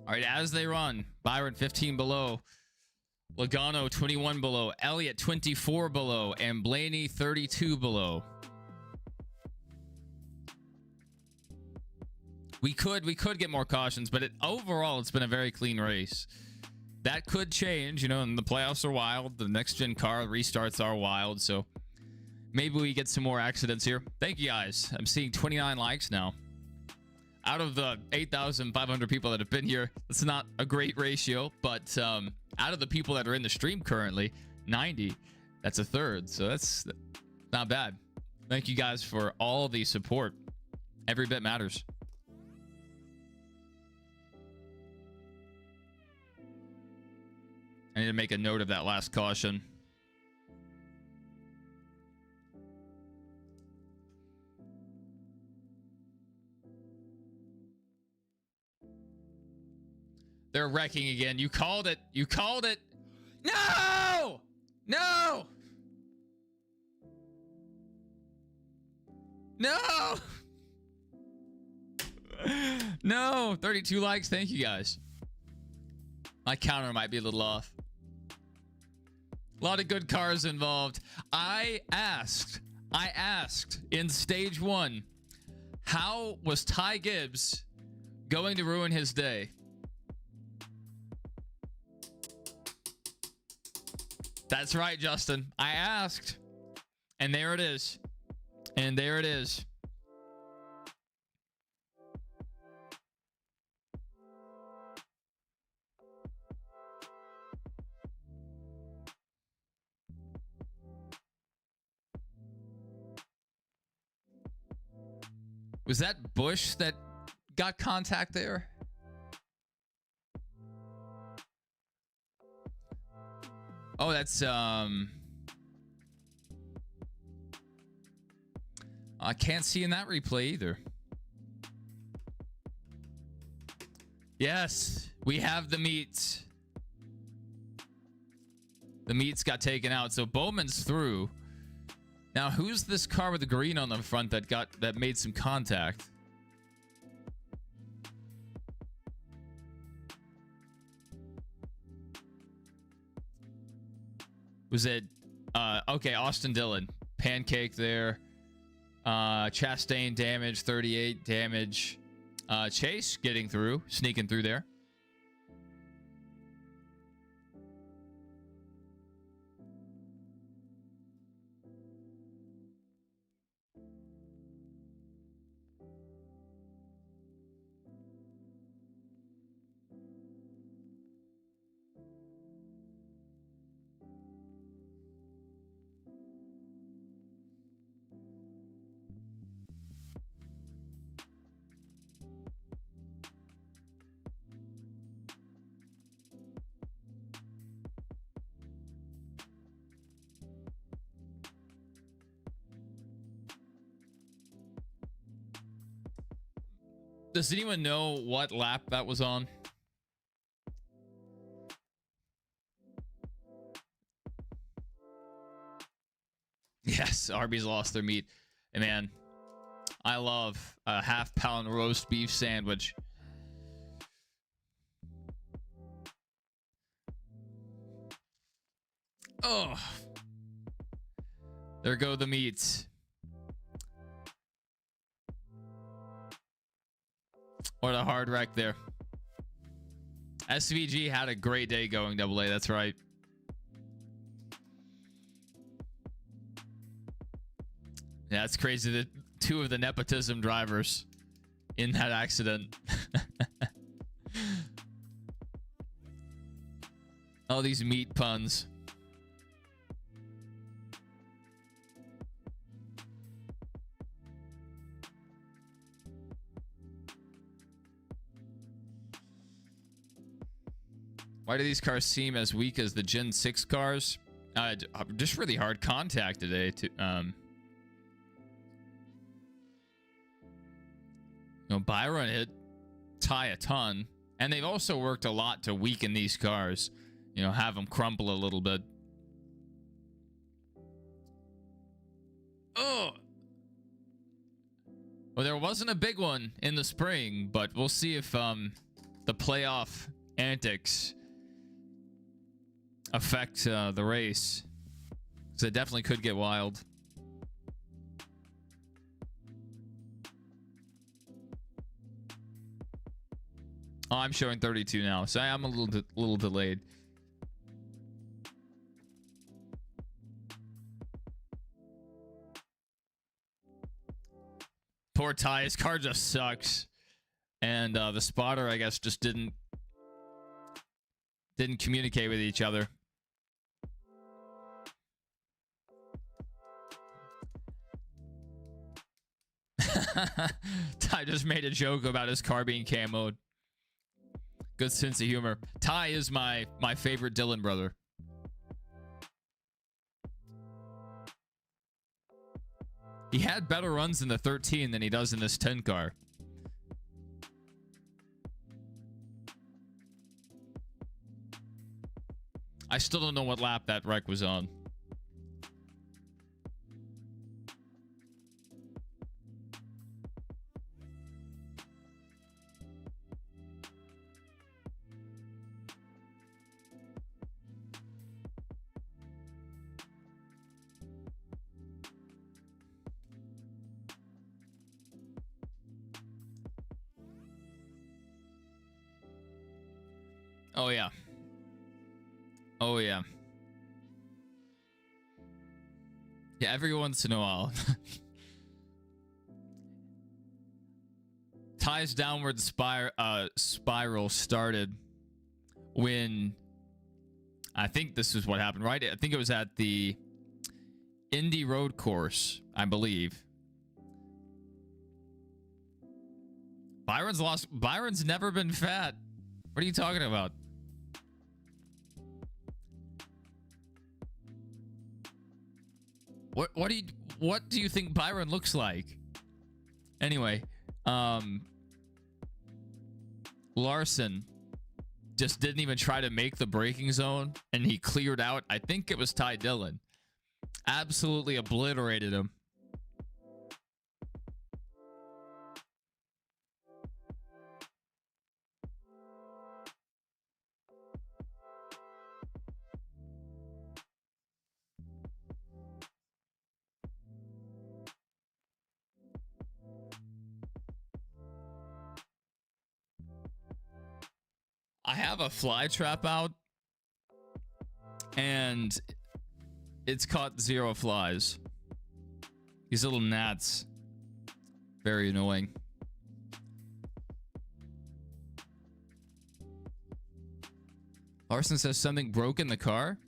All right, as they run, Byron 15 below, Logano 21 below, Elliott 24 below, and Blaney 32 below. We could get more cautions, but overall it's been a very clean race. That could change, you know, and the playoffs are wild. The next gen car restarts are wild, so maybe we get some more accidents here. Thank you guys. I'm seeing 29 likes now. Out of the 8,500 people that have been here, that's not a great ratio, but out of the people that are in the stream currently, 90, that's a third, so that's not bad. Thank you guys for all the support. Every bit matters. I need to make a note of that last caution. They're wrecking again. You called it. You called it. No! No! No! No! 32 likes. Thank you guys. My counter might be a little off. A lot of good cars involved. I asked in stage 1, how was Ty Gibbs going to ruin his day? That's right, Justin. I asked. And there it is. And there it is. Was that Bush that got contact there? Oh, that's I can't see in that replay either. Yes, we have the meats. The meats got taken out, so Bowman's through. Now, who's this car with the green on the front that made some contact? Was it okay, Austin Dillon. Pancake there. Chastain damage, 38 damage. Chase getting through, sneaking through there. Does anyone know what lap that was on? Yes, Arby's lost their meat. And man, I love a half-pound roast beef sandwich. Oh, there go the meats. What a hard wreck there. SVG had a great day going AA. That's right. Yeah, it's crazy that two of the nepotism drivers in that accident. All these meat puns. Why do these cars seem as weak as the Gen 6 cars? Just really hard contact today. Byron hit Ty a ton, and they've also worked a lot to weaken these cars. Have them crumple a little bit. Oh, well, there wasn't a big one in the spring, but we'll see if the playoff antics affect the race, because it definitely could get wild. Oh, I'm showing 32 now, so I'm a little delayed. Poor Ty, his car just sucks, and the spotter, I guess, just didn't communicate with each other. Ty just made a joke about his car being camoed. Good sense of humor. Ty is my favorite Dylan brother. He had better runs in the 13 than he does in this 10 car. I still don't know what lap that wreck was on. Oh, yeah. Oh, yeah. Yeah, every once in a while. Ty's downward spiral started when... I think this is what happened, right? I think it was at the Indy Road Course, I believe. Byron's never been fat. What are you talking about? What do you think Byron looks like? Anyway, Larson just didn't even try to make the braking zone, and he cleared out. I think it was Ty Dillon. Absolutely obliterated him. I have a fly trap out, and it's caught 0 flies. These little gnats. Very annoying. Larson says something broke in the car.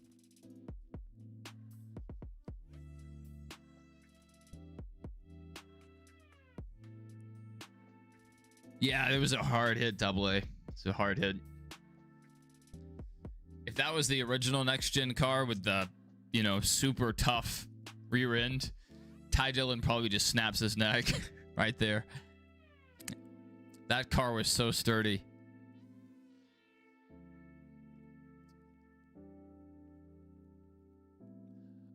Yeah, it was a hard hit, AA. It's a hard hit. If that was the original next gen car with the, super tough rear end, Ty Dillon probably just snaps his neck right there. That car was so sturdy.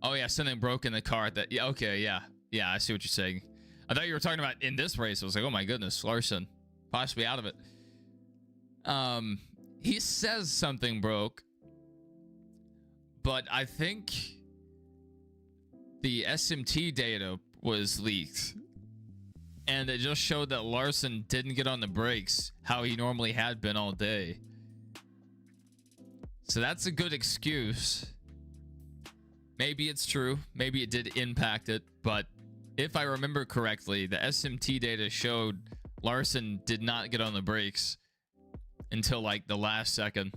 Oh yeah, something broke in the car. That yeah, okay, yeah, I see what you're saying. I thought you were talking about in this race. I was like, oh my goodness, Larson, possibly out of it. He says something broke, but I think the SMT data was leaked, and it just showed that Larson didn't get on the brakes how he normally had been all day. So that's a good excuse. Maybe it's true. Maybe it did impact it. But if I remember correctly, the SMT data showed Larson did not get on the brakes until like the last second.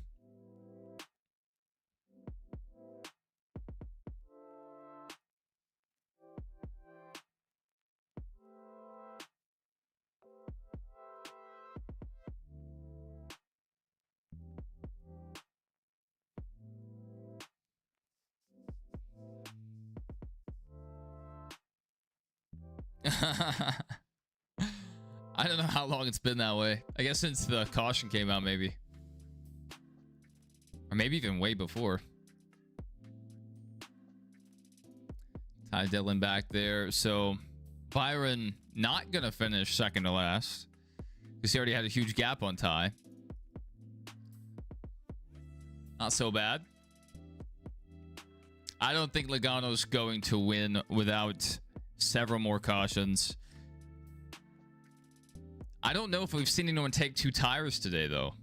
I don't know how long it's been that way. I guess since the caution came out, maybe. Or maybe even way before. Ty Dillon back there. So Byron not going to finish second to last, because he already had a huge gap on Ty. Not so bad. I don't think Logano's going to win without several more cautions. I don't know if we've seen anyone take 2 tires today, though.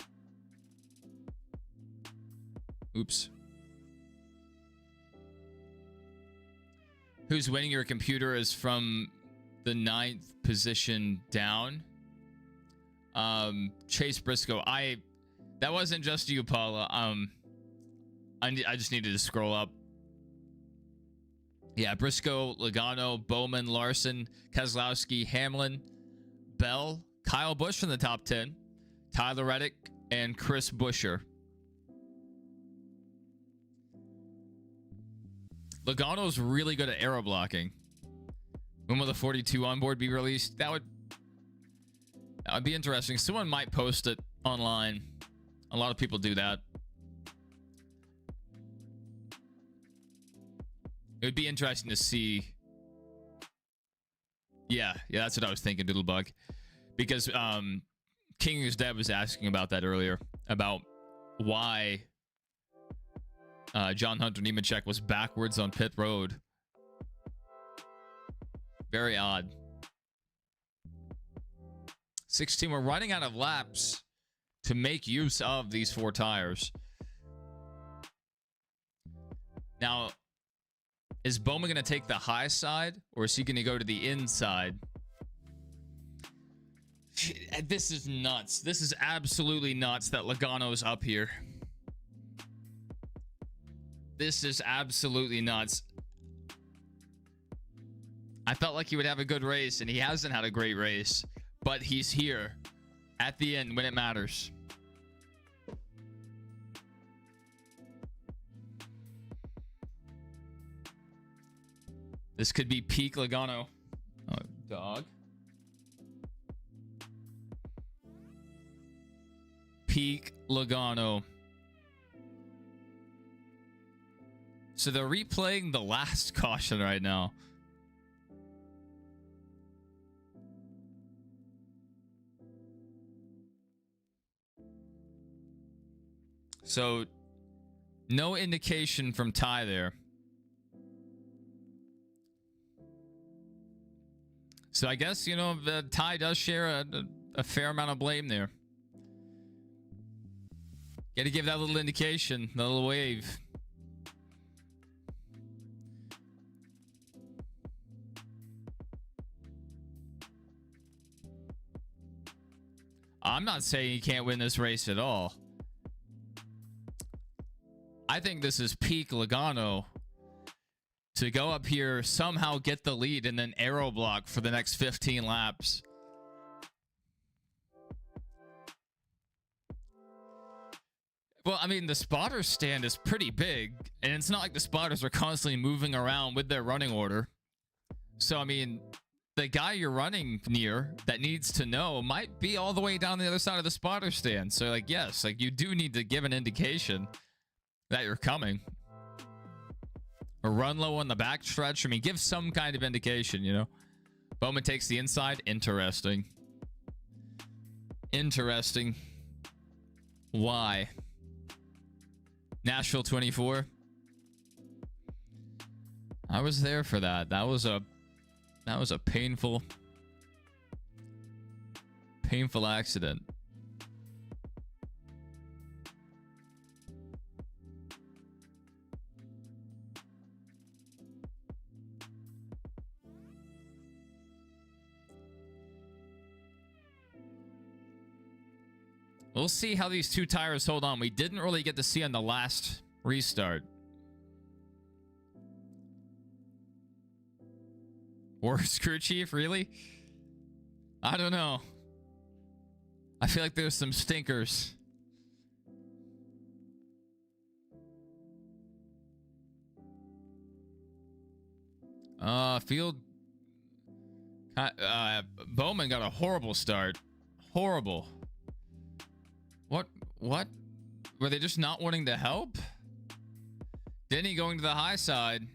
Oops. Who's winning? Your computer is from the 9th position down. Chase Briscoe. That wasn't just you, Paula. I just needed to scroll up. Yeah, Briscoe, Logano, Bowman, Larson, Keselowski, Hamlin, Bell, Kyle Busch in the top 10, Tyler Reddick, and Chris Buescher. Logano's really good at aero blocking. When will the 42 onboard be released? That would be interesting. Someone might post it online. A lot of people do that. It would be interesting to see. Yeah, that's what I was thinking, Doodlebug. Because King Who's Dead was asking about that earlier, about why John Hunter Nemechek was backwards on pit road. Very odd. 16, we're running out of laps to make use of these 4 tires. Now, is Bowman going to take the high side, or is he going to go to the inside? This is nuts. This is absolutely nuts that Logano's up here. This is absolutely nuts. I felt like he would have a good race, and he hasn't had a great race, but he's here at the end when it matters. This could be peak Logano. Oh, dog. Peak Logano. So they're replaying the last caution right now. So no indication from Ty there. So I guess, you know, the Ty does share a fair amount of blame there. Got to give that little indication, the little wave. I'm not saying he can't win this race at all. I think this is peak Logano to go up here, somehow get the lead, and then aero block for the next 15 laps. Well, I mean, the spotter stand is pretty big, and it's not like the spotters are constantly moving around with their running order. So, I mean, the guy you're running near that needs to know might be all the way down the other side of the spotter stand. So, like, yes, like, you do need to give an indication that you're coming. Or run low on the back stretch. I mean, give some kind of indication, you know. Bowman takes the inside. Interesting. Interesting. Why? Nashville 24. I was there for that. That was a painful accident. We'll see how these two tires hold on. We didn't really get to see on the last restart. Worst crew chief, really? I don't know. I feel like there's some stinkers. Field. Bowman got a horrible start. Horrible. What? Were they just not wanting to help? Denny going to the high side.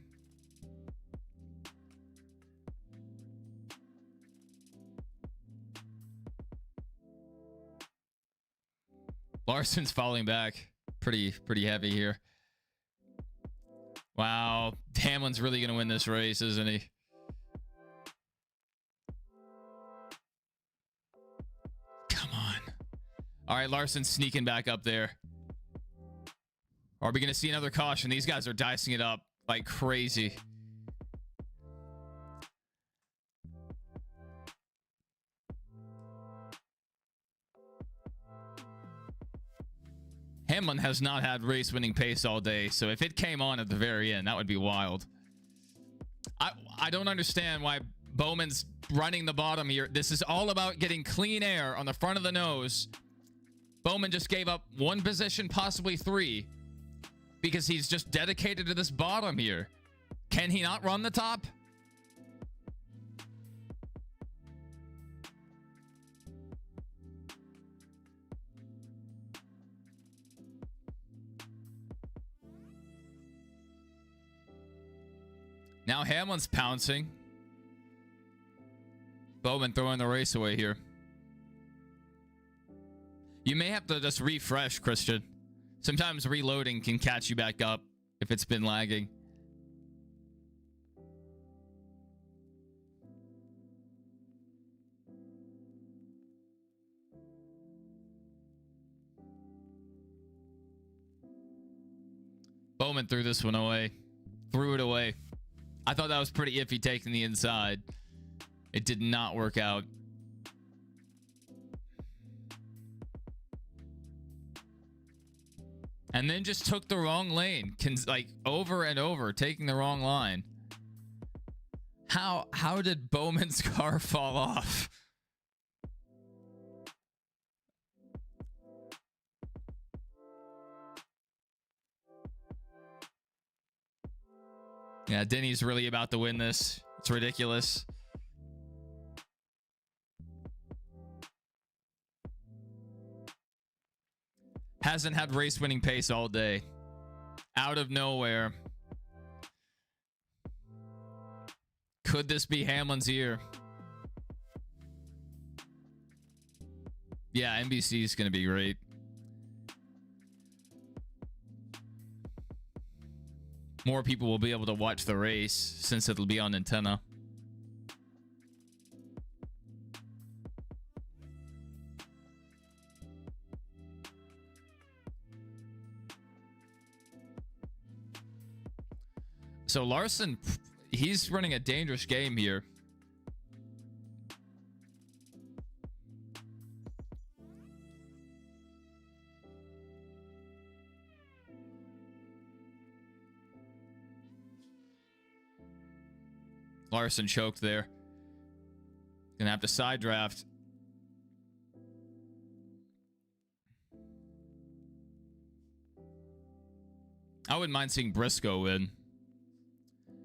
Larson's falling back. Pretty heavy here. Wow. Hamlin's really going to win this race, isn't he? Come on. All right, Larson sneaking back up there. Are we going to see another caution? These guys are dicing it up like crazy. Hamlin has not had race-winning pace all day, so if it came on at the very end, that would be wild. I don't understand why Bowman's running the bottom here. This is all about getting clean air on the front of the nose. Bowman just gave up one position, possibly three, because he's just dedicated to this bottom here. Can he not run the top? Now Hamlin's pouncing. Bowman throwing the race away here. You may have to just refresh, Christian. Sometimes reloading can catch you back up if it's been lagging. Bowman threw this one away. Threw it away. I thought that was pretty iffy taking the inside. It did not work out. And then just took the wrong lane. Like over and over, taking the wrong line. How did Bowman's car fall off? Yeah, Denny's really about to win this. It's ridiculous. Hasn't had race-winning pace all day. Out of nowhere. Could this be Hamlin's year? Yeah, NBC is going to be great. More people will be able to watch the race since it'll be on antenna. So Larson, he's running a dangerous game here. Larson choked there. Gonna have to side draft. I wouldn't mind seeing Briscoe win.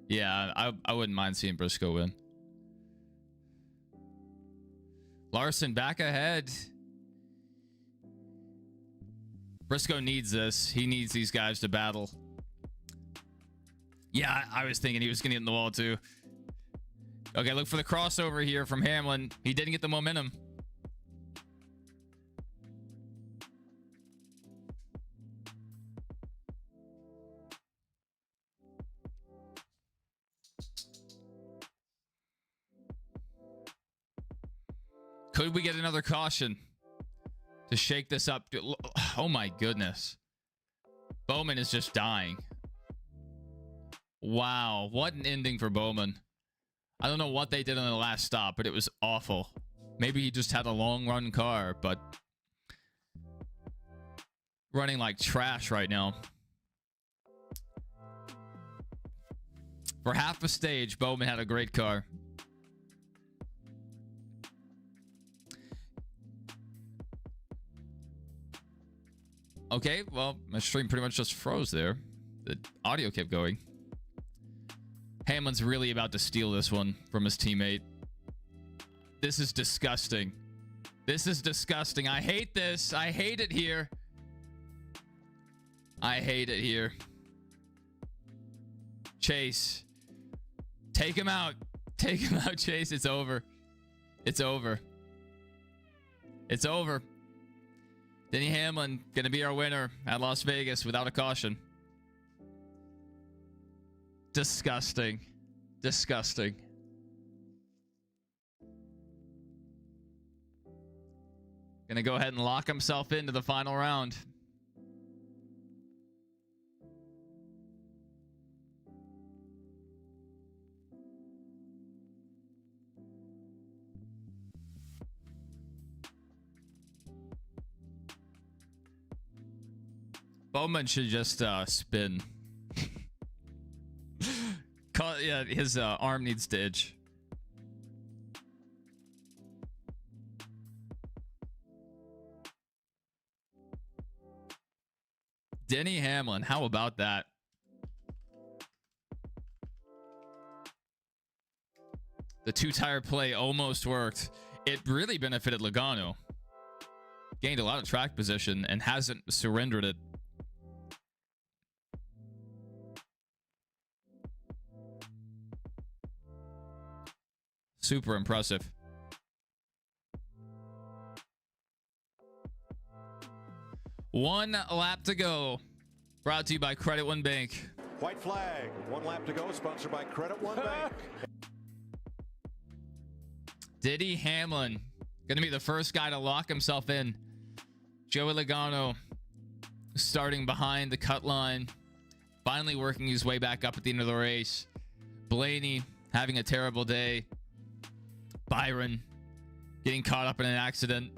Yeah, I wouldn't mind seeing Briscoe win. Larson back ahead. Briscoe needs this. He needs these guys to battle. Yeah, I was thinking he was going to get in the wall too. Okay, look for the crossover here from Hamlin. He didn't get the momentum. Could we get another caution to shake this up? Oh my goodness. Bowman is just dying. Wow, what an ending for Bowman. I don't know what they did on the last stop, but it was awful. Maybe he just had a long run car, but running like trash right now. For half a stage, Bowman had a great car. Okay, well, my stream pretty much just froze there. The audio kept going. Hamlin's really about to steal this one from his teammate. This is disgusting. This is disgusting. I hate this. I hate it here. I hate it here. Chase. Take him out. Take him out, Chase. It's over. It's over. It's over. Denny Hamlin going to be our winner at Las Vegas without a caution. Disgusting. Disgusting. Going to go ahead and lock himself into the final round. Bowman should just spin. Yeah, his arm needs to itch. Denny Hamlin, how about that? The two-tire play almost worked. It really benefited Logano. Gained a lot of track position and hasn't surrendered it. Super impressive. One lap to go. Brought to you by Credit One Bank. White flag. 1 lap to go. Sponsored by Credit One Bank. Denny Hamlin going to be the first guy to lock himself in. Joey Logano starting behind the cut line. Finally working his way back up at the end of the race. Blaney having a terrible day. Byron getting caught up in an accident.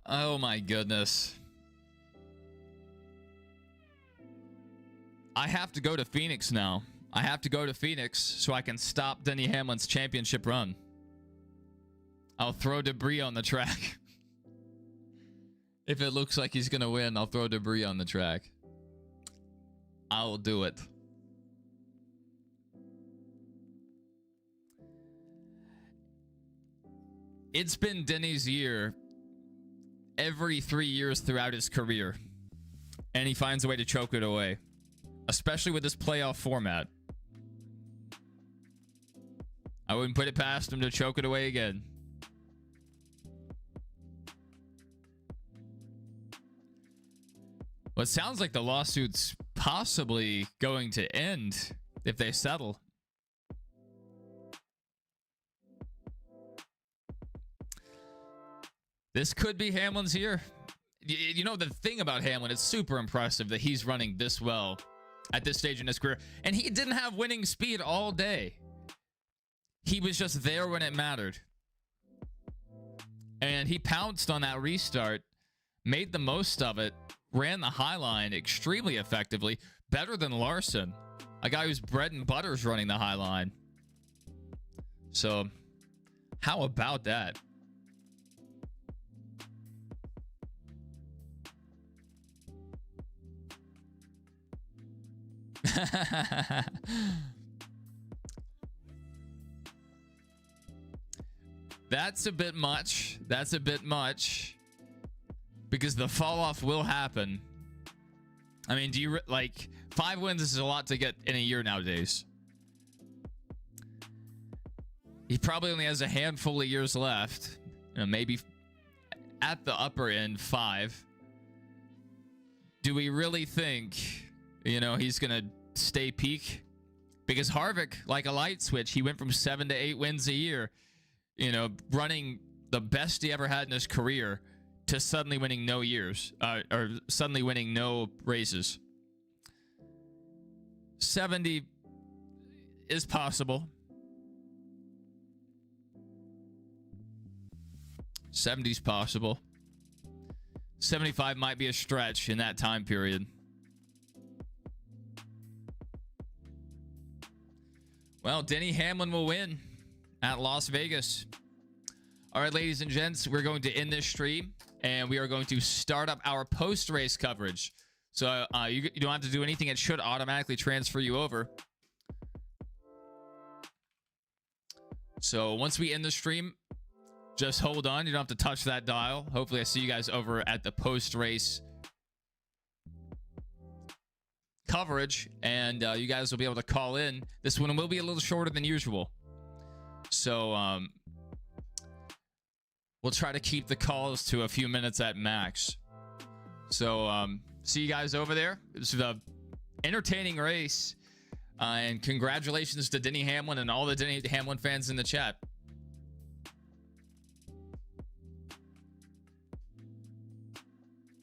Oh my goodness. I have to go to Phoenix now. I have to go to Phoenix so I can stop Denny Hamlin's championship run. I'll throw debris on the track. If it looks like he's going to win, I'll throw debris on the track. I'll do it. It's been Denny's year every 3 years throughout his career, and he finds a way to choke it away, especially with this playoff format. I wouldn't put it past him to choke it away again. Well, it sounds like the lawsuit's possibly going to end if they settle. This could be Hamlin's year. You know, the thing about Hamlin, it's super impressive that he's running this well at this stage in his career. And he didn't have winning speed all day. He was just there when it mattered. And he pounced on that restart, made the most of it, ran the high line extremely effectively, better than Larson, a guy whose bread and butter is running the high line. So, how about that? That's a bit much. That's a bit much. Because the fall off will happen. I mean, do you like 5 wins is a lot to get in a year nowadays. He probably only has a handful of years left. You know, maybe at the upper end 5. Do we really think, you know, he's going to stay peak? Because Harvick, like a light switch, he went from 7 to 8 wins a year, you know, running the best he ever had in his career, to suddenly winning no years, or suddenly winning no races. 70 is possible. 70 is possible. 75 might be a stretch in that time period. Well, Denny Hamlin will win at Las Vegas. All right, ladies and gents, we're going to end this stream, and we are going to start up our post-race coverage. So you don't have to do anything. It should automatically transfer you over. So once we end the stream, just hold on. You don't have to touch that dial. Hopefully I see you guys over at the post-race coverage, and you guys will be able to call in. This one will be a little shorter than usual. So we'll try to keep the calls to a few minutes at max. So see you guys over there. This is an entertaining race. And congratulations to Denny Hamlin and all the Denny Hamlin fans in the chat.